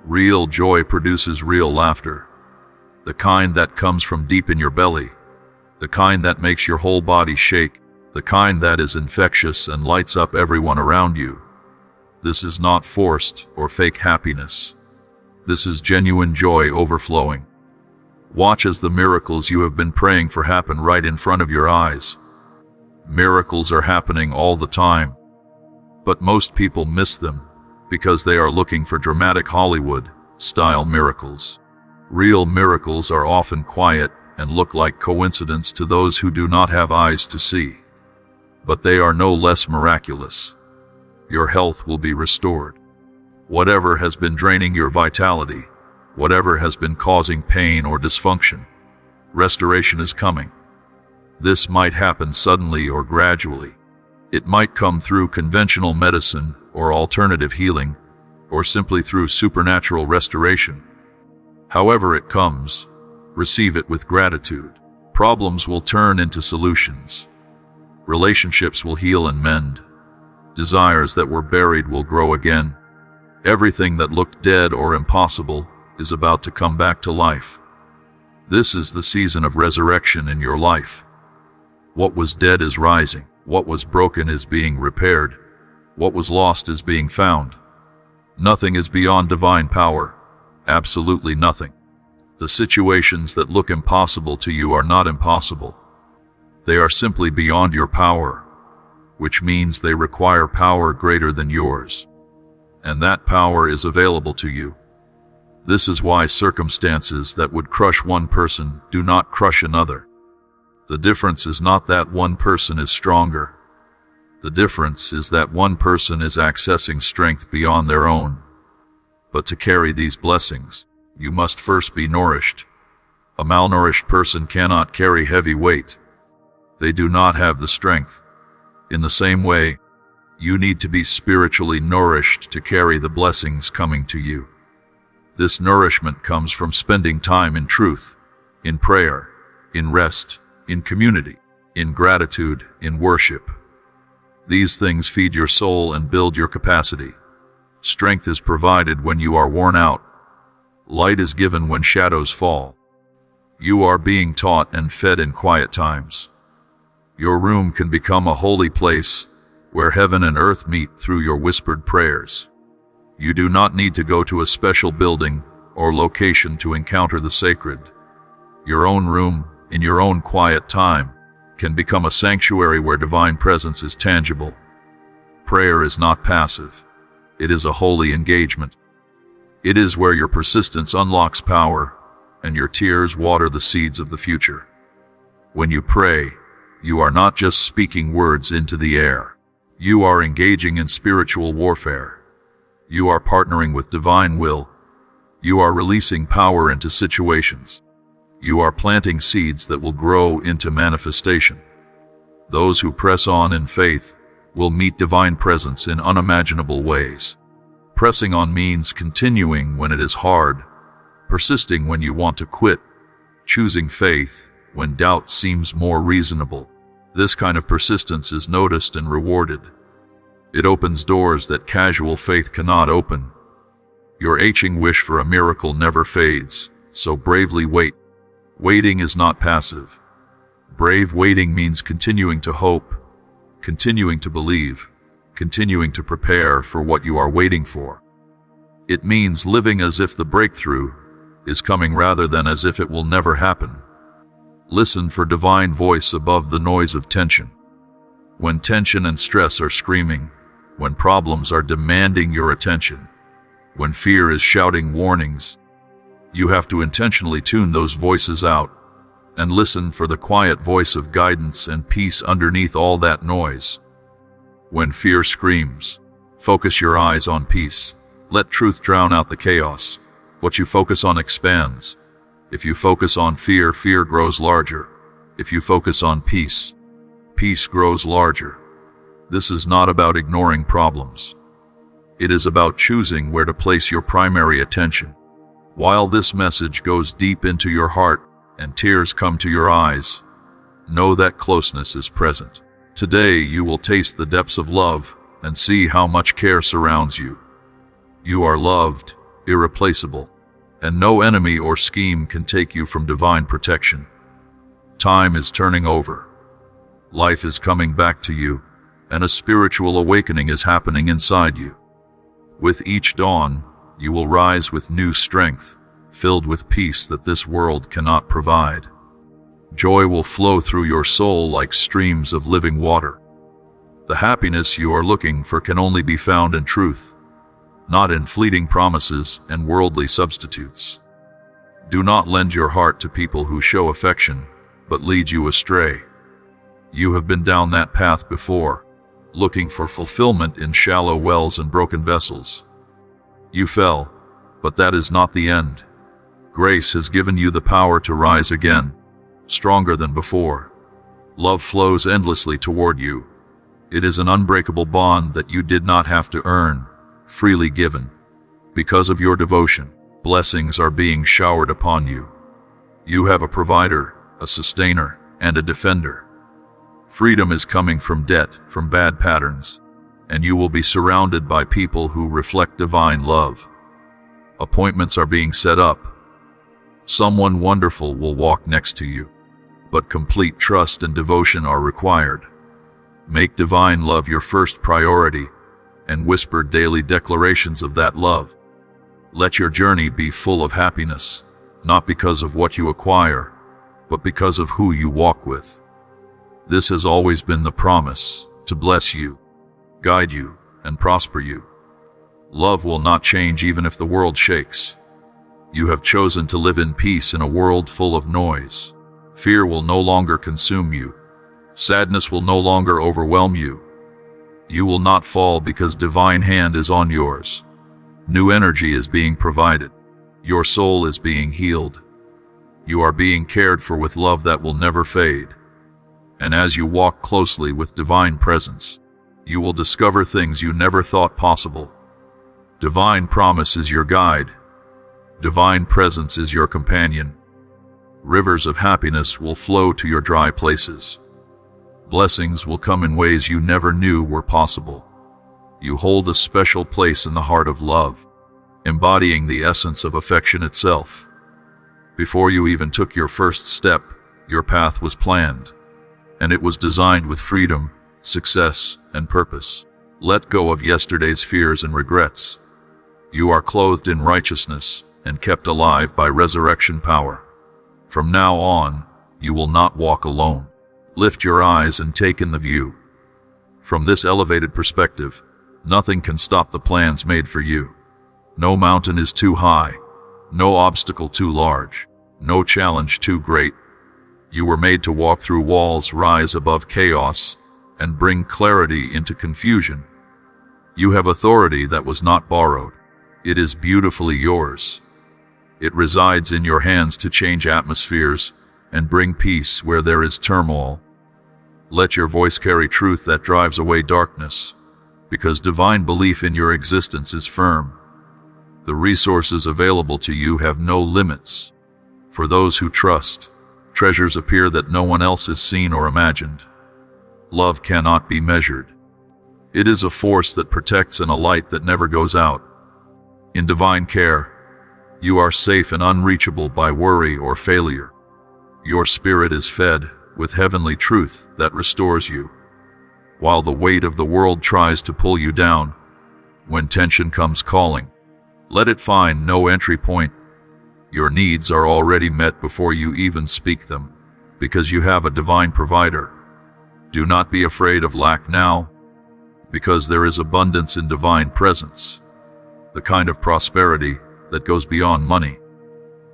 Real joy produces real laughter, the kind that comes from deep in your belly, the kind that makes your whole body shake, the kind that is infectious and lights up everyone around you. This is not forced or fake happiness. This is genuine joy overflowing. Watch as the miracles you have been praying for happen right in front of your eyes. Miracles are happening all the time, but most people miss them because they are looking for dramatic Hollywood-style miracles. Real miracles are often quiet and look like coincidence to those who do not have eyes to see. But they are no less miraculous. Your health will be restored. Whatever has been draining your vitality, whatever has been causing pain or dysfunction, restoration is coming. This might happen suddenly or gradually. It might come through conventional medicine or alternative healing, or simply through supernatural restoration. However it comes, receive it with gratitude. Problems will turn into solutions. Relationships will heal and mend. Desires that were buried will grow again. Everything that looked dead or impossible is about to come back to life. This is the season of resurrection in your life. What was dead is rising. What was broken is being repaired. What was lost is being found. Nothing is beyond divine power. Absolutely nothing. The situations that look impossible to you are not impossible. They are simply beyond your power, which means they require power greater than yours. And that power is available to you. This is why circumstances that would crush one person do not crush another. The difference is not that one person is stronger. The difference is that one person is accessing strength beyond their own. But to carry these blessings, you must first be nourished. A malnourished person cannot carry heavy weight. They do not have the strength. In the same way, you need to be spiritually nourished to carry the blessings coming to you. This nourishment comes from spending time in truth, in prayer, in rest, in community, in gratitude, in worship. These things feed your soul and build your capacity. Strength is provided when you are worn out. Light is given when shadows fall. You are being taught and fed in quiet times. Your room can become a holy place where heaven and earth meet through your whispered prayers. You do not need to go to a special building or location to encounter the sacred. Your own room, in your own quiet time, can become a sanctuary where divine presence is tangible. Prayer is not passive. It is a holy engagement. It is where your persistence unlocks power and your tears water the seeds of the future. When you pray, you are not just speaking words into the air. You are engaging in spiritual warfare. You are partnering with divine will. You are releasing power into situations. You are planting seeds that will grow into manifestation. Those who press on in faith will meet divine presence in unimaginable ways. Pressing on means continuing when it is hard, persisting when you want to quit, choosing faith when doubt seems more reasonable. This kind of persistence is noticed and rewarded. It opens doors that casual faith cannot open. Your aching wish for a miracle never fades, so bravely wait. Waiting is not passive. Brave waiting means continuing to hope, continuing to believe, continuing to prepare for what you are waiting for. It means living as if the breakthrough is coming rather than as if it will never happen. Listen for divine voice above the noise of tension. When tension and stress are screaming, when problems are demanding your attention, when fear is shouting warnings, you have to intentionally tune those voices out and listen for the quiet voice of guidance and peace underneath all that noise. When fear screams, focus your eyes on peace. Let truth drown out the chaos. What you focus on expands. If you focus on fear, fear grows larger. If you focus on peace, peace grows larger. This is not about ignoring problems. It is about choosing where to place your primary attention. While this message goes deep into your heart and tears come to your eyes, know that closeness is present. Today you will taste the depths of love and see how much care surrounds you. You are loved, irreplaceable, and no enemy or scheme can take you from divine protection. Time is turning over. Life is coming back to you, and a spiritual awakening is happening inside you. With each dawn, you will rise with new strength, filled with peace that this world cannot provide. Joy will flow through your soul like streams of living water. The happiness you are looking for can only be found in truth, not in fleeting promises and worldly substitutes. Do not lend your heart to people who show affection, but lead you astray. You have been down that path before, looking for fulfillment in shallow wells and broken vessels. You fell, but that is not the end. Grace has given you the power to rise again, stronger than before. Love flows endlessly toward you. It is an unbreakable bond that you did not have to earn, freely given. Because of your devotion, blessings are being showered upon you. You have a provider, a sustainer, and a defender. Freedom is coming from debt, from bad patterns, and you will be surrounded by people who reflect divine love. Appointments are being set up. Someone wonderful will walk next to you, but complete trust and devotion are required. Make divine love your first priority and whisper daily declarations of that love. Let your journey be full of happiness, not because of what you acquire, but because of who you walk with. This has always been the promise, to bless you, guide you, and prosper you. Love will not change even if the world shakes. You have chosen to live in peace in a world full of noise. Fear will no longer consume you. Sadness will no longer overwhelm you. You will not fall because divine hand is on yours. New energy is being provided. Your soul is being healed. You are being cared for with love that will never fade. And as you walk closely with divine presence, you will discover things you never thought possible. Divine promise is your guide. Divine presence is your companion. Rivers of happiness will flow to your dry places. Blessings will come in ways you never knew were possible. You hold a special place in the heart of love, embodying the essence of affection itself. Before you even took your first step, your path was planned, and it was designed with freedom, success, and purpose. Let go of yesterday's fears and regrets. You are clothed in righteousness and kept alive by resurrection power. From now on, you will not walk alone. Lift your eyes and take in the view. From this elevated perspective, nothing can stop the plans made for you. No mountain is too high, no obstacle too large, no challenge too great. You were made to walk through walls, rise above chaos, and bring clarity into confusion. You have authority that was not borrowed. It is beautifully yours. It resides in your hands to change atmospheres and bring peace where there is turmoil. Let your voice carry truth that drives away darkness, because divine belief in your existence is firm. The resources available to you have no limits. For those who trust, treasures appear that no one else has seen or imagined. Love cannot be measured. It is a force that protects and a light that never goes out. In divine care, you are safe and unreachable by worry or failure. Your spirit is fed with heavenly truth that restores you. While the weight of the world tries to pull you down, when tension comes calling, let it find no entry point. Your needs are already met before you even speak them, because you have a divine provider. Do not be afraid of lack now, because there is abundance in divine presence, the kind of prosperity that goes beyond money.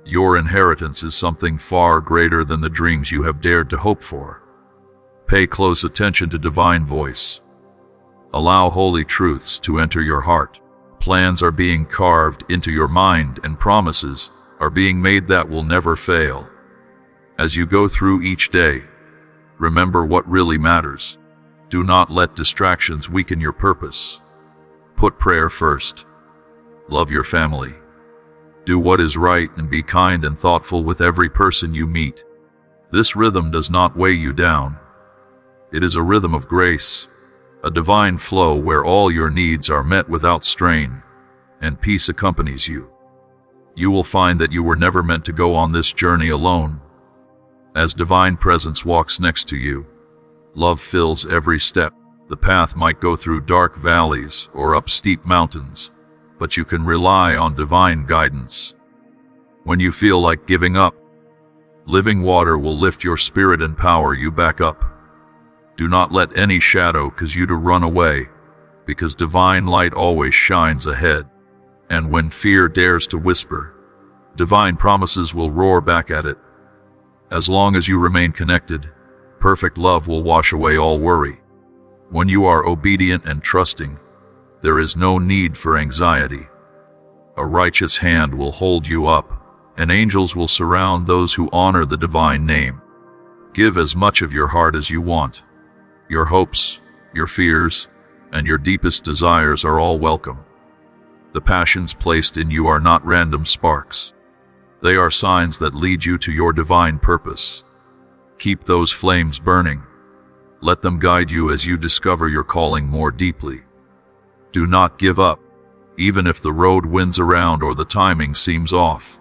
Your inheritance is something far greater than the dreams you have dared to hope for. Pay close attention to divine voice. Allow holy truths to enter your heart. Plans are being carved into your mind and promises are being made that will never fail. As you go through each day, remember what really matters. Do not let distractions weaken your purpose. Put prayer first. Love your family. Do what is right and be kind and thoughtful with every person you meet. This rhythm does not weigh you down. It is a rhythm of grace, a divine flow where all your needs are met without strain, and peace accompanies you. You will find that you were never meant to go on this journey alone. As divine presence walks next to you, love fills every step. The path might go through dark valleys or up steep mountains, but you can rely on divine guidance. When you feel like giving up, living water will lift your spirit and power you back up. Do not let any shadow cause you to run away, because divine light always shines ahead. And when fear dares to whisper, divine promises will roar back at it. As long as you remain connected, perfect love will wash away all worry. When you are obedient and trusting, there is no need for anxiety. A righteous hand will hold you up, and angels will surround those who honor the divine name. Give as much of your heart as you want, your hopes, your fears, and your deepest desires are all welcome. The passions placed in you are not random sparks. They are signs that lead you to your divine purpose. Keep those flames burning. Let them guide you as you discover your calling more deeply. Do not give up, even if the road winds around or the timing seems off.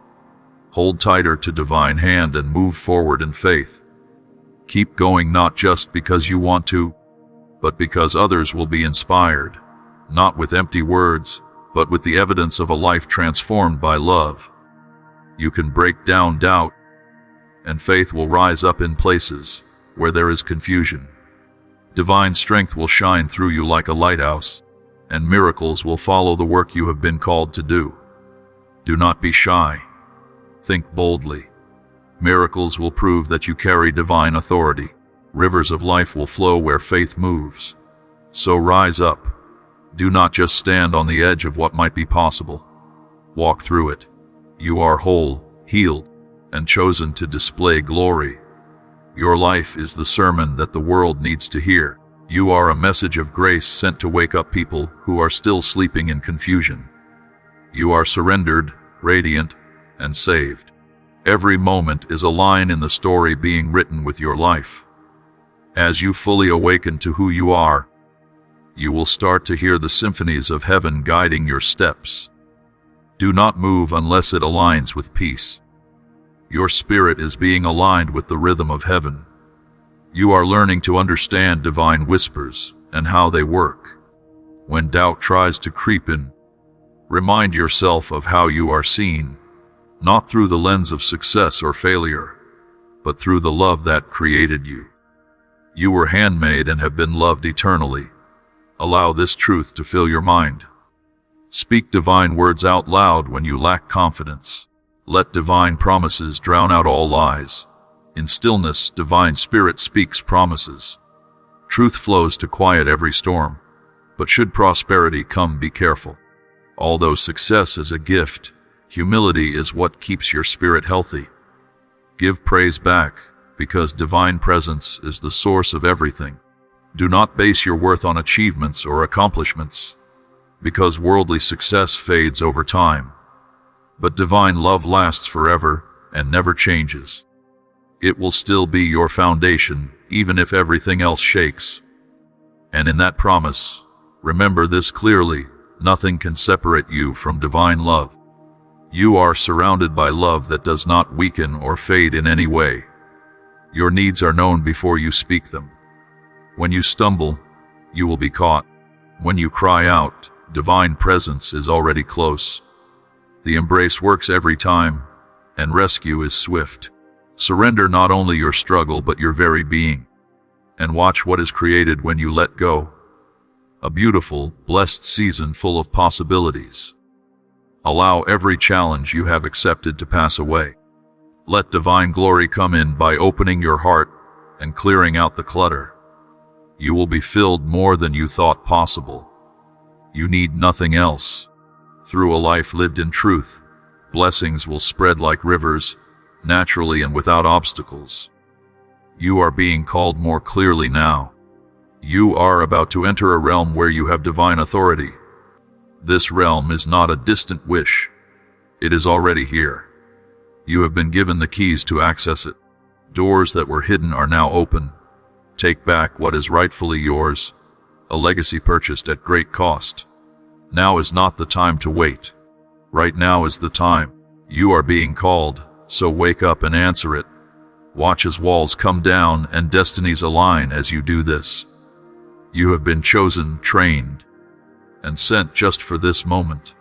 Hold tighter to divine hand and move forward in faith. Keep going not just because you want to, but because others will be inspired, not with empty words, but with the evidence of a life transformed by love. You can break down doubt, and faith will rise up in places where there is confusion. Divine strength will shine through you like a lighthouse, and miracles will follow the work you have been called to do. Do not be shy. Think boldly. Miracles will prove that you carry divine authority. Rivers of life will flow where faith moves. So rise up. Do not just stand on the edge of what might be possible. Walk through it. You are whole, healed, and chosen to display glory. Your life is the sermon that the world needs to hear. You are a message of grace sent to wake up people who are still sleeping in confusion. You are surrendered, radiant, and saved. Every moment is a line in the story being written with your life. As you fully awaken to who you are, you will start to hear the symphonies of heaven guiding your steps. Do not move unless it aligns with peace. Your spirit is being aligned with the rhythm of heaven. You are learning to understand divine whispers and how they work. When doubt tries to creep in, remind yourself of how you are seen, not through the lens of success or failure, but through the love that created you. You were handmade and have been loved eternally. Allow this truth to fill your mind. Speak divine words out loud when you lack confidence. Let divine promises drown out all lies. In stillness, divine spirit speaks promises. Truth flows to quiet every storm. But should prosperity come, be careful. Although success is a gift, humility is what keeps your spirit healthy. Give praise back, because divine presence is the source of everything. Do not base your worth on achievements or accomplishments, because worldly success fades over time. But divine love lasts forever and never changes. It will still be your foundation, even if everything else shakes. And in that promise, remember this clearly: nothing can separate you from divine love. You are surrounded by love that does not weaken or fade in any way. Your needs are known before you speak them. When you stumble, you will be caught. When you cry out, divine presence is already close. The embrace works every time, and rescue is swift. Surrender not only your struggle but your very being, and watch what is created when you let go. A beautiful, blessed season full of possibilities. Allow every challenge you have accepted to pass away. Let divine glory come in by opening your heart and clearing out the clutter. You will be filled more than you thought possible. You need nothing else. Through a life lived in truth, blessings will spread like rivers, naturally and without obstacles. You are being called more clearly now. You are about to enter a realm where you have divine authority. This realm is not a distant wish. It is already here. You have been given the keys to access it. Doors that were hidden are now open. Take back what is rightfully yours, a legacy purchased at great cost. Now is not the time to wait. Right now is the time. You are being called, so wake up and answer it. Watch as walls come down and destinies align as you do this. You have been chosen, trained, and sent just for this moment.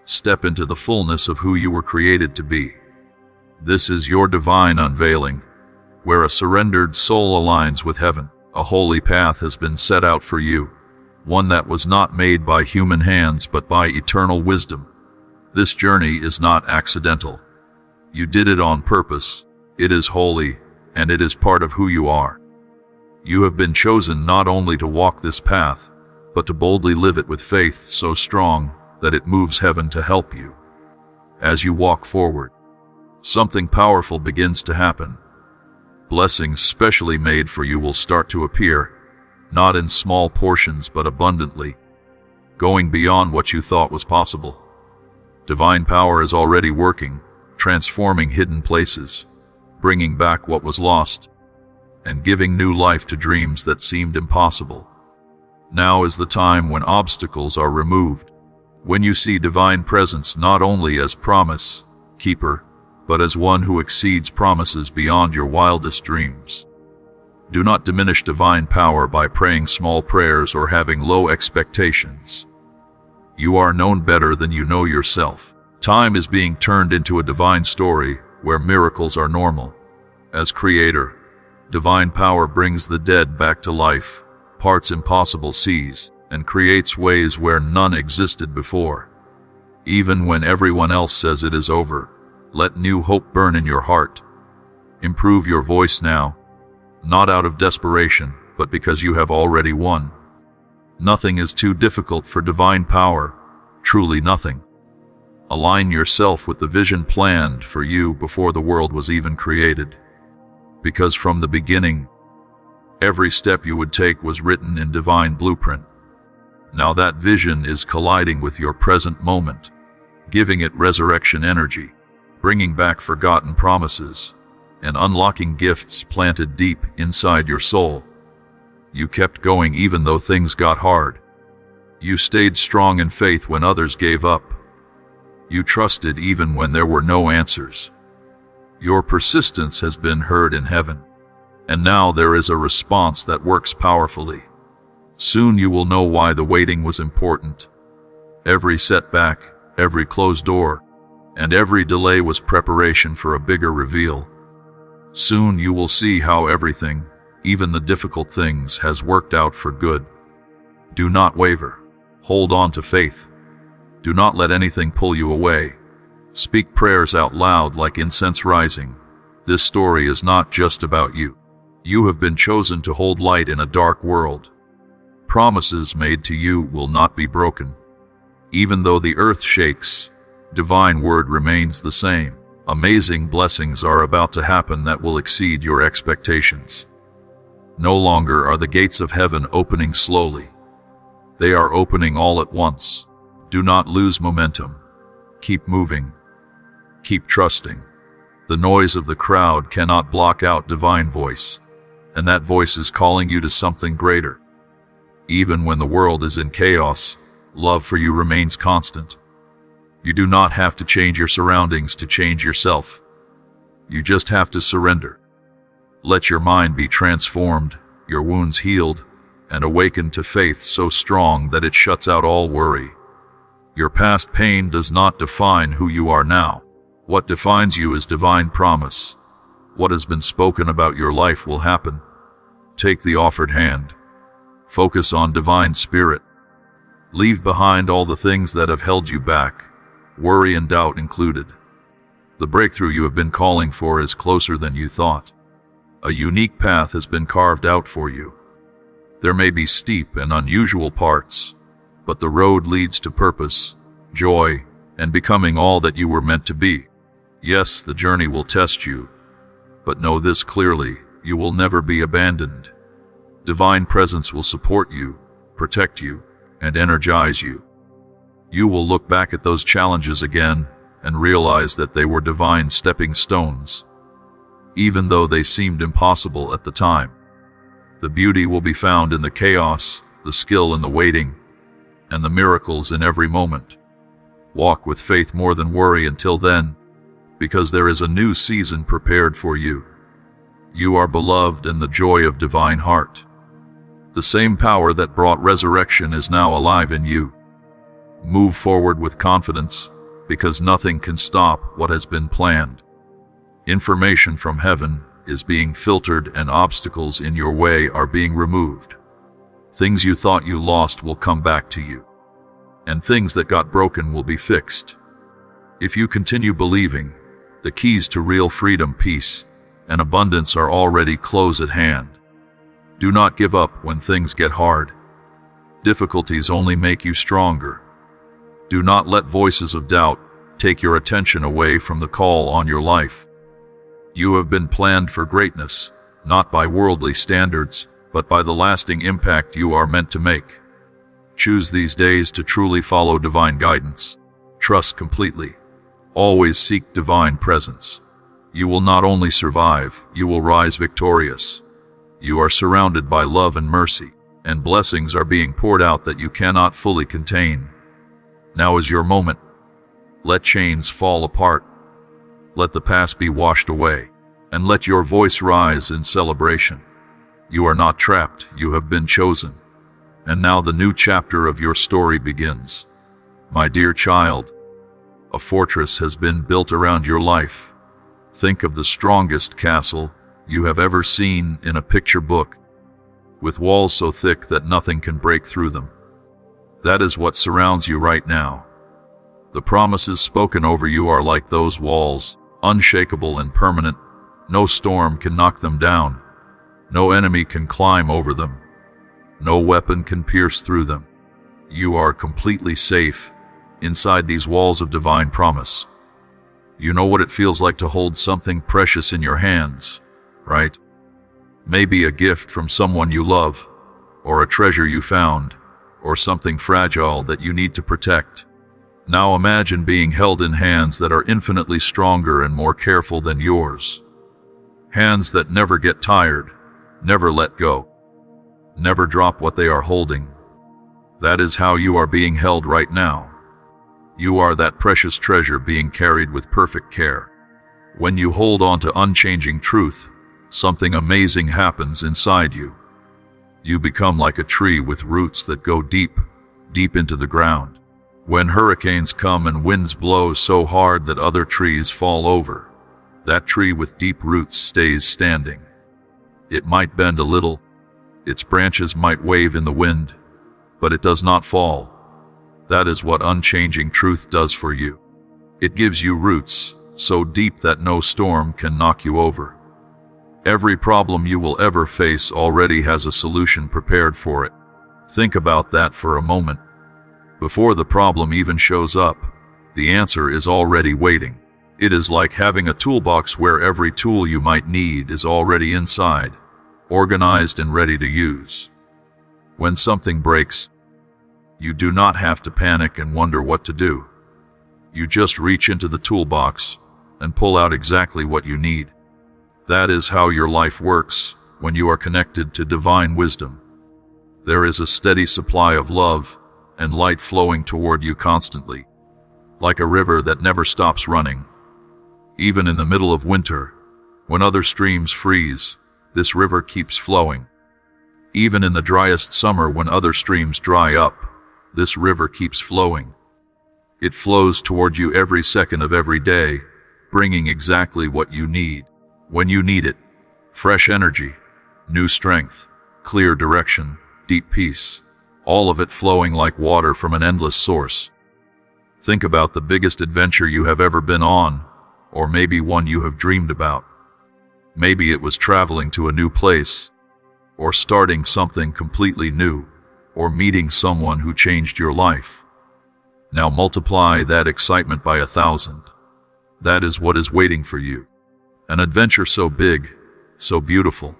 Step into the fullness of who you were created to be. This is your divine unveiling, where a surrendered soul aligns with heaven. A holy path has been set out for you, one that was not made by human hands but by eternal wisdom. This journey is not accidental. You did it on purpose. It is holy, and it is part of who you are. You have been chosen not only to walk this path, but to boldly live it with faith so strong that it moves heaven to help you. As you walk forward, something powerful begins to happen. Blessings specially made for you will start to appear, not in small portions but abundantly, going beyond what you thought was possible. Divine power is already working, transforming hidden places, bringing back what was lost, and giving new life to dreams that seemed impossible. Now is the time when obstacles are removed, when you see divine presence not only as promise keeper, but as one who exceeds promises beyond your wildest dreams. Do not diminish divine power by praying small prayers or having low expectations. You are known better than you know yourself. Time is being turned into a divine story where miracles are normal. As creator, divine power brings the dead back to life, parts impossible seas, and creates ways where none existed before. Even when everyone else says it is over, let new hope burn in your heart. Improve your voice now, not out of desperation, but because you have already won. Nothing is too difficult for divine power, truly nothing. Align yourself with the vision planned for you before the world was even created. Because from the beginning, every step you would take was written in divine blueprint. Now that vision is colliding with your present moment, giving it resurrection energy, bringing back forgotten promises, and unlocking gifts planted deep inside your soul. You kept going even though things got hard. You stayed strong in faith when others gave up. You trusted even when there were no answers. Your persistence has been heard in heaven, and now there is a response that works powerfully. Soon you will know why the waiting was important. Every setback, every closed door, and every delay was preparation for a bigger reveal. Soon you will see how everything, even the difficult things, has worked out for good. Do not waver. Hold on to faith. Do not let anything pull you away. Speak prayers out loud like incense rising. This story is not just about you. You have been chosen to hold light in a dark world. Promises made to you will not be broken. Even though the earth shakes, divine word remains the same. Amazing blessings are about to happen that will exceed your expectations. No longer are the gates of heaven opening slowly. They are opening all at once. Do not lose momentum. Keep moving. Keep trusting. The noise of the crowd cannot block out divine voice, and that voice is calling you to something greater. Even when the world is in chaos, love for you remains constant. You do not have to change your surroundings to change yourself. You just have to surrender. Let your mind be transformed, your wounds healed, and awakened to faith so strong that it shuts out all worry. Your past pain does not define who you are now. What defines you is divine promise. What has been spoken about your life will happen. Take the offered hand. Focus on divine spirit. Leave behind all the things that have held you back, worry and doubt included. The breakthrough you have been calling for is closer than you thought. A unique path has been carved out for you. There may be steep and unusual parts, but the road leads to purpose, joy, and becoming all that you were meant to be. Yes, the journey will test you, but know this clearly, you will never be abandoned. Divine presence will support you, protect you, and energize you. You will look back at those challenges again and realize that they were divine stepping stones, even though they seemed impossible at the time. The beauty will be found in the chaos, the skill in the waiting, and the miracles in every moment. Walk with faith more than worry until then, because there is a new season prepared for you. You are beloved and the joy of divine heart. The same power that brought resurrection is now alive in you. Move forward with confidence, because nothing can stop what has been planned. Information from heaven is being filtered and obstacles in your way are being removed. Things you thought you lost will come back to you, and things that got broken will be fixed. If you continue believing, the keys to real freedom, peace, and abundance are already close at hand. Do not give up when things get hard. Difficulties only make you stronger. Do not let voices of doubt take your attention away from the call on your life. You have been planned for greatness, not by worldly standards, but by the lasting impact you are meant to make. Choose these days to truly follow divine guidance. Trust completely. Always seek divine presence. You will not only survive, you will rise victorious. You are surrounded by love and mercy, and blessings are being poured out that you cannot fully contain. Now is your moment. Let chains fall apart. Let the past be washed away, and let your voice rise in celebration. You are not trapped, you have been chosen. And now the new chapter of your story begins. My dear child, a fortress has been built around your life. Think of the strongest castle you have ever seen in a picture book, with walls so thick that nothing can break through them. That is what surrounds you right now. The promises spoken over you are like those walls, unshakable and permanent. No storm can knock them down. No enemy can climb over them. No weapon can pierce through them. You are completely safe inside these walls of divine promise. You know what it feels like to hold something precious in your hands, right? Maybe a gift from someone you love, or a treasure you found, or something fragile that you need to protect. Now imagine being held in hands that are infinitely stronger and more careful than yours. Hands that never get tired, never let go, never drop what they are holding. That is how you are being held right now. You are that precious treasure being carried with perfect care. When you hold on to unchanging truth, something amazing happens inside you. You become like a tree with roots that go deep, deep into the ground. When hurricanes come and winds blow so hard that other trees fall over, that tree with deep roots stays standing. It might bend a little, its branches might wave in the wind, but it does not fall. That is what unchanging truth does for you. It gives you roots so deep that no storm can knock you over. Every problem you will ever face already has a solution prepared for it. Think about that for a moment. Before the problem even shows up, the answer is already waiting. It is like having a toolbox where every tool you might need is already inside, organized and ready to use. When something breaks, you do not have to panic and wonder what to do. You just reach into the toolbox and pull out exactly what you need. That is how your life works when you are connected to divine wisdom. There is a steady supply of love and light flowing toward you constantly, like a river that never stops running. Even in the middle of winter, when other streams freeze, this river keeps flowing. Even in the driest summer when other streams dry up, this river keeps flowing. It flows toward you every second of every day, bringing exactly what you need, when you need it. Fresh energy, new strength, clear direction, deep peace, all of it flowing like water from an endless source. Think about the biggest adventure you have ever been on, or maybe one you have dreamed about. Maybe it was traveling to a new place, or starting something completely new, or meeting someone who changed your life. Now multiply that excitement by 1,000. That is what is waiting for you. An adventure so big, so beautiful,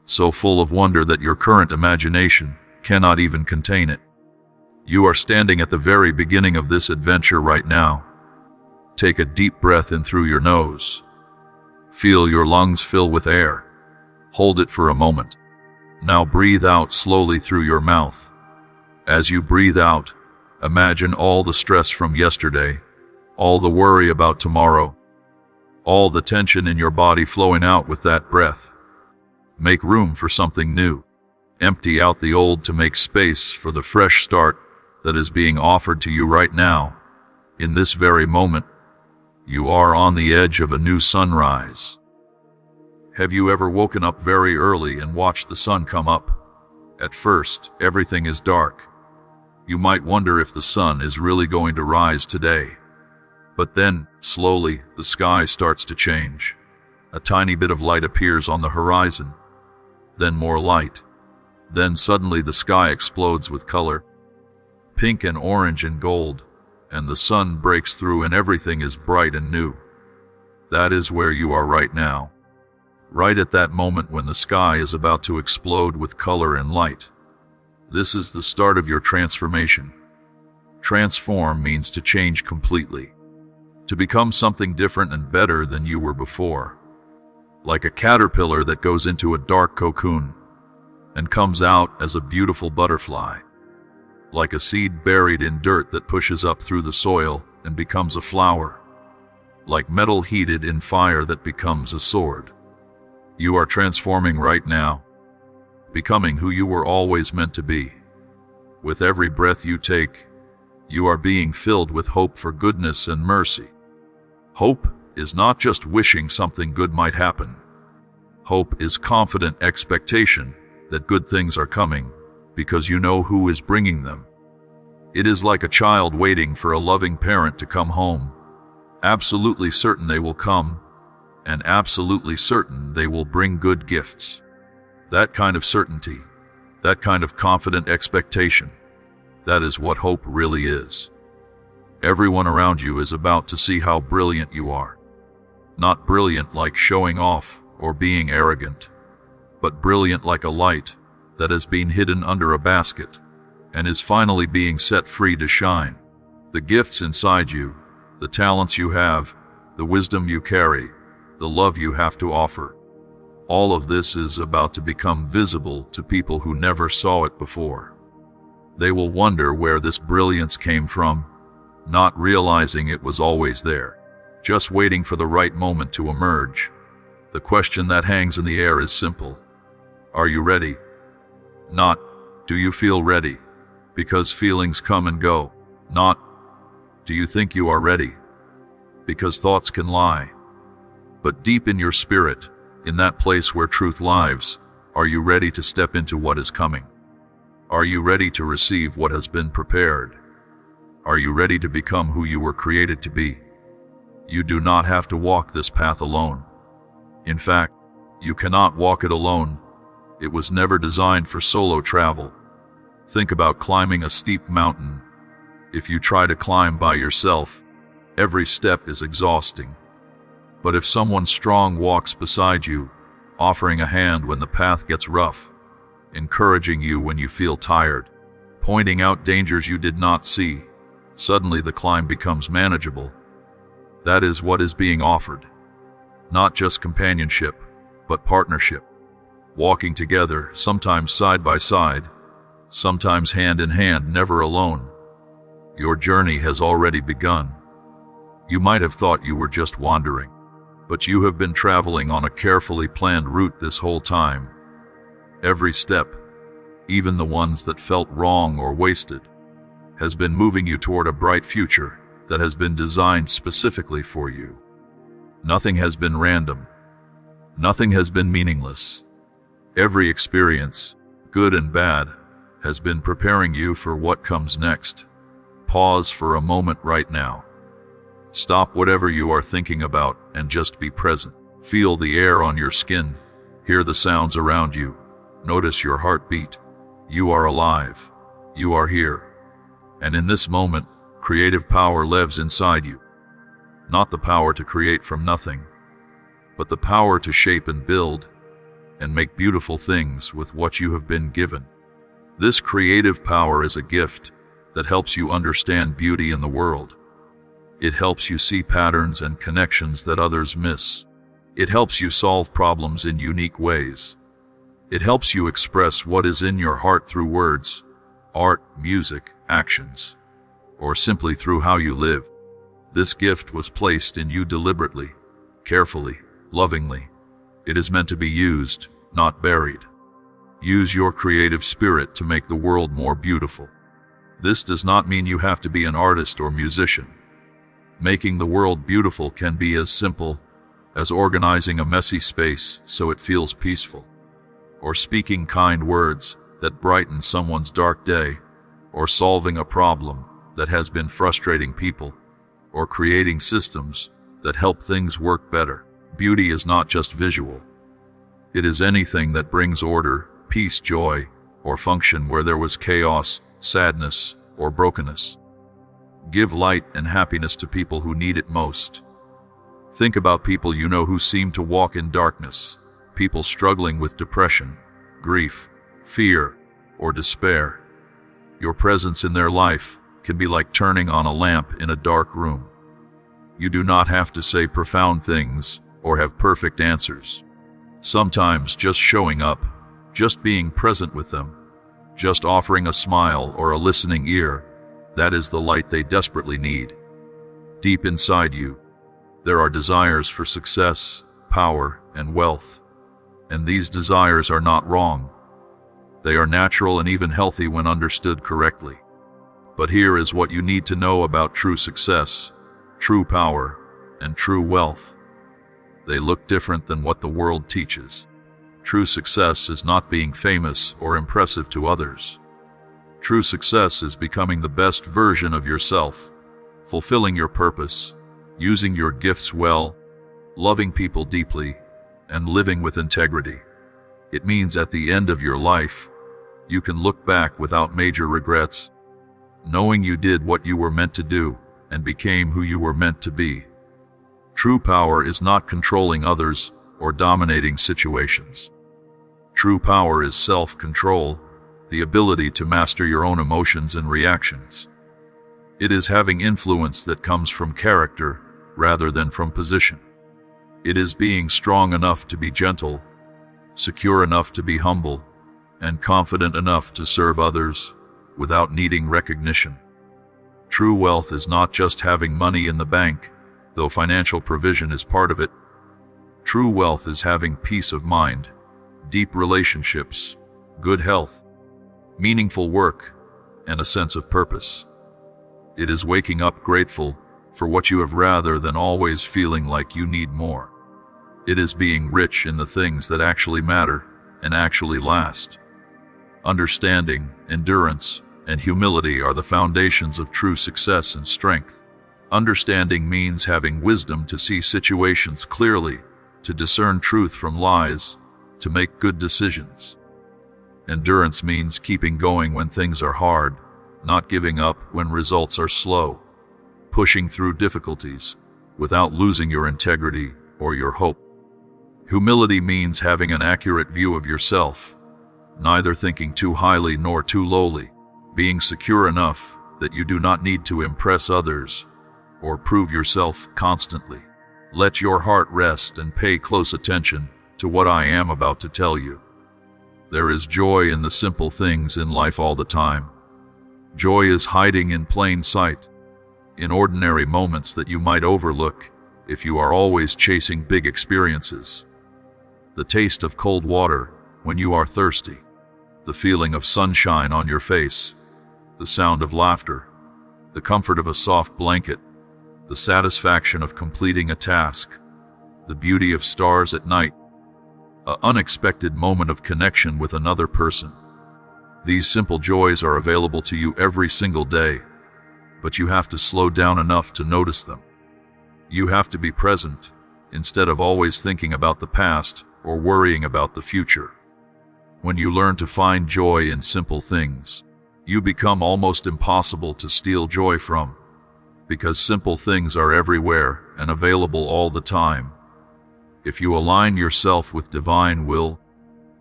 so full of wonder that your current imagination cannot even contain it. You are standing at the very beginning of this adventure right now. Take a deep breath in through your nose. Feel your lungs fill with air. Hold it for a moment. Now breathe out slowly through your mouth. As you breathe out, imagine all the stress from yesterday, all the worry about tomorrow, all the tension in your body flowing out with that breath. Make room for something new. Empty out the old to make space for the fresh start that is being offered to you right now. In this very moment, you are on the edge of a new sunrise. Have you ever woken up very early and watched the sun come up? At first, everything is dark. You might wonder if the sun is really going to rise today. But then, slowly, the sky starts to change. A tiny bit of light appears on the horizon. Then more light. Then suddenly the sky explodes with color. Pink and orange and gold. And the sun breaks through and everything is bright and new. That is where you are right now. right at that moment when the sky is about to explode with color and light. This is the start of your transformation. Transform means to change completely, to become something different and better than you were before. Like a caterpillar that goes into a dark cocoon and comes out as a beautiful butterfly. Like a seed buried in dirt that pushes up through the soil and becomes a flower. Like metal heated in fire that becomes a sword. You are transforming right now, becoming who you were always meant to be. With every breath you take, you are being filled with hope for goodness and mercy. Hope is not just wishing something good might happen. Hope is confident expectation that good things are coming because you know who is bringing them. It is like a child waiting for a loving parent to come home, absolutely certain they will come, and absolutely certain they will bring good gifts. That kind of certainty, that kind of confident expectation, that is what hope really is. Everyone around you is about to see how brilliant you are. Not brilliant like showing off or being arrogant, but brilliant like a light that has been hidden under a basket and is finally being set free to shine. The gifts inside you, the talents you have, the wisdom you carry, the love you have to offer, all of this is about to become visible to people who never saw it before. They will wonder where this brilliance came from, not realizing it was always there, just waiting for the right moment to emerge. The question that hangs in the air is simple. Are you ready? Not, do you feel ready? Because feelings come and go. Not, do you think you are ready? Because thoughts can lie. But deep in your spirit, in that place where truth lives, are you ready to step into what is coming? Are you ready to receive what has been prepared? Are you ready to become who you were created to be? You do not have to walk this path alone. In fact, you cannot walk it alone. It was never designed for solo travel. Think about climbing a steep mountain. If you try to climb by yourself, every step is exhausting. But if someone strong walks beside you, offering a hand when the path gets rough, encouraging you when you feel tired, pointing out dangers you did not see, suddenly the climb becomes manageable. That is what is being offered. Not just companionship, but partnership. Walking together, sometimes side by side, sometimes hand in hand, never alone. Your journey has already begun. You might have thought you were just wandering, but you have been traveling on a carefully planned route this whole time. Every step, even the ones that felt wrong or wasted, has been moving you toward a bright future that has been designed specifically for you. Nothing has been random. Nothing has been meaningless. Every experience, good and bad, has been preparing you for what comes next. Pause for a moment right now. Stop whatever you are thinking about and just be present. Feel the air on your skin. Hear the sounds around you. Notice your heartbeat. You are alive. You are here. And in this moment, creative power lives inside you. Not the power to create from nothing, but the power to shape and build and make beautiful things with what you have been given. This creative power is a gift that helps you understand beauty in the world. It helps you see patterns and connections that others miss. It helps you solve problems in unique ways. It helps you express what is in your heart through words, art, music, actions, or simply through how you live. This gift was placed in you deliberately, carefully, lovingly. It is meant to be used, not buried. Use your creative spirit to make the world more beautiful. This does not mean you have to be an artist or musician. Making the world beautiful can be as simple as organizing a messy space so it feels peaceful, or speaking kind words that brighten someone's dark day, or solving a problem that has been frustrating people, or creating systems that help things work better. Beauty is not just visual. It is anything that brings order, peace, joy, or function where there was chaos, sadness, or brokenness. Give light and happiness to people who need it most. Think about people you know who seem to walk in darkness. people struggling with depression, grief, fear, or despair. Your presence in their life can be like turning on a lamp in a dark room. You do not have to say profound things or have perfect answers. Sometimes just showing up, just being present with them, just offering a smile or a listening ear, that is the light they desperately need. Deep inside you, there are desires for success, power, and wealth. And these desires are not wrong. They are natural and even healthy when understood correctly. But here is what you need to know about true success, true power, and true wealth. They look different than what the world teaches. True success is not being famous or impressive to others. True success is becoming the best version of yourself, fulfilling your purpose, using your gifts well, loving people deeply, and living with integrity. It means at the end of your life, you can look back without major regrets, knowing you did what you were meant to do and became who you were meant to be. True power is not controlling others or dominating situations. True power is self-control, the ability to master your own emotions and reactions. It is having influence that comes from character rather than from position. It is being strong enough to be gentle, secure enough to be humble, and confident enough to serve others without needing recognition. True wealth is not just having money in the bank, though financial provision is part of it. True wealth is having peace of mind, deep relationships, good health, meaningful work, and a sense of purpose. It is waking up grateful for what you have rather than always feeling like you need more. It is being rich in the things that actually matter and actually last. Understanding, endurance, and humility are the foundations of true success and strength. Understanding means having wisdom to see situations clearly, to discern truth from lies, to make good decisions. Endurance means keeping going when things are hard, not giving up when results are slow, pushing through difficulties without losing your integrity or your hope. Humility means having an accurate view of yourself, neither thinking too highly nor too lowly, being secure enough that you do not need to impress others or prove yourself constantly. Let your heart rest and pay close attention to what I am about to tell you. There is joy in the simple things in life all the time. Joy is hiding in plain sight, in ordinary moments that you might overlook if you are always chasing big experiences. The taste of cold water when you are thirsty, the feeling of sunshine on your face, the sound of laughter, the comfort of a soft blanket, the satisfaction of completing a task, the beauty of stars at night, an unexpected moment of connection with another person. These simple joys are available to you every single day, but you have to slow down enough to notice them. You have to be present, instead of always thinking about the past or worrying about the future. When you learn to find joy in simple things, you become almost impossible to steal joy from, because simple things are everywhere and available all the time. If you align yourself with divine will,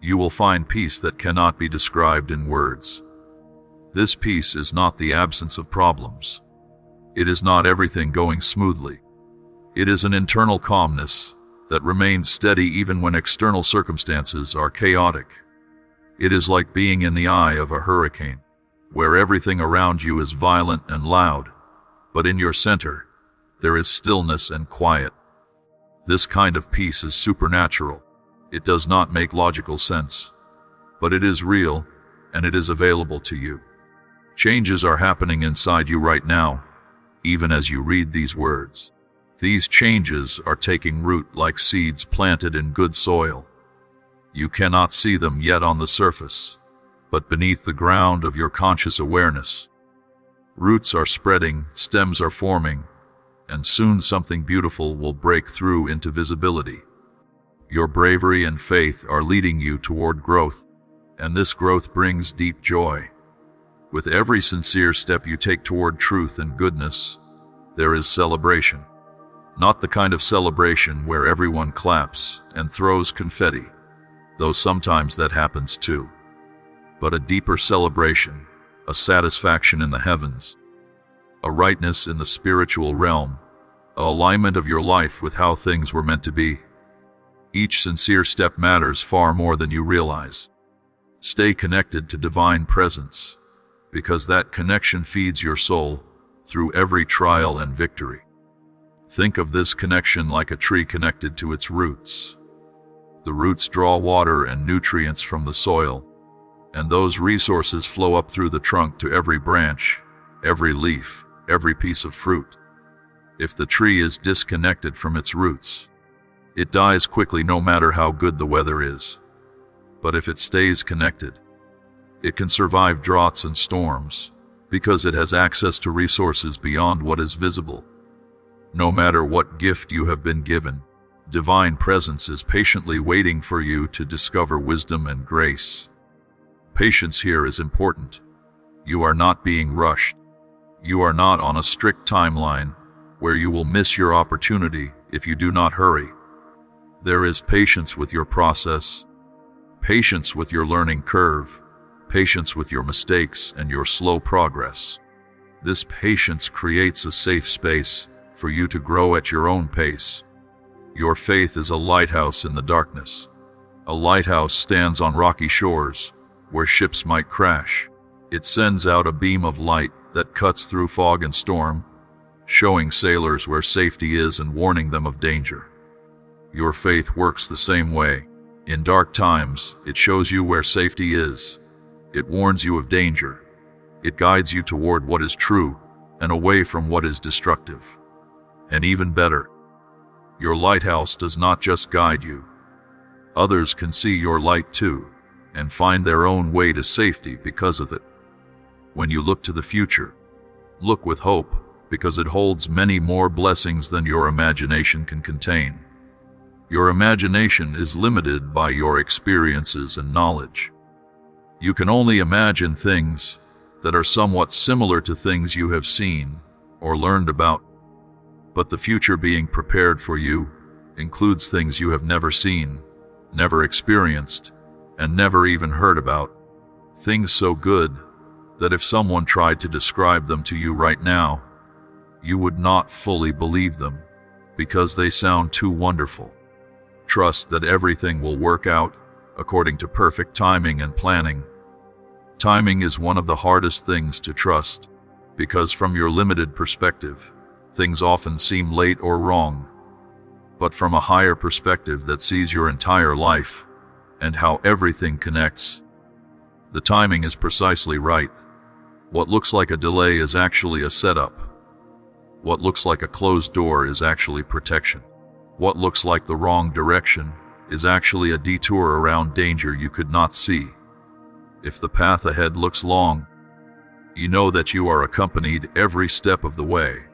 you will find peace that cannot be described in words. This peace is not the absence of problems. It is not everything going smoothly. It is an internal calmness that remains steady even when external circumstances are chaotic. It is like being in the eye of a hurricane, where everything around you is violent and loud, but in your center, there is stillness and quiet. This kind of peace is supernatural. It does not make logical sense, but it is real, and it is available to you. Changes are happening inside you right now, even as you read these words. These changes are taking root like seeds planted in good soil. You cannot see them yet on the surface, but beneath the ground of your conscious awareness. Roots are spreading, stems are forming, and soon something beautiful will break through into visibility. Your bravery and faith are leading you toward growth, and this growth brings deep joy. With every sincere step you take toward truth and goodness, there is celebration. Not the kind of celebration where everyone claps and throws confetti, though sometimes that happens too. But a deeper celebration, a satisfaction in the heavens, a rightness in the spiritual realm, a alignment of your life with how things were meant to be. Each sincere step matters far more than you realize. Stay connected to divine presence, because that connection feeds your soul through every trial and victory. Think of this connection like a tree connected to its roots. The roots draw water and nutrients from the soil, and those resources flow up through the trunk to every branch, every leaf, every piece of fruit. If the tree is disconnected from its roots, it dies quickly no matter how good the weather is. But if it stays connected, it can survive droughts and storms, because it has access to resources beyond what is visible. No matter what gift you have been given, divine presence is patiently waiting for you to discover wisdom and grace. Patience here is important. You are not being rushed. You are not on a strict timeline where you will miss your opportunity if you do not hurry. There is patience with your process, patience with your learning curve, patience with your mistakes and your slow progress. This patience creates a safe space for you to grow at your own pace. Your faith is a lighthouse in the darkness. A lighthouse stands on rocky shores where ships might crash. It sends out a beam of light that cuts through fog and storm, showing sailors where safety is and warning them of danger. Your faith works the same way. In dark times, it shows you where safety is. It warns you of danger. It guides you toward what is true and away from what is destructive. And even better, your lighthouse does not just guide you. Others can see your light too and find their own way to safety because of it. When you look to the future, look with hope, because it holds many more blessings than your imagination can contain. Your imagination is limited by your experiences and knowledge. You can only imagine things that are somewhat similar to things you have seen or learned about. But the future being prepared for you includes things you have never seen, never experienced, and never even heard about. Things so good that if someone tried to describe them to you right now, you would not fully believe them because they sound too wonderful. Trust that everything will work out according to perfect timing and planning. Timing is one of the hardest things to trust because from your limited perspective, things often seem late or wrong. But from a higher perspective that sees your entire life and how everything connects, the timing is precisely right. What looks like a delay is actually a setup. What looks like a closed door is actually protection. What looks like the wrong direction is actually a detour around danger you could not see. If the path ahead looks long, you know that you are accompanied every step of the way.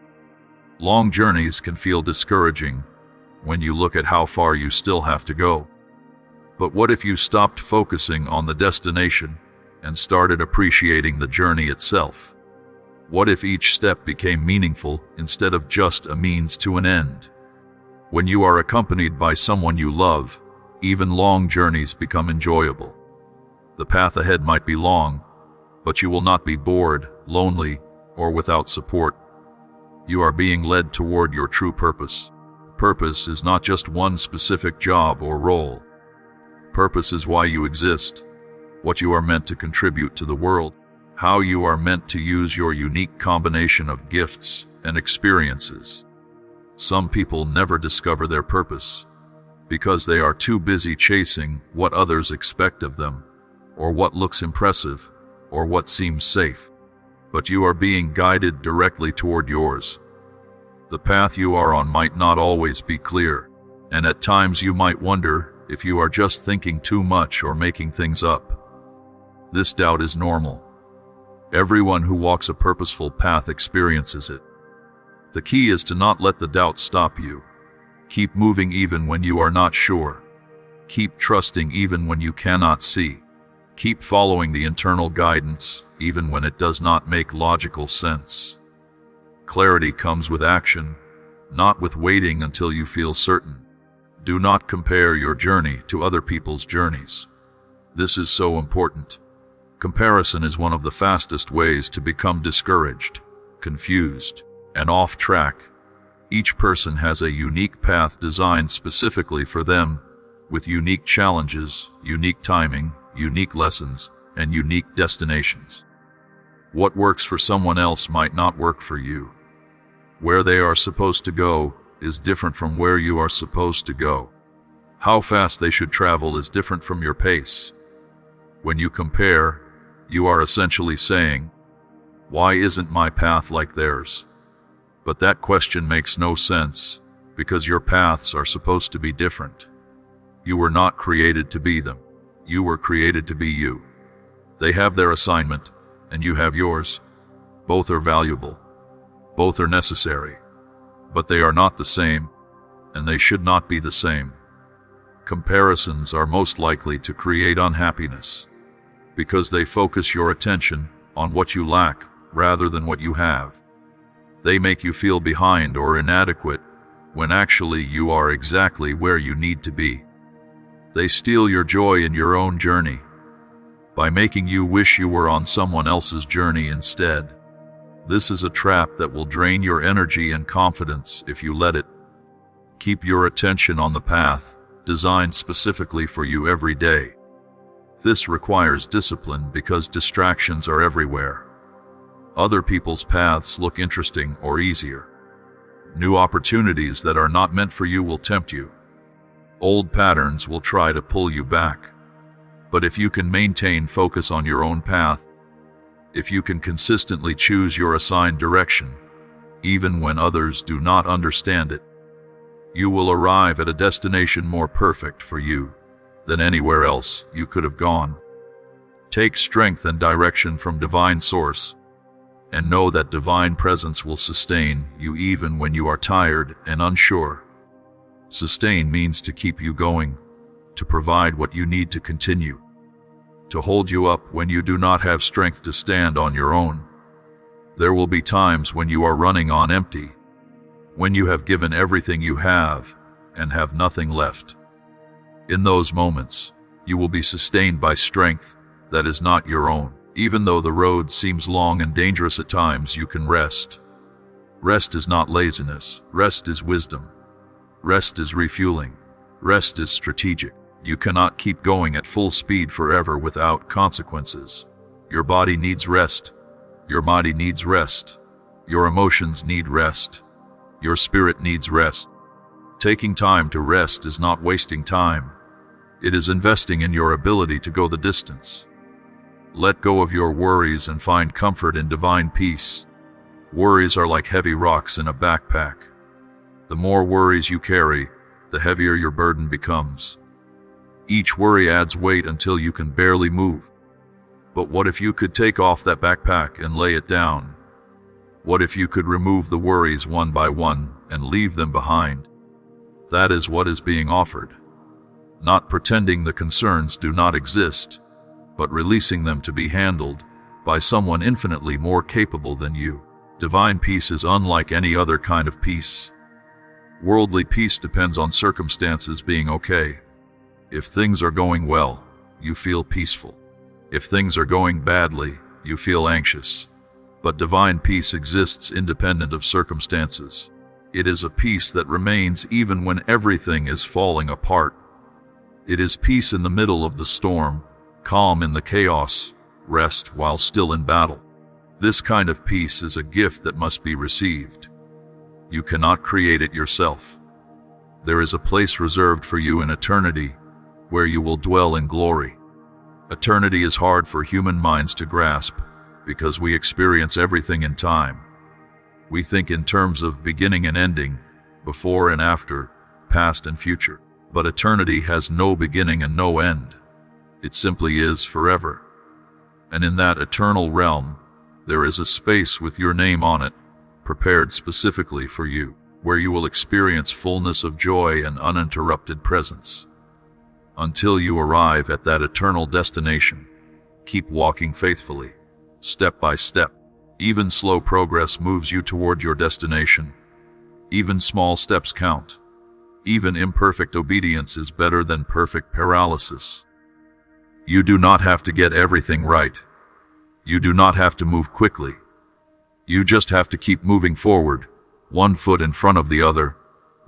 Long journeys can feel discouraging when you look at how far you still have to go. But what if you stopped focusing on the destination and started appreciating the journey itself? What if each step became meaningful instead of just a means to an end? When you are accompanied by someone you love, even long journeys become enjoyable. The path ahead might be long, but you will not be bored, lonely, or without support. You are being led toward your true purpose. Purpose is not just one specific job or role. Purpose is why you exist, what you are meant to contribute to the world, how you are meant to use your unique combination of gifts and experiences. Some people never discover their purpose because they are too busy chasing what others expect of them, or what looks impressive, or what seems safe. But you are being guided directly toward yours. The path you are on might not always be clear, and at times you might wonder if you are just thinking too much or making things up. This doubt is normal. Everyone who walks a purposeful path experiences it. The key is to not let the doubt stop you. Keep moving even when you are not sure. Keep trusting even when you cannot see. Keep following the internal guidance even when it does not make logical sense. Clarity comes with action, not with waiting until you feel certain. Do not compare your journey to other people's journeys. This is so important. Comparison is one of the fastest ways to become discouraged, confused, and off track. Each person has a unique path designed specifically for them, with unique challenges, unique timing, unique lessons, and unique destinations. What works for someone else might not work for you. Where they are supposed to go is different from where you are supposed to go. How fast they should travel is different from your pace. When you compare, you are essentially saying, "Why isn't my path like theirs?" But that question makes no sense, because your paths are supposed to be different. You were not created to be them. You were created to be you. They have their assignment, and you have yours. Both are valuable. Both are necessary. But they are not the same, and they should not be the same. Comparisons are most likely to create unhappiness, because they focus your attention on what you lack rather than what you have. They make you feel behind or inadequate, when actually you are exactly where you need to be. They steal your joy in your own journey, by making you wish you were on someone else's journey instead. This is a trap that will drain your energy and confidence if you let it. Keep your attention on the path, designed specifically for you every day. This requires discipline because distractions are everywhere. Other people's paths look interesting or easier. New opportunities that are not meant for you will tempt you. Old patterns will try to pull you back. But if you can maintain focus on your own path, if you can consistently choose your assigned direction, even when others do not understand it, you will arrive at a destination more perfect for you than anywhere else you could have gone. Take strength and direction from divine source, and know that divine presence will sustain you even when you are tired and unsure. Sustain means to keep you going, to provide what you need to continue, to hold you up when you do not have strength to stand on your own. There will be times when you are running on empty, when you have given everything you have and have nothing left. In those moments, you will be sustained by strength that is not your own. Even though the road seems long and dangerous at times, you can rest. Rest is not laziness. Rest is wisdom. Rest is refueling. Rest is strategic. You cannot keep going at full speed forever without consequences. Your body needs rest. Your mind needs rest. Your emotions need rest. Your spirit needs rest. Taking time to rest is not wasting time. It is investing in your ability to go the distance. Let go of your worries and find comfort in divine peace. Worries are like heavy rocks in a backpack. The more worries you carry, the heavier your burden becomes. Each worry adds weight until you can barely move. But what if you could take off that backpack and lay it down? What if you could remove the worries one by one and leave them behind? That is what is being offered. Not pretending the concerns do not exist, but releasing them to be handled by someone infinitely more capable than you. Divine peace is unlike any other kind of peace. Worldly peace depends on circumstances being okay. If things are going well, you feel peaceful. If things are going badly, you feel anxious. But divine peace exists independent of circumstances. It is a peace that remains even when everything is falling apart. It is peace in the middle of the storm, calm in the chaos, rest while still in battle. This kind of peace is a gift that must be received. You cannot create it yourself. There is a place reserved for you in eternity, where you will dwell in glory. Eternity is hard for human minds to grasp, because we experience everything in time. We think in terms of beginning and ending, before and after, past and future. But eternity has no beginning and no end. It simply is forever. And in that eternal realm, there is a space with your name on it, prepared specifically for you, where you will experience fullness of joy and uninterrupted presence. Until you arrive at that eternal destination, keep walking faithfully, step by step. Even slow progress moves you toward your destination. Even small steps count. Even imperfect obedience is better than perfect paralysis. You do not have to get everything right. You do not have to move quickly. You just have to keep moving forward, one foot in front of the other,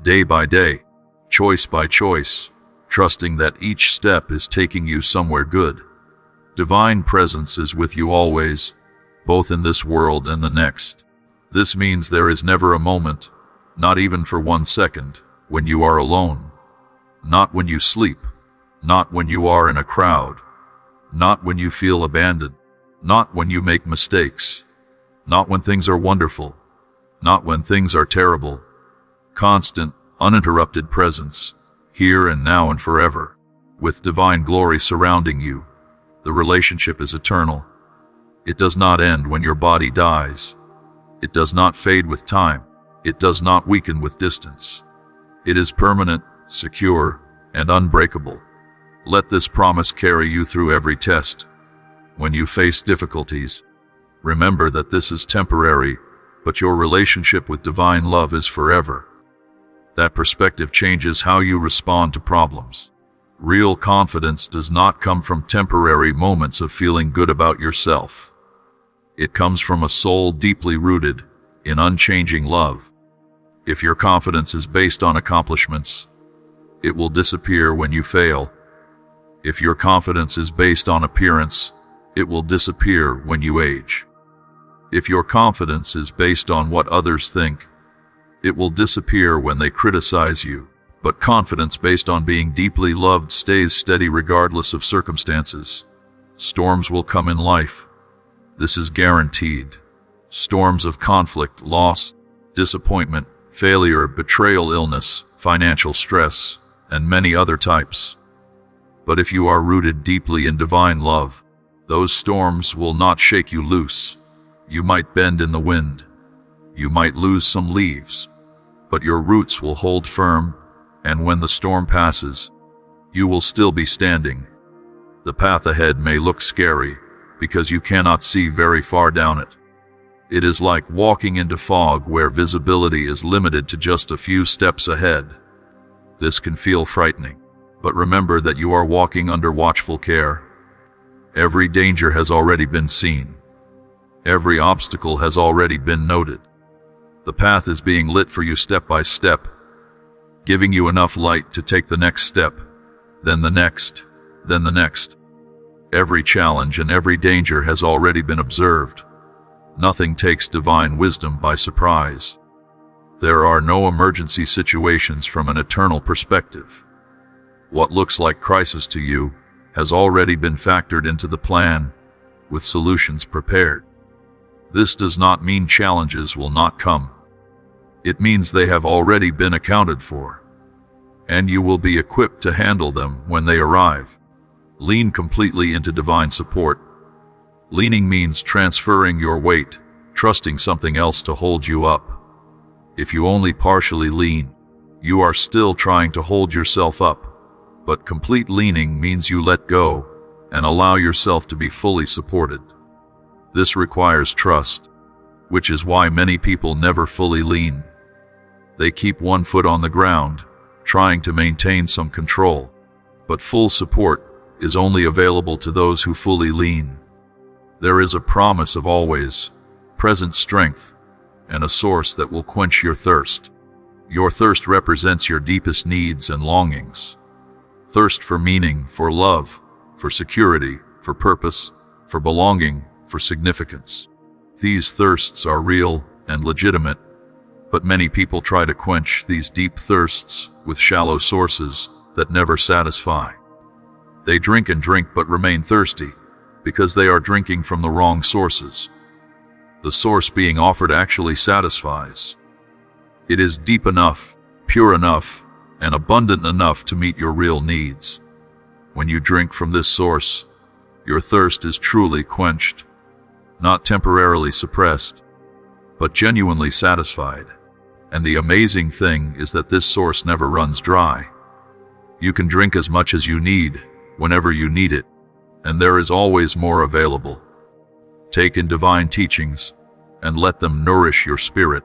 day by day, choice by choice, trusting that each step is taking you somewhere good. Divine presence is with you always, both in this world and the next. This means there is never a moment, not even for 1 second, when you are alone. Not when you sleep, not when you are in a crowd, not when you feel abandoned, not when you make mistakes, not when things are wonderful, not when things are terrible. Constant, uninterrupted presence, here and now and forever, with divine glory surrounding you. The relationship is eternal. It does not end when your body dies. It does not fade with time. It does not weaken with distance. It is permanent, secure, and unbreakable. Let this promise carry you through every test. When you face difficulties, remember that this is temporary, but your relationship with divine love is forever. That perspective changes how you respond to problems. Real confidence does not come from temporary moments of feeling good about yourself. It comes from a soul deeply rooted in unchanging love. If your confidence is based on accomplishments, it will disappear when you fail. If your confidence is based on appearance, it will disappear when you age. If your confidence is based on what others think, it will disappear when they criticize you. But confidence based on being deeply loved stays steady regardless of circumstances. Storms will come in life. This is guaranteed. Storms of conflict, loss, disappointment, failure, betrayal, illness, financial stress, and many other types. But if you are rooted deeply in divine love, those storms will not shake you loose. You might bend in the wind. You might lose some leaves, but your roots will hold firm, and when the storm passes, you will still be standing. The path ahead may look scary because you cannot see very far down it. It is like walking into fog where visibility is limited to just a few steps ahead. This can feel frightening, but remember that you are walking under watchful care. Every danger has already been seen. Every obstacle has already been noted. The path is being lit for you step by step, giving you enough light to take the next step, then the next, then the next. Every challenge and every danger has already been observed. Nothing takes divine wisdom by surprise. There are no emergency situations from an eternal perspective. What looks like crisis to you has already been factored into the plan, with solutions prepared. This does not mean challenges will not come. It means they have already been accounted for, and you will be equipped to handle them when they arrive. Lean completely into divine support. Leaning means transferring your weight, trusting something else to hold you up. If you only partially lean, you are still trying to hold yourself up. But complete leaning means you let go and allow yourself to be fully supported. This requires trust, which is why many people never fully lean. They keep one foot on the ground, trying to maintain some control. But full support is only available to those who fully lean. There is a promise of always present strength and a source that will quench your thirst. Your thirst represents your deepest needs and longings. Thirst for meaning, for love, for security, for purpose, for belonging, for significance. These thirsts are real and legitimate, but many people try to quench these deep thirsts with shallow sources that never satisfy. They drink and drink but remain thirsty because they are drinking from the wrong sources. The source being offered actually satisfies. It is deep enough, pure enough, and abundant enough to meet your real needs. When you drink from this source, your thirst is truly quenched, not temporarily suppressed, but genuinely satisfied. And the amazing thing is that this source never runs dry. You can drink as much as you need, whenever you need it, and there is always more available. Take in divine teachings, and let them nourish your spirit.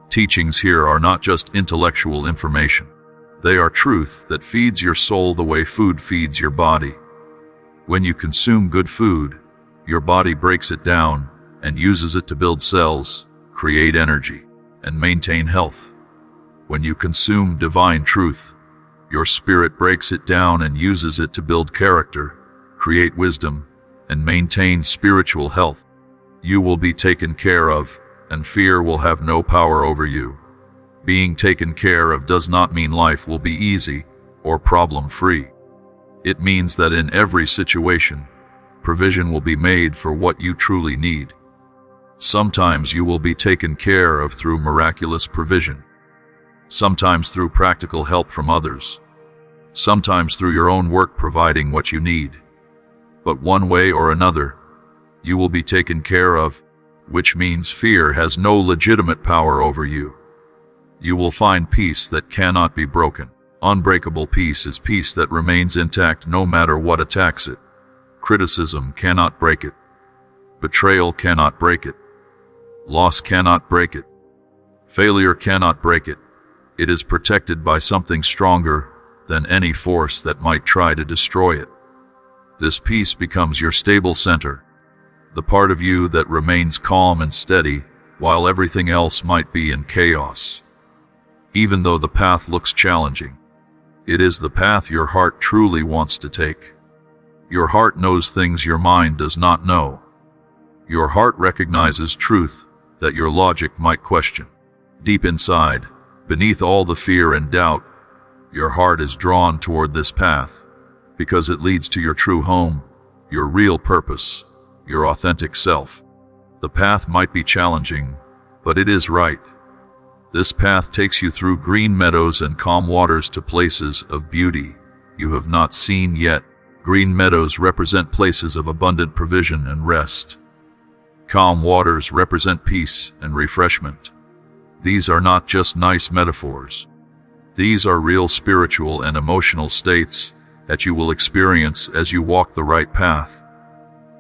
Teachings here are not just intellectual information. They are truth that feeds your soul the way food feeds your body. When you consume good food, your body breaks it down and uses it to build cells, create energy, and maintain health. When you consume divine truth, your spirit breaks it down and uses it to build character, create wisdom, and maintain spiritual health. You will be taken care of, and fear will have no power over you. Being taken care of does not mean life will be easy or problem-free. It means that in every situation, provision will be made for what you truly need. Sometimes you will be taken care of through miraculous provision. Sometimes through practical help from others. Sometimes through your own work providing what you need. But one way or another, you will be taken care of, which means fear has no legitimate power over you. You will find peace that cannot be broken. Unbreakable peace is peace that remains intact no matter what attacks it. Criticism cannot break it. Betrayal cannot break it. Loss cannot break it. Failure cannot break it. It is protected by something stronger than any force that might try to destroy it. This peace becomes your stable center, the part of you that remains calm and steady while everything else might be in chaos. Even though the path looks challenging, it is the path your heart truly wants to take. Your heart knows things your mind does not know. Your heart recognizes truth that your logic might question. Deep inside, beneath all the fear and doubt, your heart is drawn toward this path because it leads to your true home, your real purpose, your authentic self. The path might be challenging, but it is right. This path takes you through green meadows and calm waters to places of beauty you have not seen yet. Green meadows represent places of abundant provision and rest. Calm waters represent peace and refreshment. These are not just nice metaphors. These are real spiritual and emotional states that you will experience as you walk the right path.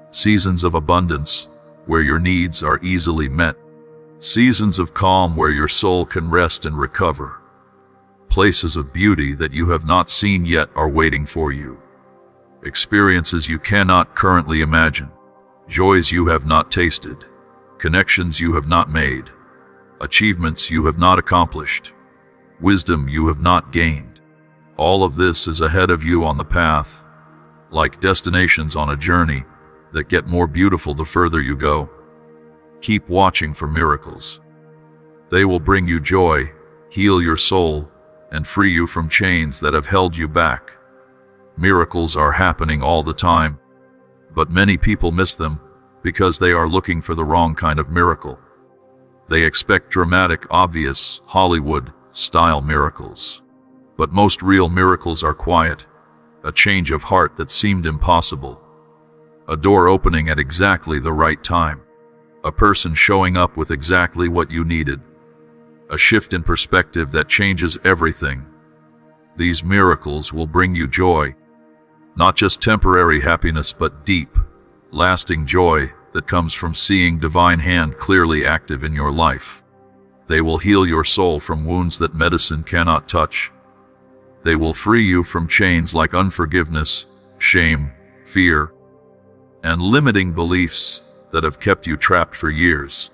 Seasons of abundance, where your needs are easily met. Seasons of calm where your soul can rest and recover. Places of beauty that you have not seen yet are waiting for you. Experiences you cannot currently imagine. Joys you have not tasted. Connections you have not made. Achievements you have not accomplished. Wisdom you have not gained. All of this is ahead of you on the path, like destinations on a journey that get more beautiful the further you go. Keep watching for miracles. They will bring you joy, heal your soul, and free you from chains that have held you back. Miracles are happening all the time, but many people miss them because they are looking for the wrong kind of miracle. They expect dramatic, obvious, Hollywood-style miracles. But most real miracles are quiet, a change of heart that seemed impossible, a door opening at exactly the right time, a person showing up with exactly what you needed, a shift in perspective that changes everything. These miracles will bring you joy, not just temporary happiness but deep, lasting joy that comes from seeing divine hand clearly active in your life. They will heal your soul from wounds that medicine cannot touch. They will free you from chains like unforgiveness, shame, fear, and limiting beliefs that have kept you trapped for years.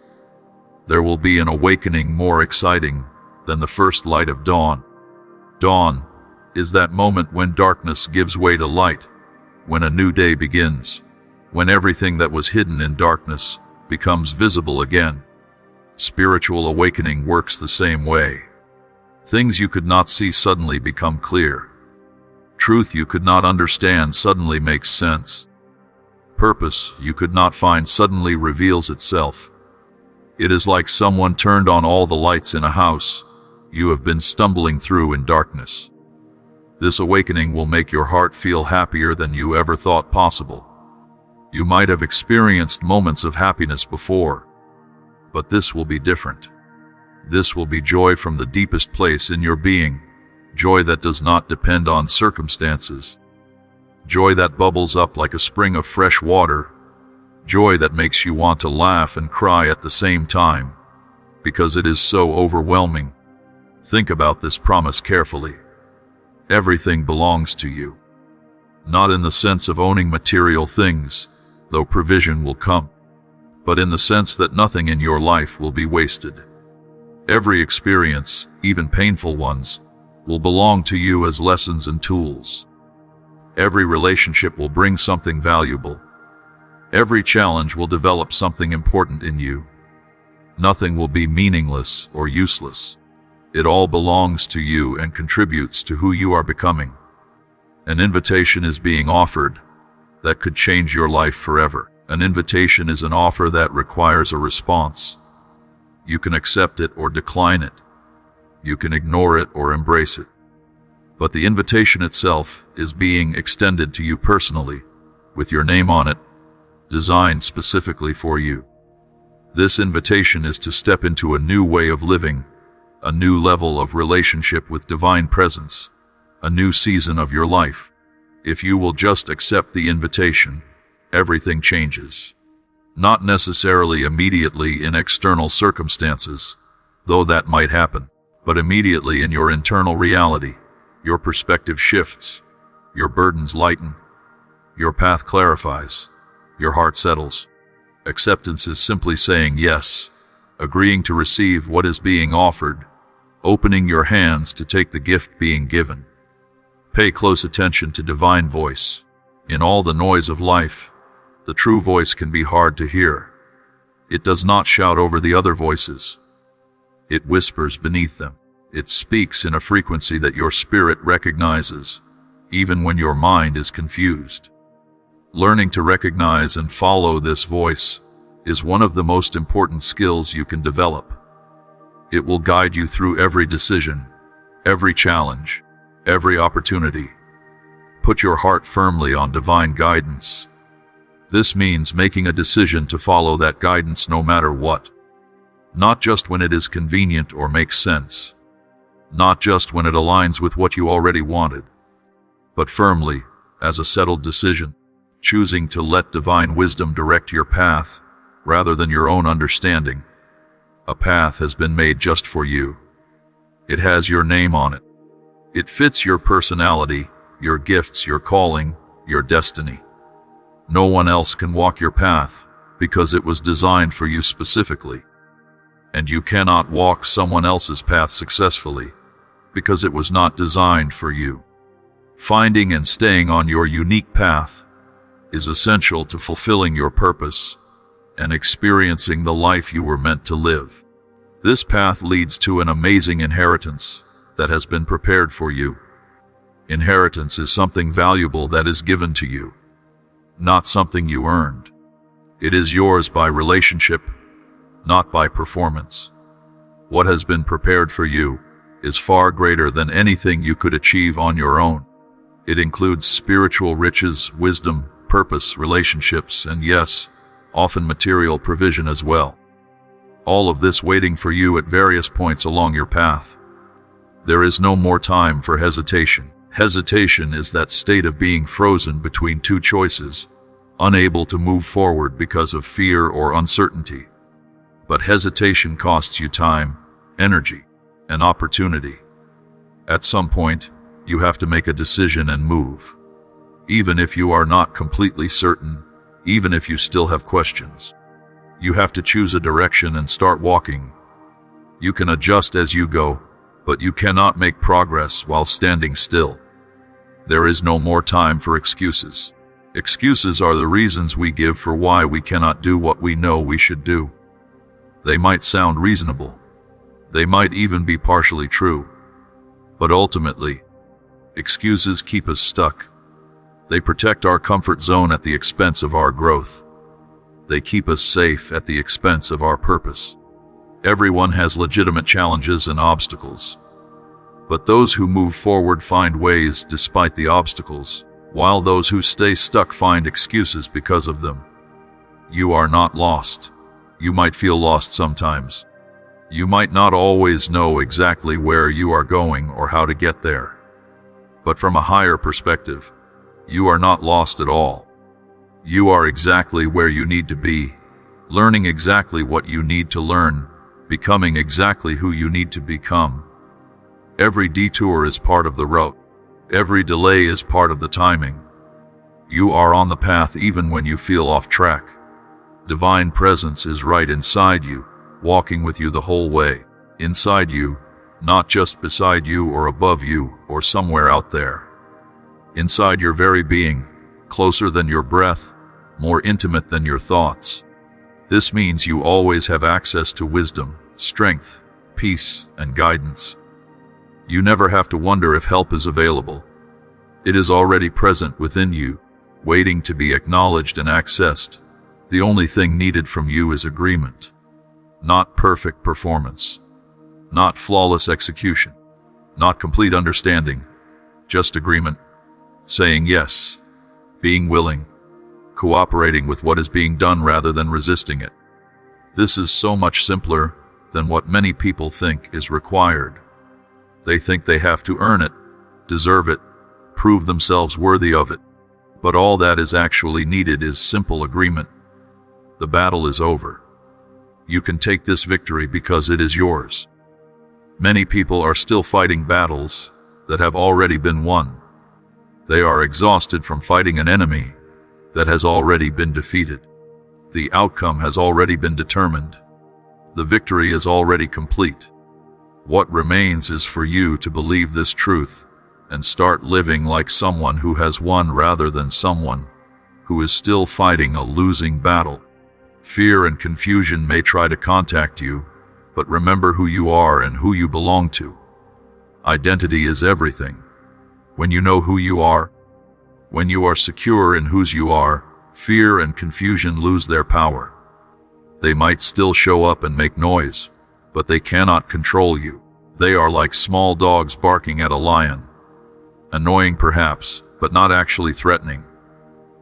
There will be an awakening more exciting than the first light of dawn. Dawn is that moment when darkness gives way to light, when a new day begins, when everything that was hidden in darkness becomes visible again. Spiritual awakening works the same way. Things you could not see suddenly become clear. Truth you could not understand suddenly makes sense. Purpose you could not find suddenly reveals itself. It is like someone turned on all the lights in a house you have been stumbling through in darkness. This awakening will make your heart feel happier than you ever thought possible. You might have experienced moments of happiness before, but this will be different. This will be joy from the deepest place in your being, joy that does not depend on circumstances, joy that bubbles up like a spring of fresh water, joy that makes you want to laugh and cry at the same time, because it is so overwhelming. Think about this promise carefully. Everything belongs to you. Not in the sense of owning material things, though provision will come, but in the sense that nothing in your life will be wasted. Every experience, even painful ones, will belong to you as lessons and tools. Every relationship will bring something valuable. Every challenge will develop something important in you. Nothing will be meaningless or useless. It all belongs to you and contributes to who you are becoming. An invitation is being offered that could change your life forever. An invitation is an offer that requires a response. You can accept it or decline it. You can ignore it or embrace it. But the invitation itself is being extended to you personally, with your name on it, designed specifically for you. This invitation is to step into a new way of living, a new level of relationship with divine presence, a new season of your life. If you will just accept the invitation, everything changes. Not necessarily immediately in external circumstances, though that might happen, but immediately in your internal reality. Your perspective shifts, your burdens lighten, your path clarifies, your heart settles. Acceptance is simply saying yes, agreeing to receive what is being offered, opening your hands to take the gift being given. Pay close attention to divine voice. In all the noise of life, the true voice can be hard to hear. It does not shout over the other voices. It whispers beneath them. It speaks in a frequency that your spirit recognizes, even when your mind is confused. Learning to recognize and follow this voice is one of the most important skills you can develop. It will guide you through every decision, every challenge, every opportunity. Put your heart firmly on divine guidance. This means making a decision to follow that guidance no matter what. Not just when it is convenient or makes sense. Not just when it aligns with what you already wanted, but firmly, as a settled decision, choosing to let divine wisdom direct your path rather than your own understanding. A path has been made just for you. It has your name on it. It fits your personality, your gifts, your calling, your destiny. No one else can walk your path because it was designed for you specifically. And you cannot walk someone else's path successfully because it was not designed for you. Finding and staying on your unique path is essential to fulfilling your purpose and experiencing the life you were meant to live. This path leads to an amazing inheritance that has been prepared for you. Inheritance is something valuable that is given to you, not something you earned. It is yours by relationship, not by performance. What has been prepared for you is far greater than anything you could achieve on your own. It includes spiritual riches, wisdom, purpose, relationships, and yes, often material provision as well. All of this waiting for you at various points along your path. There is no more time for hesitation. Hesitation is that state of being frozen between two choices, unable to move forward because of fear or uncertainty. But hesitation costs you time, energy, and opportunity. At some point, you have to make a decision and move. Even if you are not completely certain, even if you still have questions. You have to choose a direction and start walking. You can adjust as you go, but you cannot make progress while standing still. There is no more time for excuses. Excuses are the reasons we give for why we cannot do what we know we should do. They might sound reasonable. They might even be partially true. But ultimately, excuses keep us stuck. They protect our comfort zone at the expense of our growth. They keep us safe at the expense of our purpose. Everyone has legitimate challenges and obstacles. But those who move forward find ways despite the obstacles, while those who stay stuck find excuses because of them. You are not lost. You might feel lost sometimes. You might not always know exactly where you are going or how to get there. But from a higher perspective, you are not lost at all. You are exactly where you need to be, learning exactly what you need to learn, becoming exactly who you need to become. Every detour is part of the route. Every delay is part of the timing. You are on the path even when you feel off track. Divine presence is right inside you, walking with you the whole way. Inside you, not just beside you or above you or somewhere out there. Inside your very being, closer than your breath, more intimate than your thoughts. This means you always have access to wisdom, strength, peace, and guidance. You never have to wonder if help is available. It is already present within you, waiting to be acknowledged and accessed. The only thing needed from you is agreement. Not perfect performance. Not flawless execution. Not complete understanding. Just agreement. Saying yes. Being willing. Cooperating with what is being done rather than resisting it. This is so much simpler than what many people think is required. They think they have to earn it, deserve it, prove themselves worthy of it. But all that is actually needed is simple agreement. The battle is over. You can take this victory because it is yours. Many people are still fighting battles that have already been won. They are exhausted from fighting an enemy that has already been defeated. The outcome has already been determined. The victory is already complete. What remains is for you to believe this truth and start living like someone who has won rather than someone who is still fighting a losing battle. Fear and confusion may try to contact you, but remember who you are and who you belong to. Identity is everything. When you know who you are, when you are secure in whose you are, fear and confusion lose their power. They might still show up and make noise, but they cannot control you. They are like small dogs barking at a lion. Annoying perhaps, but not actually threatening.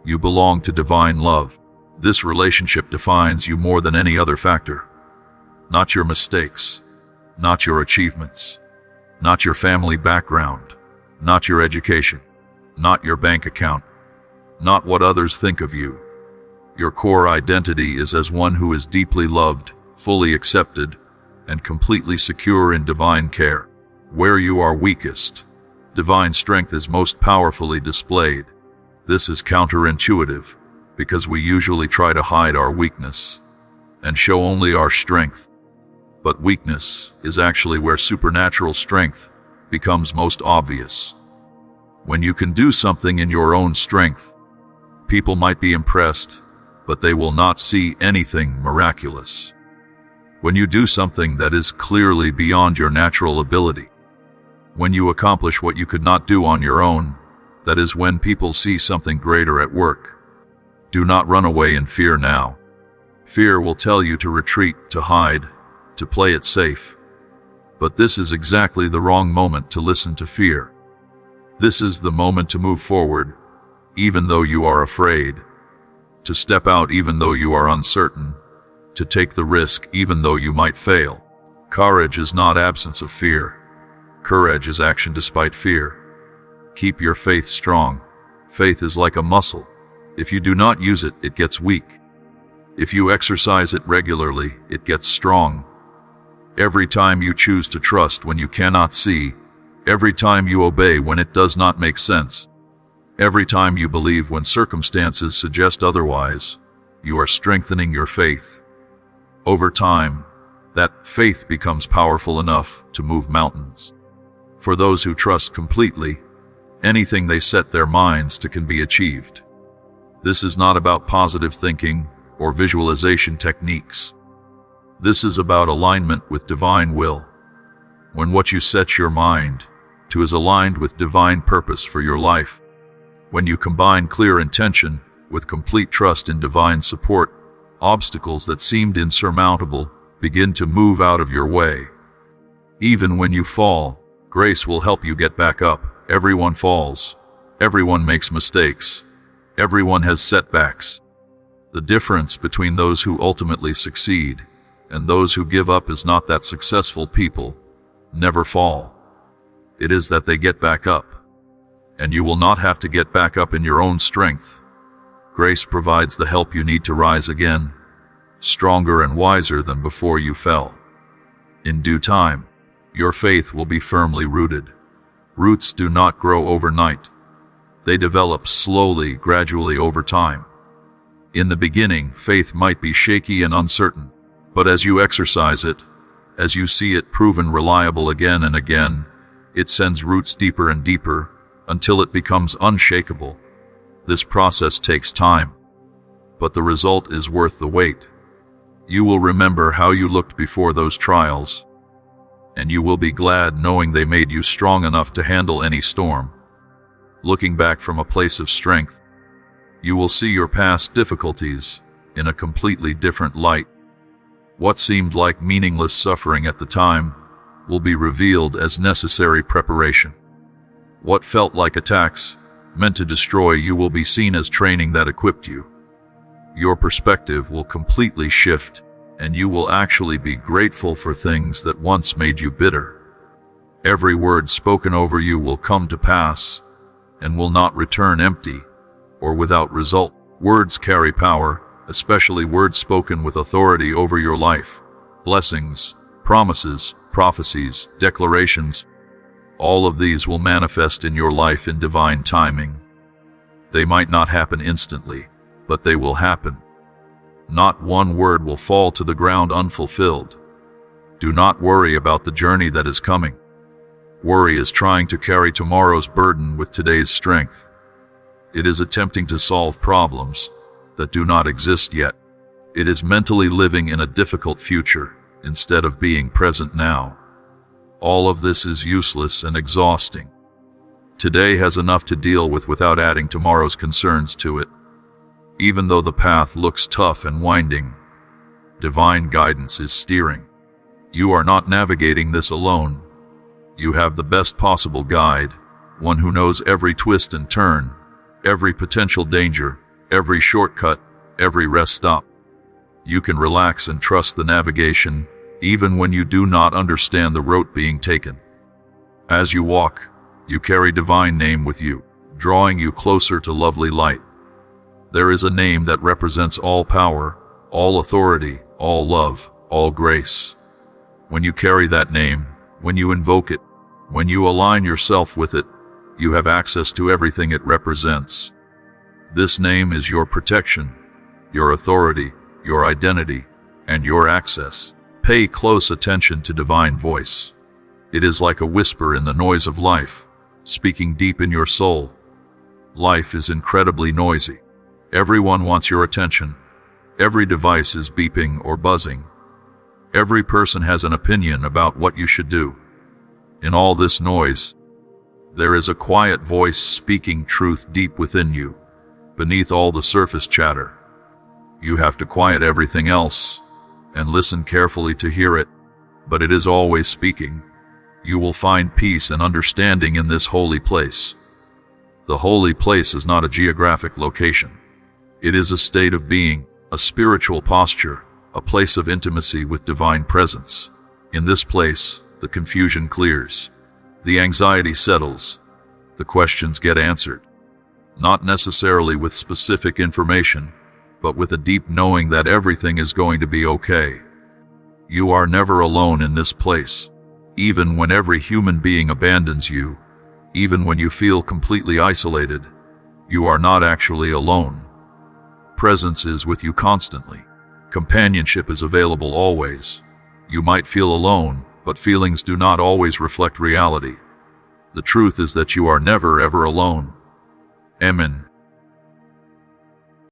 You belong to divine love. This relationship defines you more than any other factor. Not your mistakes, not your achievements, not your family background, not your education, not your bank account, not what others think of you. Your core identity is as one who is deeply loved, fully accepted, and completely secure in divine care. Where you are weakest, divine strength is most powerfully displayed. This is counterintuitive, because we usually try to hide our weakness and show only our strength. But weakness is actually where supernatural strength becomes most obvious. When you can do something in your own strength, people might be impressed, but they will not see anything miraculous. When you do something that is clearly beyond your natural ability, when you accomplish what you could not do on your own, that is when people see something greater at work. Do not run away in fear now. Fear will tell you to retreat, to hide, to play it safe. But this is exactly the wrong moment to listen to fear. This is the moment to move forward, even though you are afraid, to step out even though you are uncertain, to take the risk even though you might fail. Courage is not absence of fear. Courage is action despite fear. Keep your faith strong. Faith is like a muscle. If you do not use it, it gets weak. If you exercise it regularly, it gets strong. Every time you choose to trust when you cannot see, every time you obey when it does not make sense, every time you believe when circumstances suggest otherwise, you are strengthening your faith. Over time, that faith becomes powerful enough to move mountains. For those who trust completely, anything they set their minds to can be achieved. This is not about positive thinking or visualization techniques. This is about alignment with divine will. When what you set your mind to is aligned with divine purpose for your life. When you combine clear intention with complete trust in divine support, obstacles that seemed insurmountable begin to move out of your way. Even when you fall, grace will help you get back up. Everyone falls. Everyone makes mistakes. Everyone has setbacks. The difference between those who ultimately succeed and those who give up is not that successful people never fall. It is that they get back up. And you will not have to get back up in your own strength. Grace provides the help you need to rise again, stronger and wiser than before you fell. In due time, your faith will be firmly rooted. Roots do not grow overnight. They develop slowly, gradually over time. In the beginning, faith might be shaky and uncertain, but as you exercise it, as you see it proven reliable again and again, it sends roots deeper and deeper until it becomes unshakable. This process takes time, but the result is worth the wait. You will remember how you looked before those trials, and you will be glad knowing they made you strong enough to handle any storm. Looking back from a place of strength, you will see your past difficulties in a completely different light. What seemed like meaningless suffering at the time will be revealed as necessary preparation. What felt like attacks meant to destroy you will be seen as training that equipped you. Your perspective will completely shift, and you will actually be grateful for things that once made you bitter. Every word spoken over you will come to pass and will not return empty or without result. Words carry power, especially words spoken with authority over your life. Blessings, promises, prophecies, declarations, all of these will manifest in your life in divine timing. They might not happen instantly, but they will happen. Not one word will fall to the ground unfulfilled. Do not worry about the journey that is coming. Worry is trying to carry tomorrow's burden with today's strength. It is attempting to solve problems that do not exist yet. It is mentally living in a difficult future instead of being present now. All of this is useless and exhausting. Today has enough to deal with without adding tomorrow's concerns to it. Even though the path looks tough and winding, divine guidance is steering. You are not navigating this alone. You have the best possible guide, one who knows every twist and turn, every potential danger, every shortcut, every rest stop. You can relax and trust the navigation, even when you do not understand the route being taken. As you walk, you carry divine name with you, drawing you closer to lovely light. There is a name that represents all power, all authority, all love, all grace. When you carry that name, when you invoke it, when you align yourself with it, you have access to everything it represents. This name is your protection, your authority, your identity, and your access. Pay close attention to divine voice. It is like a whisper in the noise of life, speaking deep in your soul. Life is incredibly noisy. Everyone wants your attention. Every device is beeping or buzzing. Every person has an opinion about what you should do. In all this noise, there is a quiet voice speaking truth deep within you, beneath all the surface chatter. You have to quiet everything else and listen carefully to hear it, but it is always speaking. You will find peace and understanding in this holy place. The holy place is not a geographic location. It is a state of being, a spiritual posture, a place of intimacy with divine presence. In this place, the confusion clears. The anxiety settles. The questions get answered. Not necessarily with specific information, but with a deep knowing that everything is going to be okay. You are never alone in this place. Even when every human being abandons you, even when you feel completely isolated, you are not actually alone. Presence is with you constantly. Companionship is available always. You might feel alone, but feelings do not always reflect reality. The truth is that you are never ever alone. Amen.